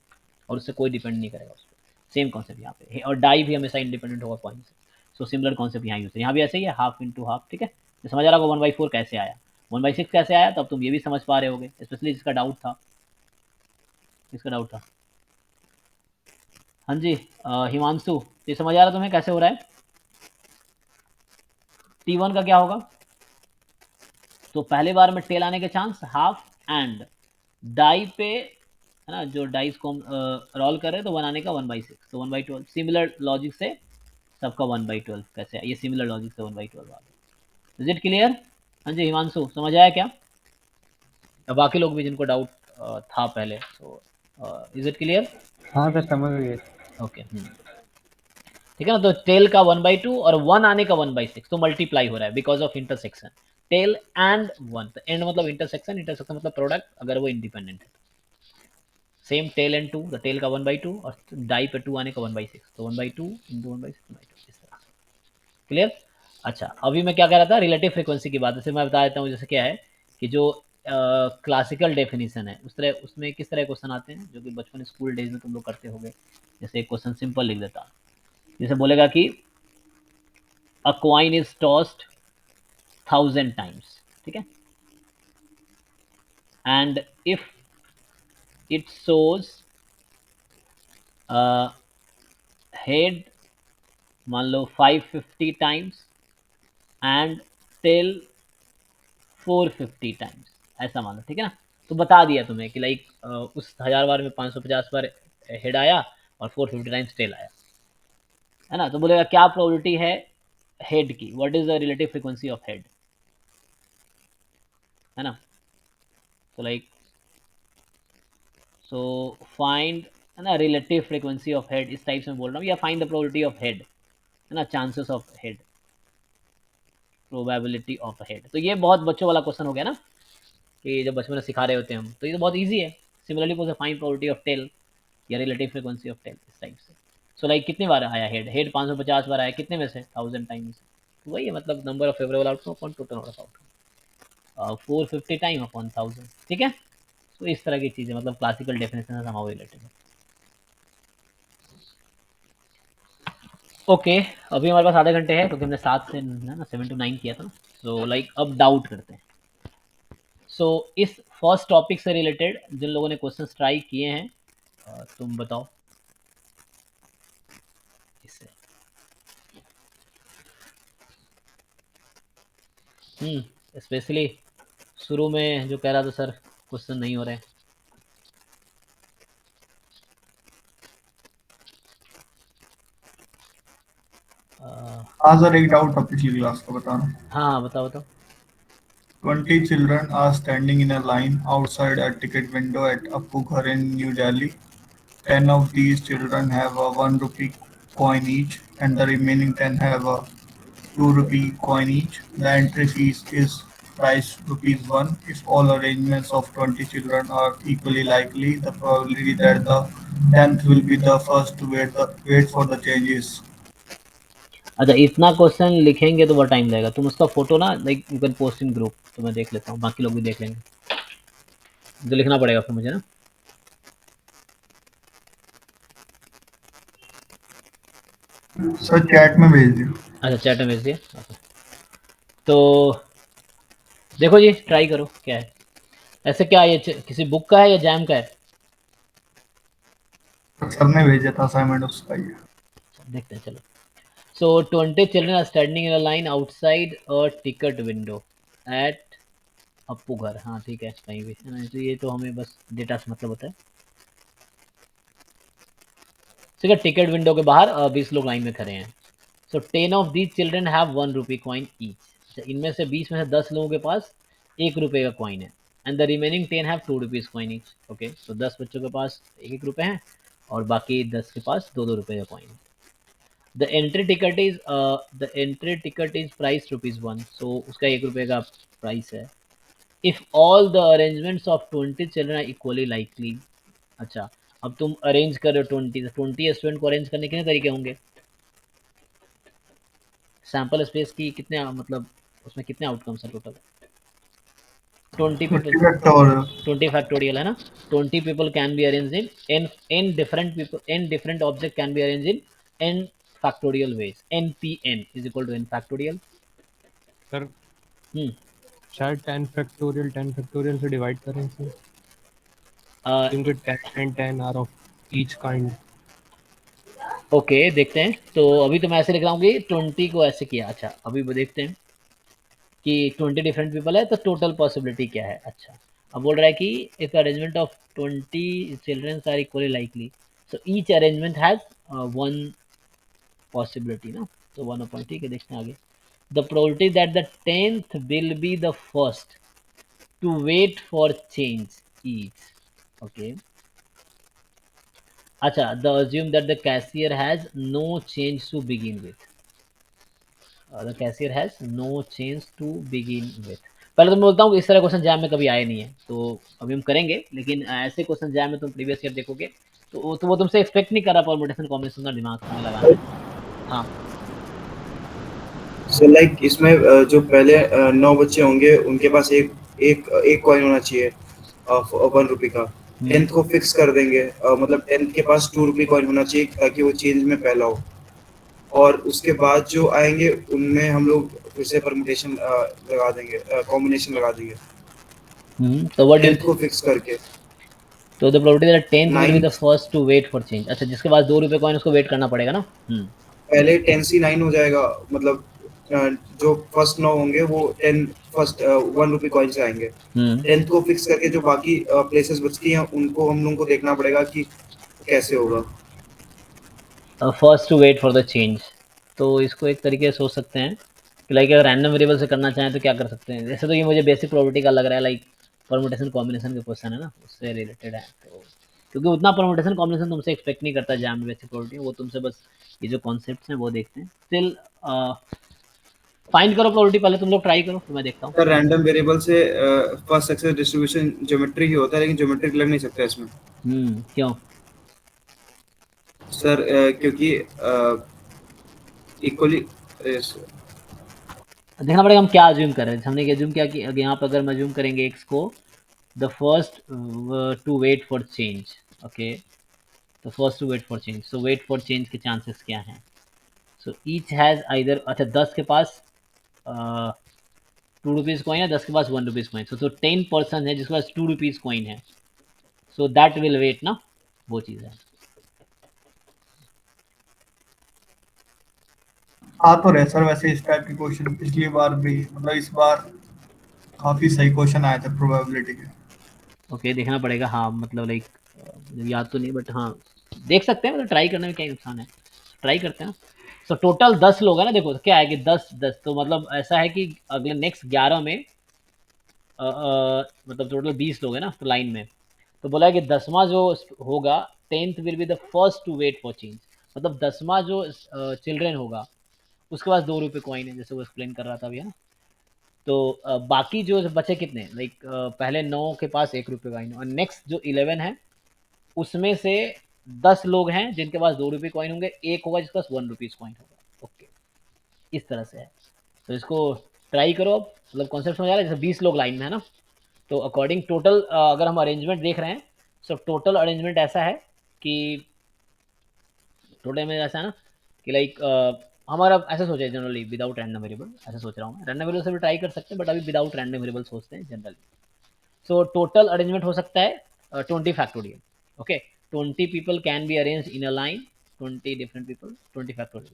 और उससे कोई डिपेंड नहीं करेगा उस पर। सेम कॉन्सेप्ट यहाँ पे, और डाई भी हमेशा इंडिपेंडेंट होगा कॉइन से। सो सिमिलर कॉन्सेप्ट यहाँ यूज है, यहाँ भी ऐसे ही है, हाफ इंटू हाफ। ठीक है, तो समझ आ रहा होगा 1/4 कैसे आया, 1/6 कैसे आया, तब तुम ये भी समझ पा रहे होगे, स्पेशली जिसका डाउट था। किसका डाउट था? हाँ जी, हिमांशु, ये समझ आ रहा तुम्हें कैसे हो रहा है? T1 का क्या होगा? तो पहले बार में टेल आने के चांस हाफ, एंड डाई पे है ना, जो डाइस को रोल कर रहे हैं तो 1 आने का 1/6, तो 1/12। सिमिलर लॉजिक से सबका 1/12 कैसे है, ये सिमिलर लॉजिक से 1/12 आ गया। Is it clear? हाँ जी हिमांशु, समझ आया क्या? अब बाकी लोग भी जिनको डाउट था पहले, तो इज इट क्लियर? हाँ सर समझ गए। ओके, ठीक है ना। तो टेल का 1/2 और 1 आने का 1/6, तो मल्टीप्लाई हो रहा है because of intersection. Tail and 1, तो एंड मतलब इंटरसेक्शन, इंटरसेक्शन मतलब प्रोडक्ट अगर वो इंडिपेंडेंट है। सेम टेल एंड 2, तो टेल का 1/2 और डाई पे 2 आने का 1/6, तो 1/2 इंटू 1/6 इस तरह। क्लियर? अच्छा, अभी मैं क्या कह रहा था, रिलेटिव फ्रीक्वेंसी की बात। जैसे मैं बता देता हूँ, जैसे क्या है कि जो क्लासिकल डेफिनेशन है उस तरह, उसमें किस तरह क्वेश्चन आते हैं जो कि बचपन स्कूल डेज में तुम लोग करते होगे। जैसे एक क्वेश्चन सिंपल लिख देता, जैसे बोलेगा कि अ कॉइन इज टॉस्ड 1000 टाइम्स, ठीक है, and if it shows head मान लो 550 टाइम्स एंड टेल 450 टाइम्स, ऐसा मान लो, ठीक है ना। तो बता दिया तुम्हें कि लाइक उस 1000 बार में 550 बार हेड आया और 450 टाइम्स टेल आया, है ना। तो बोलेगा क्या प्रोबेबिलिटी है हेड की, what is the relative frequency of head, है ना। तो लाइक सो फाइंड, है ना, रिलेटिव फ्रीक्वेंसी ऑफ हेड, इस टाइप से मैं बोल रहा हूँ, या find the probability of head, है ना, chances of head, probability of head. तो ये बहुत बच्चों वाला क्वेश्चन हो गया ना, कि जब बचपन में सिखा रहे होते हैं हम, तो ये तो बहुत ईजी है। सिमिलरली पूछे फाइंड प्रोबेबिलिटी ऑफ टेल या रिलेटिव फ्रीक्वेंसी ऑफ टेल, इस टाइप से। सो लाइक कितनी बार आया हेड, हेड 550 बार आया, कितने में से? 1000 टाइम में से। तो वही है, मतलब number of favourable outcome upon total number of outcome, 450 time upon 1000, ठीक है। तो इस तरह की चीज़ें, मतलब क्लासिकल डेफिनेशन से हमारे रिलेटेड है। ओके, अभी हमारे पास आधे घंटे है, क्योंकि हमने 7 से ना 7 to 9 किया था। सो लाइक अब डाउट करते हैं। सो इस फर्स्ट टॉपिक से रिलेटेड जिन लोगों ने क्वेश्चन ट्राई किए हैं, तुम बताओ इससे। स्पेशली शुरू में जो कह रहा था सर क्वेश्चन नहीं हो रहे। हाँ सर, एक डाउट था पिछली क्लास का, बताना। हाँ बताओ बताओ। 20 children are standing in a line outside a ticket window at Appu Ghar in New Delhi. 10 of these children have a 1 rupee coin each, and the remaining 10 have a 2 rupee coin each. The entry fees is price rupees 1. If all arrangements of 20 children are equally likely, the probability that the 10th will be the first to wait for the changes. अच्छा, इतना question लिखेंगे तो बहुत time लगेगा। तुम उसका photo ना like you can post in group, तो मैं देख लेता हूँ, बाकी लोग भी देख लेंगे। तो लिखना पड़ेगा फिर मुझे ना। सर चैट में भेज दियो। अच्छा, चैट में भेज दिया। तो देखो जी, ट्राई करो क्या है। ऐसे क्या ये किसी बुक का है या जैम का है? सर ने भेजा था असाइनमेंट उसका ही है। देखते हैं चलो। So 20 children are standing in a line outside a ticket window at Appu घर। हाँ ठीक है, कहीं भी है ना, तो ये तो हमें बस डेटा से मतलब होता है। ठीक है, टिकट विंडो के बाहर 20 लोग लाइन में खड़े हैं। सो 10 of these children have 1 rupee coin each. इनमें से 20 में से 10 लोगों के पास 1 रुपये का कॉइन है, and the remaining 10 have 2 rupees coin each. Okay, तो 10 बच्चों के पास 1 रुपये है और बाकी 10 के पास 2-2 रुपए का coin. The entry ticket is price ₹1, सो उसका 1 रुपए का प्राइस है। If all the arrangements of 20 children are equally likely. अच्छा, अब तुम अरेंज कर रहे हो 20 स्टूडेंट को अरेंज करने के कितने तरीके होंगे? सैंपल स्पेस की कितने मतलब उसमें कितने आउटकम्स हैं टोटल? 20 पीपल, 20 फैक्टोरियल 20 फैक्टोरियल है ना। 20 people can be arranged in different people in different object can be arranged in n factorial ways. npn is equal to n factorial। Sir hmm शायद 10 factorial से divide करें sir, क्योंकि 10 and 10 are of each kind. Okay देखते हैं। तो अभी तो मैं ऐसे लिख रहा हूँ कि 20 को ऐसे किया। अच्छा अभी वो देखते हैं कि 20 डिफरेंट पीपल है तो टोटल पॉसिबिलिटी क्या है। अच्छा अब बोल रहा है कि if arrangement of 20 children are equally likely, so each arrangement has one possibility ना। तो 1 ठीक है, देखते हैं आगे। The probability that the 10th will be the first to wait for change is okay. अच्छा the assume that the cashier has no change to begin with. The cashier has no change to begin with. पहले तो मैं बोलता हूँ कि इस तरह question jam में कभी आए नहीं है, तो अभी हम करेंगे। लेकिन ऐसे क्वेश्चन जैम में तुम प्रीवियस ईयर देखोगे तो वो तुमसे एक्सपेक्ट नहीं कर रहा परमुटेशन कॉम्बिनेशन का दिमाग तुम्हें लगाना है। हाँ सो लाइक इसमें जो पहले 9 बच्चे होंगे उनके पास एक एक एक कॉइन होना चाहिए 1 रुपये का। 10th को फिक्स कर देंगे, मतलब 10th के पास 2 रुपये कॉइन होना चाहिए ताकि वो चेंज में पहला हो। और उसके बाद जो आएंगे उनमें हम लोग फिर से परमुटेशन लगा देंगे, कॉम्बिनेशन लगा देंगे तो व्हाट डू 10th को फिक्स करके। तो the probability that 10th will be the 9 first to wait for change. अच्छा जिसके पास 2 रुपए कॉइन उसको वेट करना पड़ेगा ना। पहले 10 से 9 हो जाएगा, मतलब अ, जो फर्स्ट 9 होंगे वो 10 फर्स्ट 1 रुपये कॉइन से आएंगे। 10th को फिक्स करके जो बाकी प्लेसेस बचती हैं उनको हम लोगों को देखना पड़ेगा कि कैसे होगा। First to wait for the change. तो इसको एक तरीके से सोच सकते हैं कि लाइक अगर रैंडम वेरिएबल से करना चाहें तो क्या कर सकते हैं। जैसे तो ये मुझे बेसिक प्रोबेबिलिटी का लग रहा है, लाइक परमुटेशन कॉम्बिनेशन के क्वेश्चन है ना, उससे रिलेटेड है। तो क्योंकि उतना परमुटेशन कॉम्बिनेशन तुमसे एक्सपेक्ट नहीं करता जैम में बेसिक प्रोबेबिलिटी, वो तुमसे बस ये जो कॉन्सेप्ट्स हैं वो देखते हैं। स्टिल फाइंड करो प्रोबेबिलिटी, पहले तुम लोग ट्राई करो फिर मैं देखता हूँ। सर रैंडम वेरिएबल से फर्स्ट सक्सेस डिस्ट्रीब्यूशन ज्योमेट्री ही होता है, लेकिन ज्योमेट्रिक लग नहीं सकता इसमें। क्यों? सर क्योंकि इक्वली देखना पड़ेगा हम क्या अज्यूम कर रहे हैं। हमने अज्यूम किया कि यहाँ पर अगर हम अज्यूम करेंगे x को the first to wait for change okay, तो first to wait for change, so wait for change के चांसेस क्या हैं। सो ईच हैज आइदर, अच्छा 10 के पास 2 रुपीज़ कॉइन है, 10 के पास 1 रुपीज़ कॉइन, सो 10 पर्सन है जिसके पास 2 रुपीज़ कॉइन है, सो दैट विल वेट ना, वो चीज़ है। आ तो रहे सर वैसे इस टाइप के क्वेश्चन पिछली बार भी, मतलब इस बार काफी सही क्वेश्चन आए थे प्रोबेबिलिटी के। ओके देखना पड़ेगा। हाँ मतलब लाइक मुझे याद तो नहीं, बट हाँ देख सकते हैं, मतलब ट्राई करने में क्या नुकसान है, ट्राई करते हैं। तो टोटल 10 लोग है ना। देखो तो क्या है कि 10 तो मतलब ऐसा है कि अगले नेक्स्ट 11 में मतलब टोटल 20 लोग हैं ना तो लाइन में। तो बोला है कि 10वां जो होगा 10th will be the first to wait for change, मतलब 10वां जो चिल्ड्रन होगा उसके पास 2 रुपये कॉइन है, जैसे वो एक्सप्लेन कर रहा था अभी है ना। तो बाकी जो बचे कितने, लाइक पहले 9 के पास 1 रुपये कॉइन और नेक्स्ट जो 11 है उसमें से 10 लोग हैं जिनके पास 2 रुपये कॉइन होंगे, एक होगा जिसके पास 1 रुपीज़ कॉइन होगा। ओके इस तरह से है। तो इसको ट्राई करो अब, मतलब कॉन्सेप्ट समझ आ रहा है। जैसे 20 लोग लाइन में है ना, तो अकॉर्डिंग टोटल अगर हम अरेंजमेंट देख रहे हैं, सो टोटल अरेंजमेंट ऐसा है कि टोटल में ऐसा है ना कि लाइक हमारा ऐसा सोचा है जनरली विदाउट रैंडम वेरिएबल, ऐसा सोच रहा हूँ मैं। रैंडम वेरिएबल से भी ट्राई कर सकते हैं बट अभी विदाउट रैंडम वेरिएबल सोचते हैं जनरली। सो टोटल अरेंजमेंट हो सकता है 20 factorial. Okay 20 people can be arrange in a line, 20 different people 20 factorial.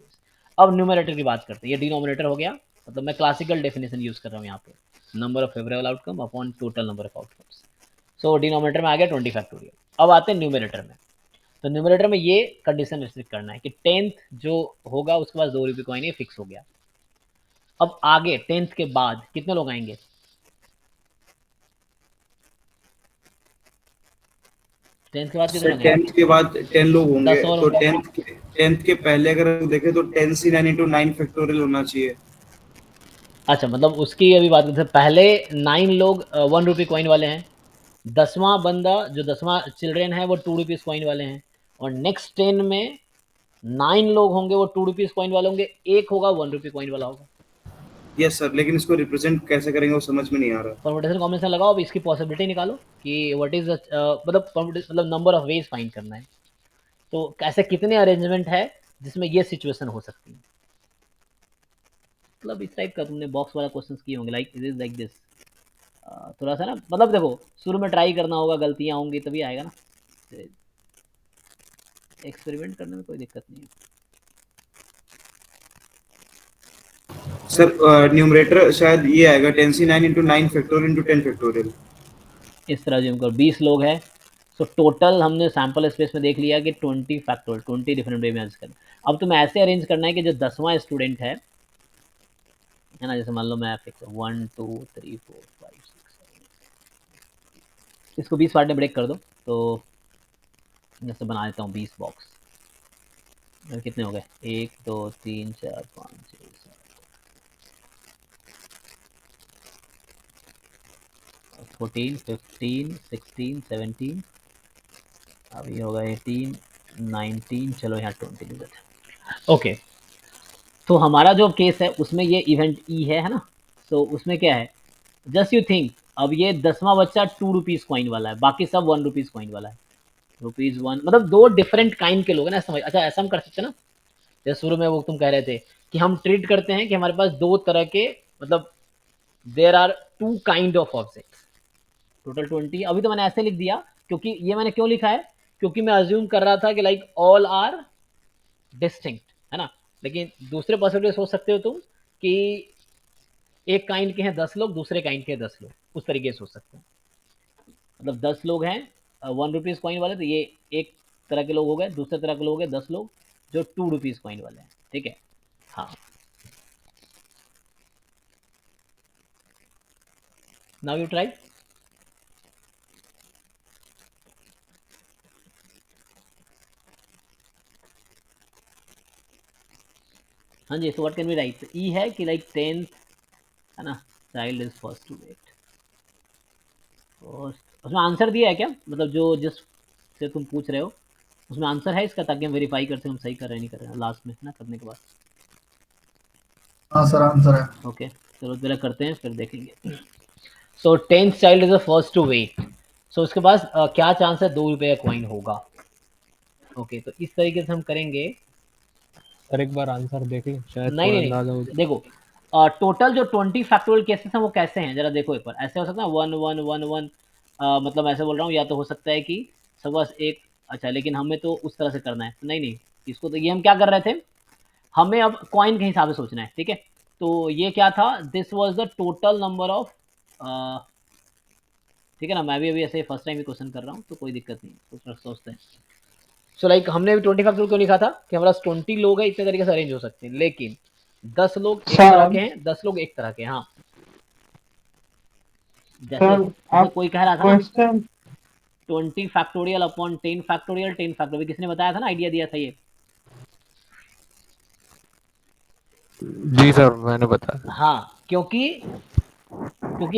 अब न्यूमरेटर की बात करते हैं। ये डिनोमिनेटर हो गया, मतलब मैं क्लासिकल डेफिनेशन यूज कर रहा हूँ यहाँ पे, number of favourable outcome upon total number of outcomes. So denominator में आ गया 20 फैक्टोरियल। अब आते हैं न्यूमरेटर में। तो न्यूमरेटर में ये कंडीशन रिस्ट्रिक्ट करना है कि 10th जो होगा उसके पास 2 रुपये कॉइन, ये फिक्स हो गया। अब आगे 10th के बाद कितने लोग आएंगे, 10th के बाद कितने सर होंगे? 10th के बाद 10 लोग होंगे 10 और तो होंगे। 10th के पहले अगर देखें तो 10C9 into 9 फैक्टोरियल होना चाहिए। अच्छा, मतलब उसकी अभी बात करते हैं। पहले 9 लोग 1 रुपी कॉइन वाले हैं, 10वां बंदा जो 10वां चिल्ड्रेन है वो 2 रुपीज कॉइन वाले हैं, और नेक्स्ट 10 में 9 लोग होंगे वो 2 रुपीज कॉइन वाले होंगे, एक होगा 1 रुपी कॉइन वाला होगा। यस सर, लेकिन इसको रिप्रेजेंट कैसे करेंगे वो समझ में नहीं आ रहा। परमुटेशन कॉम्बिनेशन लगाओ, अब इसकी पॉसिबिलिटी निकालो कि व्हाट इज मतलब नंबर ऑफ वेज फाइंड करना है, तो कैसे कितने अरेंजमेंट है जिसमें ये सिचुएशन हो सकती है। मतलब इस टाइप का तुमने बॉक्स वाला क्वेश्चन किए होंगे, like it is like this. थोड़ा सा ना, मतलब देखो शुरू में ट्राई करना होगा, गलतियां होंगी तभी आएगा ना, एक्सपेरिमेंट करने में कोई दिक्कत नहीं है। सर न्यूमरेटर शायद ये आएगा 10C9 into 9 factorial into 10 factorial. इस तरह जिम कर 20 लोग हैं, सो टोटल हमने सैंपल स्पेस में देख लिया कि 20 फैक्टोरियल 20 डिफरेंट वे में अरेंज करना। अब तुम्हें ऐसे अरेंज करना है कि जो 10वां स्टूडेंट है ना, जैसे मान लो मैं फिक्स 1 2 3 4 5 6 7, इसको 20 पार्ट में ब्रेक कर दो, तो जैसे बना देता हूँ 20 बॉक्स। कितने हो गए? 1 2 3 4 5 6 7 14 15 16 17, अब ये होगा 18 19, चलो यहाँ 20 लिख देते हैं। ओके, तो हमारा जो केस है उसमें ये इवेंट ई है ना, तो उसमें क्या है, जस्ट यू थिंक, अब ये 10वां बच्चा 2 रुपीज कॉइन वाला है, बाकी सब 1 रुपीज कॉइन वाला है। ₹1, मतलब 2 डिफरेंट काइंड के लोग हैं ना, समझ। अच्छा, ऐसा हम कर सकते हैं ना, जैसे शुरू में वो तुम कह रहे थे कि हम ट्रीट करते हैं कि हमारे पास 2 तरह के, मतलब there are 2 kind of objects, total 20। अभी तो मैंने ऐसे लिख दिया, क्योंकि ये मैंने क्यों लिखा है, क्योंकि मैं अज्यूम कर रहा था कि लाइक ऑल आर डिस्टिंक्ट, है ना। लेकिन दूसरे पर्सपेक्टिव सोच सकते हो तुम कि एक काइंड के हैं 10 लोग, दूसरे काइंड के हैं 10 लोग, उस तरीके से सोच सकते हो। मतलब 10 लोग हैं 1 रुपीज कॉइन वाले, तो ये एक तरह के लोग हो गए, दूसरे तरह के लोग हो गए 10 लोग जो 2 रुपीज कॉइन वाले हैं, ठीक है। हाँ, नाउ यू ट्राई। हाँ जी, so what can be right, E है कि लाइक 10th, है ना, child is first to wait. उसमें आंसर दिया है क्या, मतलब जो जिस से तुम पूछ रहे हो उसमें आंसर है इसका, ताकि हम वेरीफाई कर सकें हम सही कर रहे हैं नहीं कर रहे हैं लास्ट में, ना करने के बाद। हाँ सर, आंसर है। ओके, चलो पहले करते हैं फिर देखेंगे। So 10th child is the first to wait, so उसके पास क्या चांस है 2 रुपये का कॉइन होगा। ओके, तो इस तरीके से हम करेंगे। सर एक बार आंसर देख लें, शायद नहीं थोड़ा नहीं अंदाजा हो नहीं, जाए। देखो टोटल जो 20 फैक्टोरियल केसेस हैं वो कैसे हैं जरा देखो एक बार। ऐसे हो सकता है 1 1 1 1, मतलब ऐसे बोल रहा हूँ, या तो हो सकता है कि सब बस एक। अच्छा, लेकिन हमें तो उस तरह से करना है, नहीं नहीं, इसको तो ये हम क्या कर रहे थे, हमें अब कॉइन के हिसाब से सोचना है, ठीक है। तो ये क्या था, this was the total number of, ठीक है ना। मैं भी अभी ऐसे फर्स्ट टाइम ही क्वेश्चन कर रहा हूँ, तो कोई दिक्कत नहीं, सोचते हैं। सो लाइक हमने भी 20 फैक्टोरियल क्यों लिखा था कि हमारा 20 लोग हैं, इतने तरीके से अरेंज हो सकते हैं, लेकिन 10 लोग एक तरह के हैं, 10 लोग एक तरह के। हाँ, जैसे कोई कह रहा था ना 20 फैक्टोरियल अपॉन 10 फैक्टोरियल 10 फैक्टोरियल, किसने बताया था ना, आइडिया दिया था ये। जी सर, मैंने बताया। हाँ, क्योंकि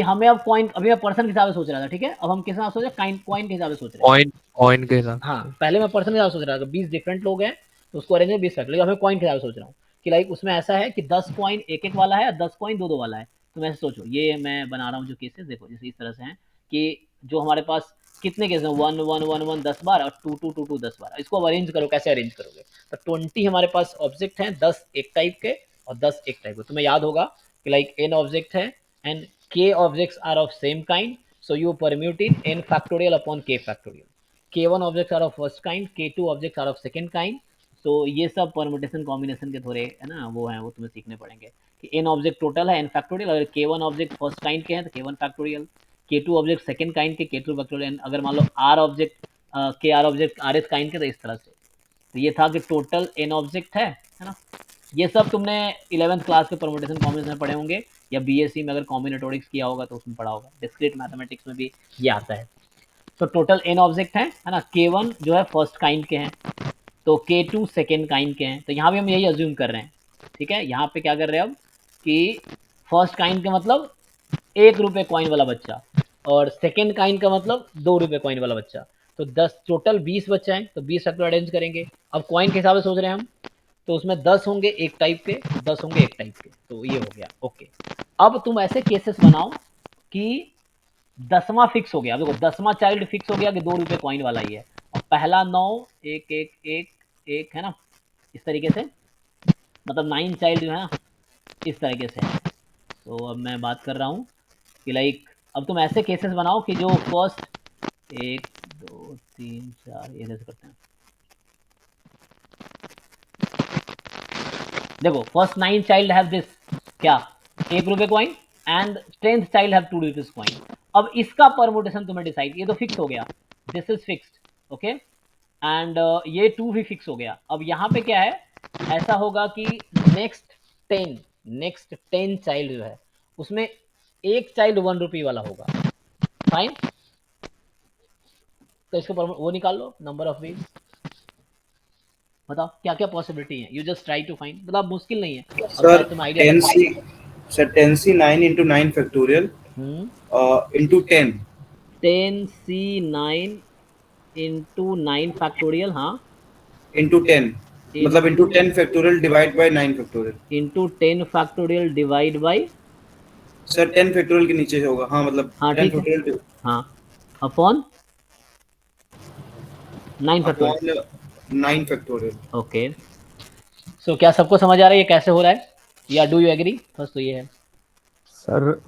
हमें अब कॉइन, अभी मैं पर्सन के हिसाब से सोच रहा था, ठीक है। अब हम किस हिसाब से सोच रहे हैं, कॉइन के हिसाब से सोच रहे हैं। कॉइन के हिसाब हाँ, से। पहले मैं पर्सन के हिसाब से सोच रहा था, 20 डिफरेंट लोग हैं तो उसको अरेंज में 20 फैक्टर, लेकिन हमें कॉइन के हिसाब से सोच रहा हूँ कि लाइक उसमें ऐसा है कि 10 कॉइन एक एक वाला है और 10 कॉइन दो दो वाला है। तो मैं सोचो, ये मैं बना रहा हूँ जो केसेस, देखो जैसे इस तरह से हैं कि जो हमारे पास कितने केस हैं, 1 1 1 1 10 बार और 2 2 2 2 10 बार। इसको अब अरेंज करो, कैसे अरेंज करोगे, तो 20 हमारे पास ऑब्जेक्ट हैं, 10 एक टाइप के और 10 एक टाइप के। तुम्हें याद होगा कि लाइक n ऑब्जेक्ट है and k objects are of same kind, so you permute it n factorial upon k factorial. k1 objects are of first kind, k2 objects are of second kind. तो ये सब permutation combination के थोड़े है ना वो हैं, वो तुम्हें सीखने पड़ेंगे कि n ऑब्जेक्ट टोटल है n फैक्टोरियल, अगर k1 ऑब्जेक्ट फर्स्ट काइंड के हैं तो k1 factorial, k2 object second kind के k2 फैक्टोरियल, अगर मान लो r object k r object rth kind के, तो इस तरह से। तो ये था कि टोटल n ऑब्जेक्ट है ना। ये सब तुमने 11th क्लास के परमुटेशन कॉम्बिनेशन पढ़े होंगे, या बीएससी में अगर कॉम्बिनेटोरिक्स किया होगा तो उसमें पढ़ा होगा, डिस्क्रीट मैथमेटिक्स में भी ये आता है। तो टोटल n ऑब्जेक्ट है ना। K1 जो है फर्स्ट काइंड के हैं, तो K2 सेकेंड काइंड के हैं। तो यहाँ भी हम यही अज्यूम कर रहे हैं, ठीक है। यहाँ पे क्या कर रहे हैं अब कि फर्स्ट काइंड का मतलब 1 रुपये कॉइन वाला बच्चा, और सेकेंड काइंड का मतलब 2 रुपये कॉइन वाला बच्चा। तो 10 टोटल 20 बच्चे हैं, तो 20 फैक्टर अरेंज करेंगे। अब कॉइन के हिसाब से सोच रहे हैं हम, तो उसमें 10 होंगे एक टाइप के, 10 होंगे एक टाइप के, तो ये हो गया ओके। अब तुम ऐसे केसेस बनाओ कि 10वां फिक्स हो गया। देखो 10वां चाइल्ड फिक्स हो गया कि 2 रुपये कॉइन वाला ही है, और पहला 9 1 1 1 1 है ना, इस तरीके से, मतलब 9 चाइल्ड जो है ना इस तरीके से है। तो अब मैं बात कर रहा हूँ कि लाइक अब तुम ऐसे केसेस बनाओ कि जो फर्स्ट 1 2 3 4 ये जैसे करते हैं। देखो फर्स्ट 9 चाइल्ड हैव दिस क्या 1 रुपये coin, and 10th child have 2 rupees coin. अब इसका परमुटेशन तुम्हें डिसाइड, ये तो फिक्स हो गया, this is fixed okay, and ये 2 भी फिक्स हो गया। अब यहाँ पे क्या है, ऐसा होगा कि नेक्स्ट 10 चाइल्ड जो है उसमें एक चाइल्ड 1 रुपये वाला होगा, फाइन। तो इसको वो निकाल लो, नंबर ऑफ वेज, बताओ क्या क्या पॉसिबिलिटी है। You just try to find, मतलब मुश्किल नहीं है। सर तुम idea 10C 9 into 9 factorial into 10 10C9 into 9 factorial, हाँ into 10 मतलब into 10 factorial divide by 9 factorial into 10 factorial divide by, sir 10 factorial के नीचे से होगा, हाँ मतलब हाँ 10 ठीक है, factorial हाँ अपॉन 9 फैक्टोरियल, 9 factorial। ओके। सो क्या सबको समझ आ रहा है ये कैसे हो रहा है, या डू यू एग्री? बस तो ये है सर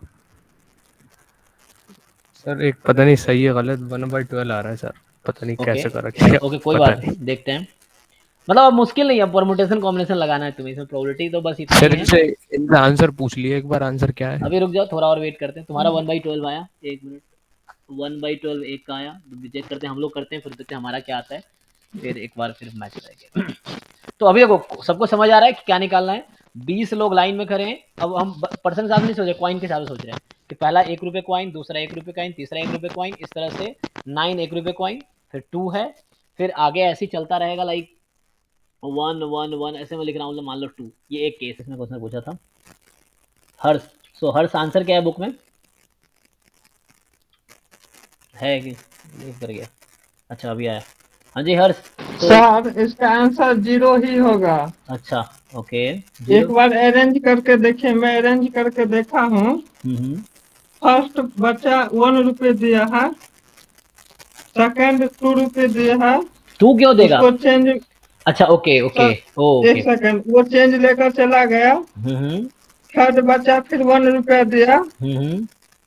एक पता नहीं सही है गलत 1/12 आ रहा है सर, पता नहीं कैसे कर रखा है। ओके कोई बात नहीं, देखते हैं। मतलब अब मुश्किल नहीं है, परमुटेशन कॉम्बिनेशन लगाना है तुम्हें, इसमें प्रोबेबिलिटी तो बस इतना सर ही है। इनसे इनका आंसर पूछ लिए एक बार, आंसर क्या है? अभी रुक जाओ, थोड़ा और वेट करते हैं। तुम्हारा 1/12 आया, एक मिनट, 1/12 एक का आया, चेक करते हैं, हम लोग करते हैं, फिर देखते हैं हमारा क्या आता है, फिर एक बार फिर मैच करेंगे। तो अभी देखो सबको समझ आ रहा है कि क्या निकालना है। 20 लोग लाइन में खड़े हैं। अब हम पर्सन के हिसाब से नहीं सोच रहे, कॉइन के हिसाब से सोच रहे हैं कि पहला 1 रुपये कॉइन, दूसरा 1 रुपये कॉइन, तीसरा 1 रुपये कॉइन, इस तरह से 9 1 रुपये कॉइन, फिर 2 है, फिर आगे ऐसे ही चलता रहेगा, लाइक 1 1 1 ऐसे में लिख रहा हूँ, मान लो 2। ये एक केस इसमें क्वेश्चन पूछा था हर्ष। सो हर्ष आंसर क्या है बुक में है कि लीव कर गया? अच्छा अभी आया, हाँ जी हर्ष। तो सर इसका आंसर 0 ही होगा। अच्छा ओके, एक बार अरेंज करके देखिए, मैं अरेंज करके देखा हूँ। फर्स्ट बच्चा 1 रुपये दिया है, सेकंड 2 रुपये दिया है। तू क्यों देगा? उसको चेंज, अच्छा ओके ओके ओके, एक सेकंड, वो चेंज लेकर चला गया। थर्ड बच्चा फिर 1 रुपया दिया,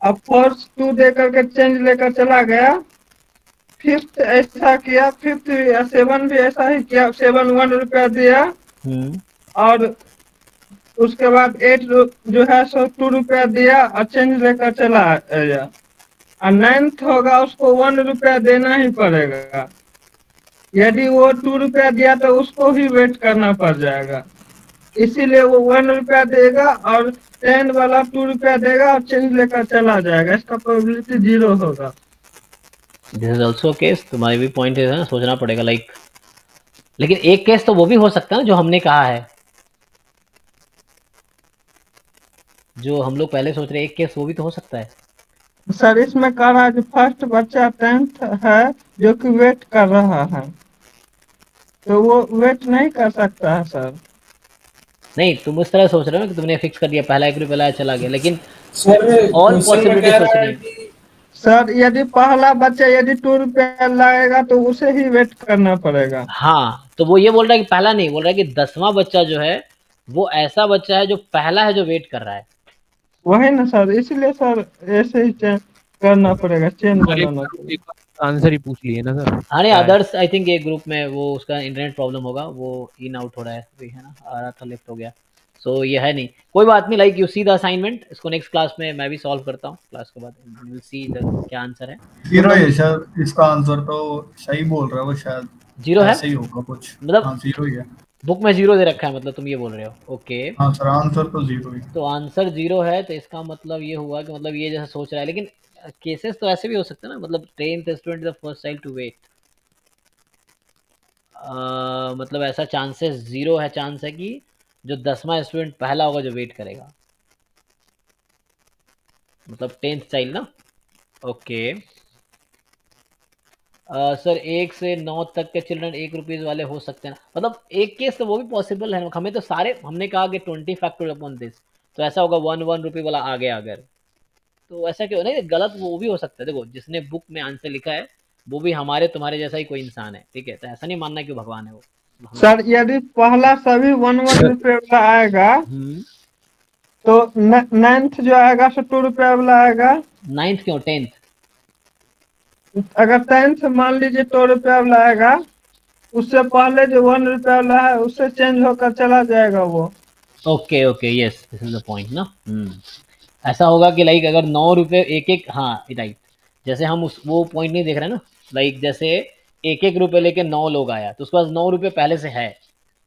अब फोर्थ 2 दे करके चेंज लेकर चला गया। फिफ्थ ऐसा किया, फिफ्थ 7 भी ऐसा ही किया, 7 1 रुपया दिया, और उसके बाद 8 जो है सो 2 रुपया दिया और चेंज लेकर चला गया। और 9th होगा, उसको 1 रुपया देना ही पड़ेगा। यदि वो 2 रुपया दिया तो उसको ही वेट करना पड़ जाएगा, इसीलिए वो 1 रुपया देगा और 10 वाला 2 रुपया देगा और चेंज लेकर चला जाएगा। इसका प्रोबेबिलिटी 0 होगा। दिस इज ऑल्सो केस, तुम्हारी भी पॉइंट है ना, सोचना पड़ेगा लाइक। लेकिन एक केस तो वो भी हो सकता है जो हमने कहा है, जो हम लोग पहले सोच रहे हैं, एक केस वो भी तो हो सकता है। सर इसमें कह रहा है कि फर्स्ट बच्चा 10th है जो कि वेट कर रहा है, तो वो वेट नहीं कर सकता है सर। नहीं तुम उस तरह सोच रहे हो कि तुमने फिक्स कर दिया, पहला 1 रुपया लाया चला गया, लेकिन ऑल पॉसिबिलिटी सोचनी है। सर यदि पहला बच्चा यदि 2 रुपया लाएगा तो उसे ही वेट करना पड़ेगा। हाँ तो वो ये बोल रहा है कि पहला नहीं, बोल रहा है कि 10वां बच्चा जो है वो ऐसा बच्चा है जो पहला है जो वेट कर रहा है। वही ना सर, इसलिए सर ऐसे ही करना पड़ेगा, चेन बनाना पड़ेगा। आंसर ही पूछ लिए ना सर। अरे अदर्स आई थिंक ये ग्रुप में वो उसका इंटरनेट प्रॉब्लम होगा, वो इन आउट हो रहा है ना, आ रहा था लेफ्ट हो गया। सो ये है नहीं, कोई बात नहीं। Like you see the assignment, इसको नेक्स्ट क्लास में मैं भी सॉल्व करता हूँ, क्लास के बाद विल सी द क्या आंसर है। 0 है सर, इसका आंसर तो सही बोल रहा है वो, शायद 0 है, ऐसे ही होगा कुछ, मतलब हाँ 0 ही है। बुक में 0 दे रखा है, मतलब तुम ये बोल रहे हो? ओके हाँ सर आंसर तो 0 ही। तो आंसर 0 है, तो इसका मतलब ये हुआ कि मतलब ये जैसा सोच रहा है, लेकिन केसेस तो ऐसे भी हो सकते हैं ना, मतलब 10th student the first child to wait, मतलब ऐसा चांसेस 0 है, चांस है कि जो 10वां स्टूडेंट पहला होगा जो वेट करेगा, मतलब 10th चाइल्ड ना। ओके सर 1 से 9 तक के चिल्ड्रन 1 रुपीज़ वाले हो सकते हैं, मतलब एक केस तो वो भी पॉसिबल है, हमें तो सारे, हमने कहा कि 20 फैक्टोरियल अपॉन दिस, तो ऐसा होगा 1 रुपये वाला आ गया अगर, तो ऐसा क्यों नहीं, गलत वो भी हो सकता है। देखो जिसने बुक में आंसर लिखा है वो भी हमारे तुम्हारे जैसा ही कोई इंसान है, ठीक है, तो ऐसा नहीं मानना कि भगवान है वो। सर यदि पहला सभी 1 रुपये वाला आएगा तो 9th जो आएगा सो 2 रुपये वाला आएगा। 9th क्यों, 10th? अगर 10th मान लीजिए 2 रुपये वाला आएगा, उससे पहले जो 1 रुपये वाला है उससे चेंज होकर चला जाएगा वो। Okay okay yes, this is the point ना। ऐसा होगा कि लाइक अगर 9 रुपये एक एक, हाँ राइट, जैसे हम उस वो पॉइंट नहीं देख रहे ना, लाइक जैसे 1 रुपये लेके 9 लोग आया तो उसके पास 9 रुपये पहले से है,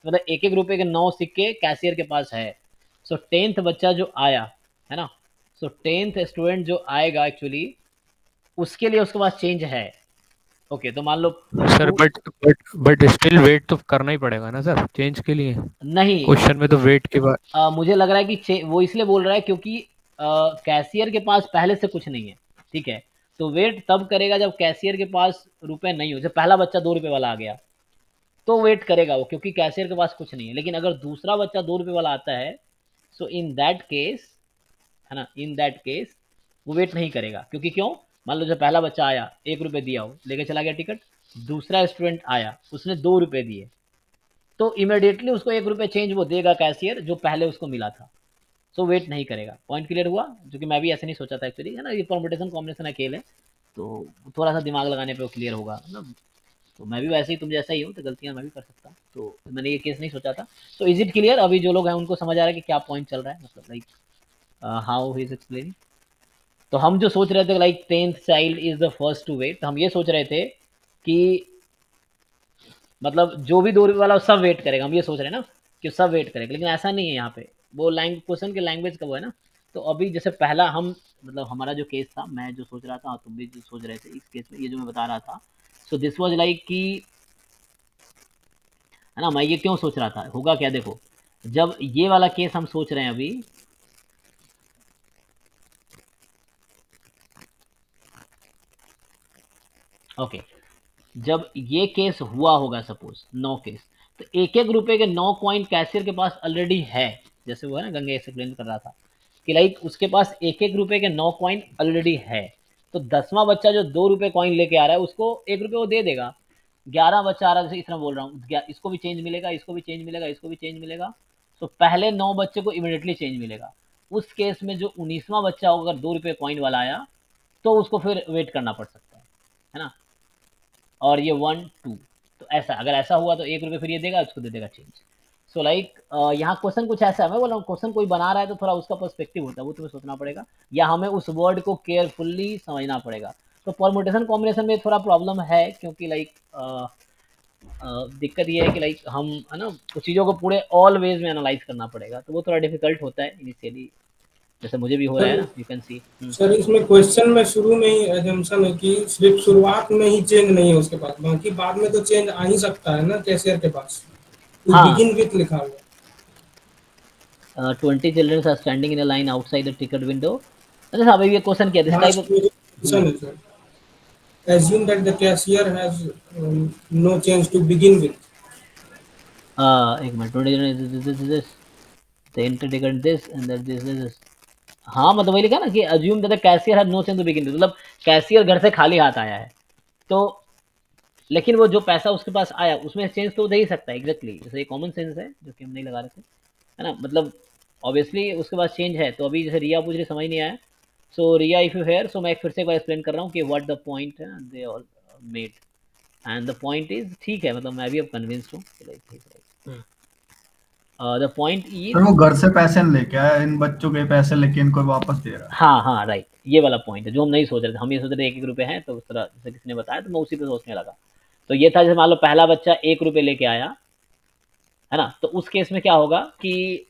मतलब 1 रुपये के 9 सिक्के कैशियर के पास है। सो 10th बच्चा जो आया है ना, सो 10th स्टूडेंट जो आएगा एक्चुअली उसके लिए उसके पास चेंज है। ओके तो मान लो सर बट स्टिल वेट तो करना ही पड़ेगा ना सर चेंज के लिए, नहीं, क्वेश्चन में तो वेट के बाद मुझे लग रहा है कि वो इसलिए बोल रहा है क्योंकि कैशियर के पास पहले से कुछ नहीं है, ठीक है, तो वेट तब करेगा जब कैशियर के पास रुपए नहीं हो, जब पहला बच्चा 2 रुपये वाला आ गया तो वेट करेगा वो, क्योंकि कैशियर के पास कुछ नहीं है। लेकिन अगर दूसरा बच्चा 2 रुपये वाला आता है, सो इन दैट केस, है ना, इन दैट केस वो वेट नहीं करेगा, क्योंकि क्यों, मान लो जब पहला बच्चा आया 1 रुपये दिया हो लेके चला गया टिकट, दूसरा स्टूडेंट आया उसने 2 रुपये दिए, तो इमीडिएटली उसको 1 रुपये चेंज वो देगा कैशियर जो पहले उसको मिला था, सो वेट नहीं करेगा। पॉइंट क्लियर हुआ, जो कि मैं भी ऐसे नहीं सोचा था एक्चुअली, है ना, ये परमुटेशन कॉम्बिनेशन का खेल है, तो थोड़ा सा दिमाग लगाने पे वो क्लियर होगा ना, तो मैं भी वैसे ही तुम जैसा ही हूँ, तो गलतियाँ मैं भी कर सकता हूँ, तो मैंने ये केस नहीं सोचा था। तो इज इट क्लियर, अभी जो लोग हैं उनको समझ आ रहा है कि क्या पॉइंट चल रहा है, मतलब like how he is explaining. तो हम जो सोच रहे थे like 10th child is the first to wait, तो हम ये सोच रहे थे कि मतलब जो भी 2 रुपये वाला सब वेट करेगा, हम ये सोच रहे हैं ना कि सब वेट करेगा, लेकिन ऐसा नहीं है यहाँ पे, वो क्वेश्चन के लैंग्वेज का वो है ना। तो अभी जैसे पहला हम, मतलब हमारा जो केस था, मैं जो सोच रहा था और तुम भी जो सोच रहे थे इस केस में, ये जो मैं बता रहा था, सो दिस वाज लाइक कि, है ना, मैं ये क्यों सोच रहा था, होगा क्या, देखो जब ये वाला केस हम सोच रहे हैं अभी, ओके जब ये केस हुआ होगा सपोज 9 केस, तो 1 रुपये के 9 कॉइन कैशियर के पास ऑलरेडी है, जैसे वो है ना गंगे एक्सप्लेन कर रहा था कि लाइक उसके पास 1 रुपये के 9 कॉइन ऑलरेडी है, तो 10वां बच्चा जो 2 रुपये कॉइन लेके आ रहा है उसको 1 रुपये वो दे देगा। 11 बच्चा आ रहा है, जैसे इस तरह बोल रहा हूँ, इसको भी चेंज मिलेगा, इसको भी चेंज मिलेगा, इसको भी चेंज मिलेगा, तो पहले 9 बच्चे को इमीडिएटली चेंज मिलेगा। उस केस में जो 19वां बच्चा होगा, अगर 2 रुपये कॉइन वाला आया तो उसको फिर वेट करना पड़ सकता है ना, और ये 1 2, तो ऐसा अगर ऐसा हुआ तो 1 रुपये फिर ये देगा, उसको दे देगा चेंज। सो लाइक यहाँ क्वेश्चन कुछ ऐसा है, मैं बोल रहा हूँ क्वेश्चन कोई बना रहा है तो थोड़ा उसका पर्सपेक्टिव होता है, वो तुम्हें सोचना पड़ेगा, या हमें उस वर्ड को केयरफुल्ली समझना पड़ेगा। तो परमुटेशन कॉम्बिनेशन में थोड़ा प्रॉब्लम है, क्योंकि लाइक दिक्कत ये है कि लाइक हम, है ना, कुछ चीज़ों को पूरे ऑल वेज में एनालाइज करना पड़ेगा, तो वो थोड़ा डिफिकल्ट होता है इनिशियली, जैसे मुझे भी हो रहा है ना, यू कैन सी। सर इसमें क्वेश्चन में शुरू में ही एजम्पशन है कि सिर्फ शुरुआत में ही चेंज नहीं है उसके पास, बाकी बाद में तो चेंज आ ही सकता है ना कैशियर के पास, बिगिन विथ लिखा हुआ। 20 children are standing in a line outside the ticket window. अच्छा साहब ये क्वेश्चन क्या है, this type of assume that the cashier has no change to begin with. एक minute, 20 children this the enter ticket this and that this हाँ मतलब वही लिखा ना कि assume that the cashier had no change to begin with, मतलब cashier घर से खाली हाथ आया है, तो लेकिन वो जो पैसा उसके पास आया उसमें चेंज तो दे ही सकता है, एग्जैक्टली जैसे ये कॉमन सेंस है जो कि हम नहीं लगा रहे थे, है ना, मतलब ऑब्वियसली उसके पास चेंज है। तो अभी जैसे रिया पूछ रही, समझ नहीं आया, सो रिया इफ यू हेयर, सो मैं फिर से एक बार एक्सप्लेन कर रहा हूँ कि what the point they all made, and the point is, ठीक है, मतलब मैं भी अब कन्विंस्ड हूँ, द पॉइंट इज वो घर से पैसे नहीं लेके आया, इन बच्चों के पैसे लेके इनको वापस दे रहा है। हाँ हाँ राइट, ये वाला पॉइंट है जो हम नहीं सोच रहे थे, हम ये सोच रहे थे 1-1 रुपये है, तो उस तरह जैसे किसी ने बताया तो मैं उसी पे सोचने लगा। तो ये था जैसे मान लो पहला बच्चा 1 रुपये लेके आया, है ना, तो उस केस में क्या होगा कि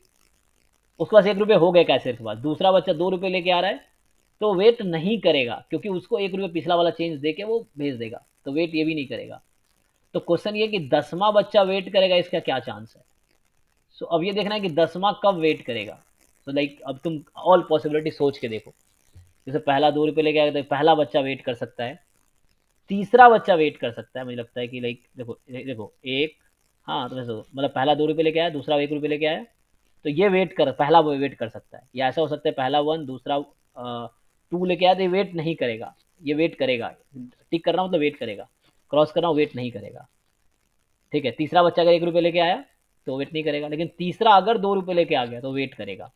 उसके पास 1 रुपये हो गए कैशियर के पास, दूसरा बच्चा 2 रुपये लेके आ रहा है, तो वेट नहीं करेगा, क्योंकि उसको 1 रुपये पिछला वाला चेंज दे के वो भेज देगा, तो वेट ये भी नहीं करेगा। तो क्वेश्चन ये कि 10वां बच्चा वेट करेगा, इसका क्या चांस है। सो अब ये देखना है कि 10वां कब वेट करेगा। सो लाइक अब तुम ऑल पॉसिबिलिटी सोच के देखो, जैसे पहला 2 रुपये लेके आएगा तो पहला बच्चा वेट कर सकता है, तीसरा बच्चा वेट कर सकता है। मुझे लगता है कि लाइक देखो देखो एक, हाँ तो वैसे मतलब पहला 2 रुपये लेके आया, दूसरा 1 रुपये लेके आया, तो ये वेट कर, पहला वेट कर सकता है, या ऐसा हो सकता है पहला 1 दूसरा 2 लेके आया, तो ये वेट नहीं करेगा, ये वेट करेगा। टिक कर रहा हूँ मतलब वेट करेगा, क्रॉस कर रहा हूँ वेट नहीं करेगा, ठीक है। तीसरा बच्चा अगर 1 रुपये लेके आया तो वेट नहीं करेगा, लेकिन तीसरा अगर 2 रुपये लेके आ गया तो वेट करेगा।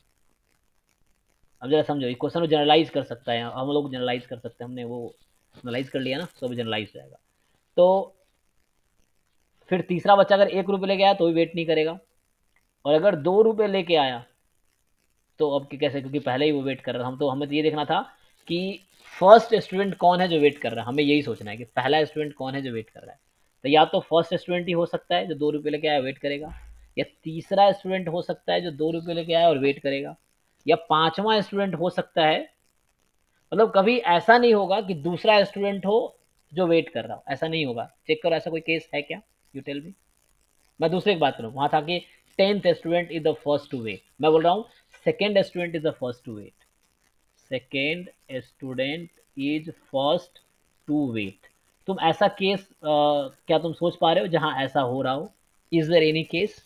अब जरा समझो, इस क्वेश्चन को जनरलाइज कर सकता है, हम लोग जनरलाइज कर सकते हैं, हमने वो जनरलाइज कर लिया ना, तो भी जनरलाइज हो जाएगा। तो फिर तीसरा बच्चा अगर 1 रुपये लेके आया तो भी वेट नहीं करेगा, और अगर 2 रुपये लेके आया तो अब कैसे, क्योंकि पहले ही वो वेट कर रहा था। हम तो हमें तो ये देखना था कि फर्स्ट स्टूडेंट कौन है जो वेट कर रहा है, हमें यही सोचना है कि पहला स्टूडेंट कौन है जो वेट कर रहा है। तो या तो फर्स्ट स्टूडेंट ही हो सकता है जो 2 रुपये लेके आया वेट करेगा, या तीसरा स्टूडेंट हो सकता है जो 2 रुपये लेके आया और वेट करेगा, या 5वां स्टूडेंट हो सकता है। मतलब कभी ऐसा नहीं होगा कि दूसरा स्टूडेंट हो जो वेट कर रहा हो, ऐसा नहीं होगा। चेक करो ऐसा कोई केस है क्या, यू टेल मी। मैं दूसरे की बात करूँ, वहां था कि 10th student is the first to wait, मैं बोल रहा हूँ second student is the first to wait, second student is first to wait. तुम ऐसा केस क्या तुम सोच पा रहे हो जहां ऐसा हो रहा हो? इज देयर एनी केस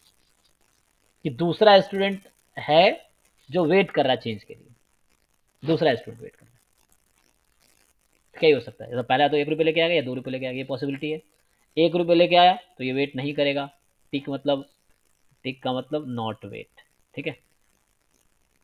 कि दूसरा स्टूडेंट है जो वेट कर रहा है चेंज के लिए, दूसरा स्टूडेंट वेट कर रहा है? क्या ही हो सकता है, तो पहला तो 1 रुपये लेके आएगा या 2 रुपये लेके आएगा, ये पॉसिबिलिटी है। 1 रुपये लेके आया तो ये वेट नहीं करेगा, टिक मतलब, टिक का मतलब नॉट वेट, ठीक है,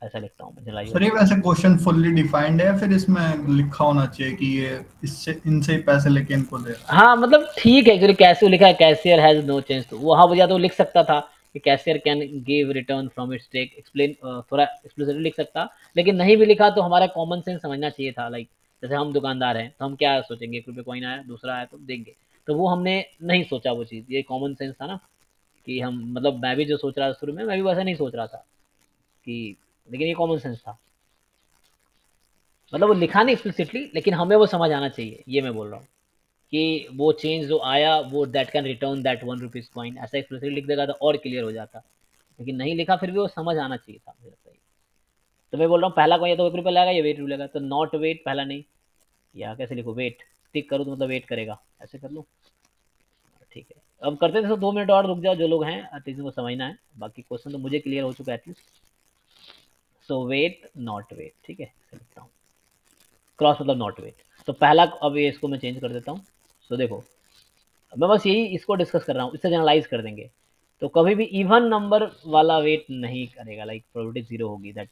ऐसा लिखता हूँ मैं। सर ये वैसे क्वेश्चन फुल्ली डिफाइंड है, फिर इसमें लिखा होना चाहिए कि ये इससे इनसे ही पैसे लेके इनको दे रहा है। हाँ मतलब ठीक है, एक्चुअली कैसे लिखा है, कैशियर हैज नो चेंज, तो वो हाँ या तो लिख सकता था कि cashier can give return from its take, explain, थोड़ा एक्सप्लिसिटली लिख सकता, लेकिन नहीं भी लिखा तो हमारा कॉमन सेंस समझना चाहिए था। लाइक जैसे हम दुकानदार हैं तो हम क्या सोचेंगे, 1 रुपये कॉइन आया, दूसरा आया तो देंगे, तो वो हमने नहीं सोचा वो चीज़, ये कॉमन सेंस था ना कि हम, मतलब मैं भी जो सोच रहा था शुरू में, मैं भी वैसा नहीं सोच रहा था कि, लेकिन ये कॉमन सेंस था, मतलब वो लिखा नहीं एक्सप्लिसिटली, लेकिन हमें वो समझ आना चाहिए, ये मैं बोल रहा हूँ कि वो चेंज जो आया वो that can return that 1 rupees coin, ऐसा एक्सप्लिसिटली लिख देगा तो और क्लियर हो जाता, लेकिन नहीं लिखा, फिर भी वो समझ आना चाहिए था मुझे लगता है। तो मैं बोल रहा हूँ पहला कॉइन या तो 1 रुपये लगेगा या वेट लगेगा, तो नॉट वेट पहला नहीं, या कैसे लिखो वेट, टिक करो तो मतलब वेट करेगा, ऐसे कर लो, ठीक है। अब करते थे तो 2 मिनट और रुक जाओ जो लोग हैं, एटलीस्ट को समझना है, बाकी क्वेश्चन तो मुझे क्लियर हो चुका है at least. So wait not wait, ठीक है, लिखता हूँ क्रॉस मतलब नॉट वेट। तो पहला, अब ये इसको मैं चेंज कर देता हूँ। सो देखो मैं बस यही इसको डिस्कस कर रहा हूँ, इससे जनरलाइज कर देंगे। तो कभी भी इवन नंबर वाला वेट नहीं करेगा, लाइक प्रोबेबिलिटी 0 होगी that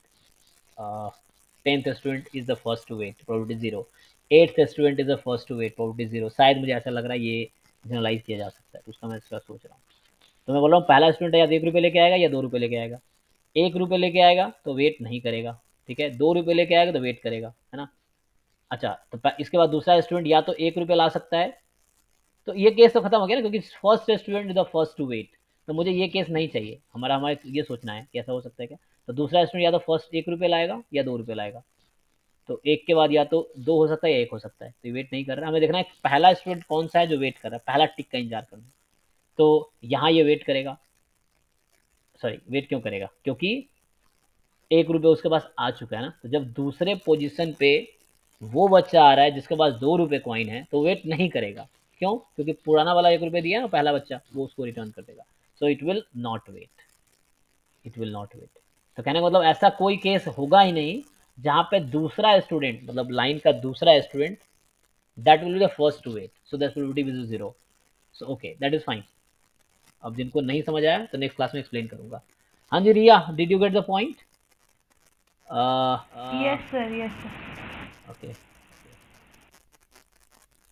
10th student is the first to wait, probability 0, 8th student is the first to wait, probability 0। शायद मुझे ऐसा लग रहा है ये जनरलाइज किया जा सकता है, तो उसका मैं इसका सोच रहा हूँ। तो मैं बोल रहा हूँ पहला स्टूडेंट या तो 1 रुपये लेके आएगा या 2 रुपये लेके आएगा। 1 रुपये लेके आएगा तो वेट नहीं करेगा, ठीक है। 2 रुपये लेके आएगा तो वेट करेगा, है ना। अच्छा, तो इसके बाद दूसरा स्टूडेंट या तो 1 रुपये ला सकता है, तो ये केस तो खत्म हो गया ना, क्योंकि first student is the first to wait, तो मुझे ये केस नहीं चाहिए। हमारा ये सोचना है कि ऐसा हो सकता है क्या। तो दूसरा स्टूडेंट या तो फर्स्ट 1 रुपये लाएगा या 2 रुपये लाएगा, तो 1 के बाद या तो 2 हो सकता है या 1 हो सकता है, तो वेट नहीं कर रहा। हमें देखना है पहला स्टूडेंट कौन सा है जो वेट कर रहा है, पहला टिक का इंतजार करना। तो यहाँ ये वेट करेगा, सॉरी वेट क्यों करेगा, क्योंकि 1 रुपये उसके पास आ चुका है ना। तो जब दूसरे पोजीशन पे वो बच्चा आ रहा है जिसके पास 2 रुपये कॉइन है, तो वेट नहीं करेगा। क्यों? क्योंकि पुराना वाला 1 रुपये दिया ना पहला बच्चा, वो उसको रिटर्न कर देगा। So it will not wait, it will not wait. तो कहने का मतलब ऐसा कोई केस होगा ही नहीं जहां पे दूसरा स्टूडेंट, मतलब लाइन का दूसरा student, that will be the first to wait, so that probability is 0। So okay, that is fine. अब जिनको नहीं समझ आया तो नेक्स्ट क्लास में एक्सप्लेन करूंगा। हाँ जी Riya, did you get the point? Yes sir, yes sir. Okay,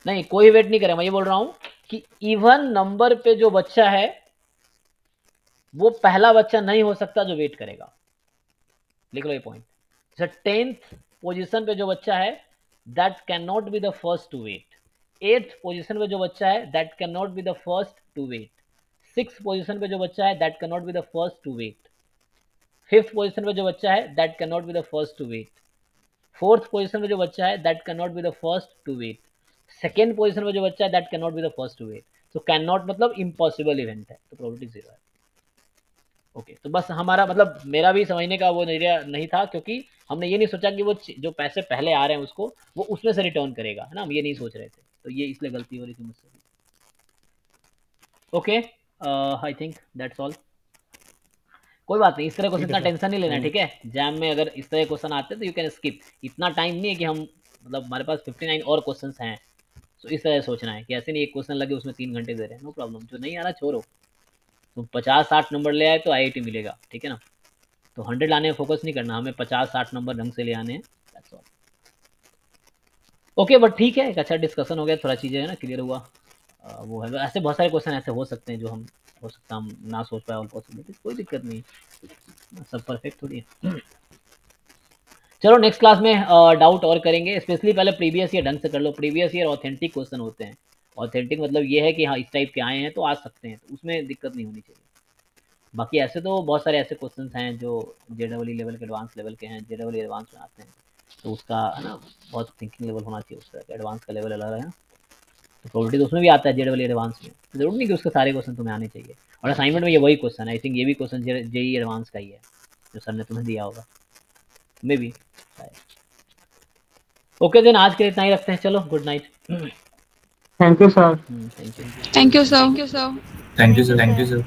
नहीं कोई वेट नहीं करेगा। मैं ये बोल रहा हूं कि इवन नंबर पे जो बच्चा है वो पहला बच्चा नहीं हो सकता जो वेट करेगा। लिख लो ये पॉइंट। जैसे 10th पोजीशन पे जो बच्चा है that can not be the first to wait. 8th position पे जो बच्चा है that can not be the first to wait. 6th position पे जो बच्चा है that can not be the first to wait. 5th position पे जो बच्चा है that can not be the first to wait. Fourth position में जो बच्चा है that can not be the first to wait, second position में जो बच्चा है that can not be the first to wait. तो कैन नॉट मतलब इम्पॉसिबल इवेंट है, तो प्रोबेबिलिटी 0 है। ओके, तो बस हमारा मतलब मेरा भी समझने का वो नजरिया नहीं था, क्योंकि हमने ये नहीं सोचा कि वो जो पैसे पहले आ रहे हैं उसको वो उसमें से रिटर्न करेगा, है ना, हम ये नहीं सोच रहे थे, तो ये इसलिए गलती हो रही थी मुझसे। Okay, I think that's all. कोई बात नहीं, इस तरह क्वेश्चन इतना टेंशन नहीं लेना, ठीक है। जैम में अगर इस तरह क्वेश्चन आते हैं तो यू कैन स्किप, इतना टाइम नहीं है कि हम मतलब हमारे पास 59 और क्वेश्चंस हैं, तो इस तरह सोचना है कि ऐसे नहीं एक क्वेश्चन लगे उसमें 3 घंटे दे रहे हैं, नो प्रॉब्लम, जो नहीं आ रहा छोड़ो। तो 50-60 नंबर ले आए तो IIT मिलेगा, ठीक है ना। तो 100 लाने में फोकस नहीं करना, हमें 50-60 नंबर ढंग से ले आने हैं, दैट्स ऑल। ओके, बट ठीक है, एक अच्छा डिस्कशन हो गया, थोड़ा चीज़ें है ना क्लियर हुआ। वो है, ऐसे बहुत सारे क्वेश्चन ऐसे हो सकते हैं जो हम हो सकता हम ना सोच पाए, ऑल पॉसिबिलिटी, कोई दिक्कत नहीं, सब परफेक्ट थोड़ी है। चलो नेक्स्ट क्लास में डाउट और करेंगे, स्पेशली पहले प्रीवियस ईयर ढंग से कर लो। प्रीवियस ईयर ऑथेंटिक क्वेश्चन होते हैं, ऑथेंटिक मतलब ये है कि हाँ इस टाइप के आए हैं तो आ सकते हैं, तो उसमें दिक्कत नहीं होनी चाहिए। बाकी ऐसे तो बहुत सारे ऐसे क्वेश्चन हैं जो JEE लेवल के, एडवांस लेवल के हैं, JEE एडवांस में आते हैं, तो उसका है ना बहुत थिंकिंग लेवल होना चाहिए, उसका एडवांस का लेवल अलग है ना। तो प्रोबेबिलिटी तो उसमें भी आता है JEE एडवांस में, जरूर नहीं कि उसके सारे क्वेश्चन तुम्हें आने चाहिए। और असाइनमेंट में ये वही क्वेश्चन है, आई थिंक ये भी क्वेश्चन JEE एडवांस का ही है जो सर ने तुम्हें दिया होगा, मे बी। ओके देन, आज के इतना ही रखते हैं, चलो good night. Thank you sir. Thank you. Thank you sir. Thank you sir.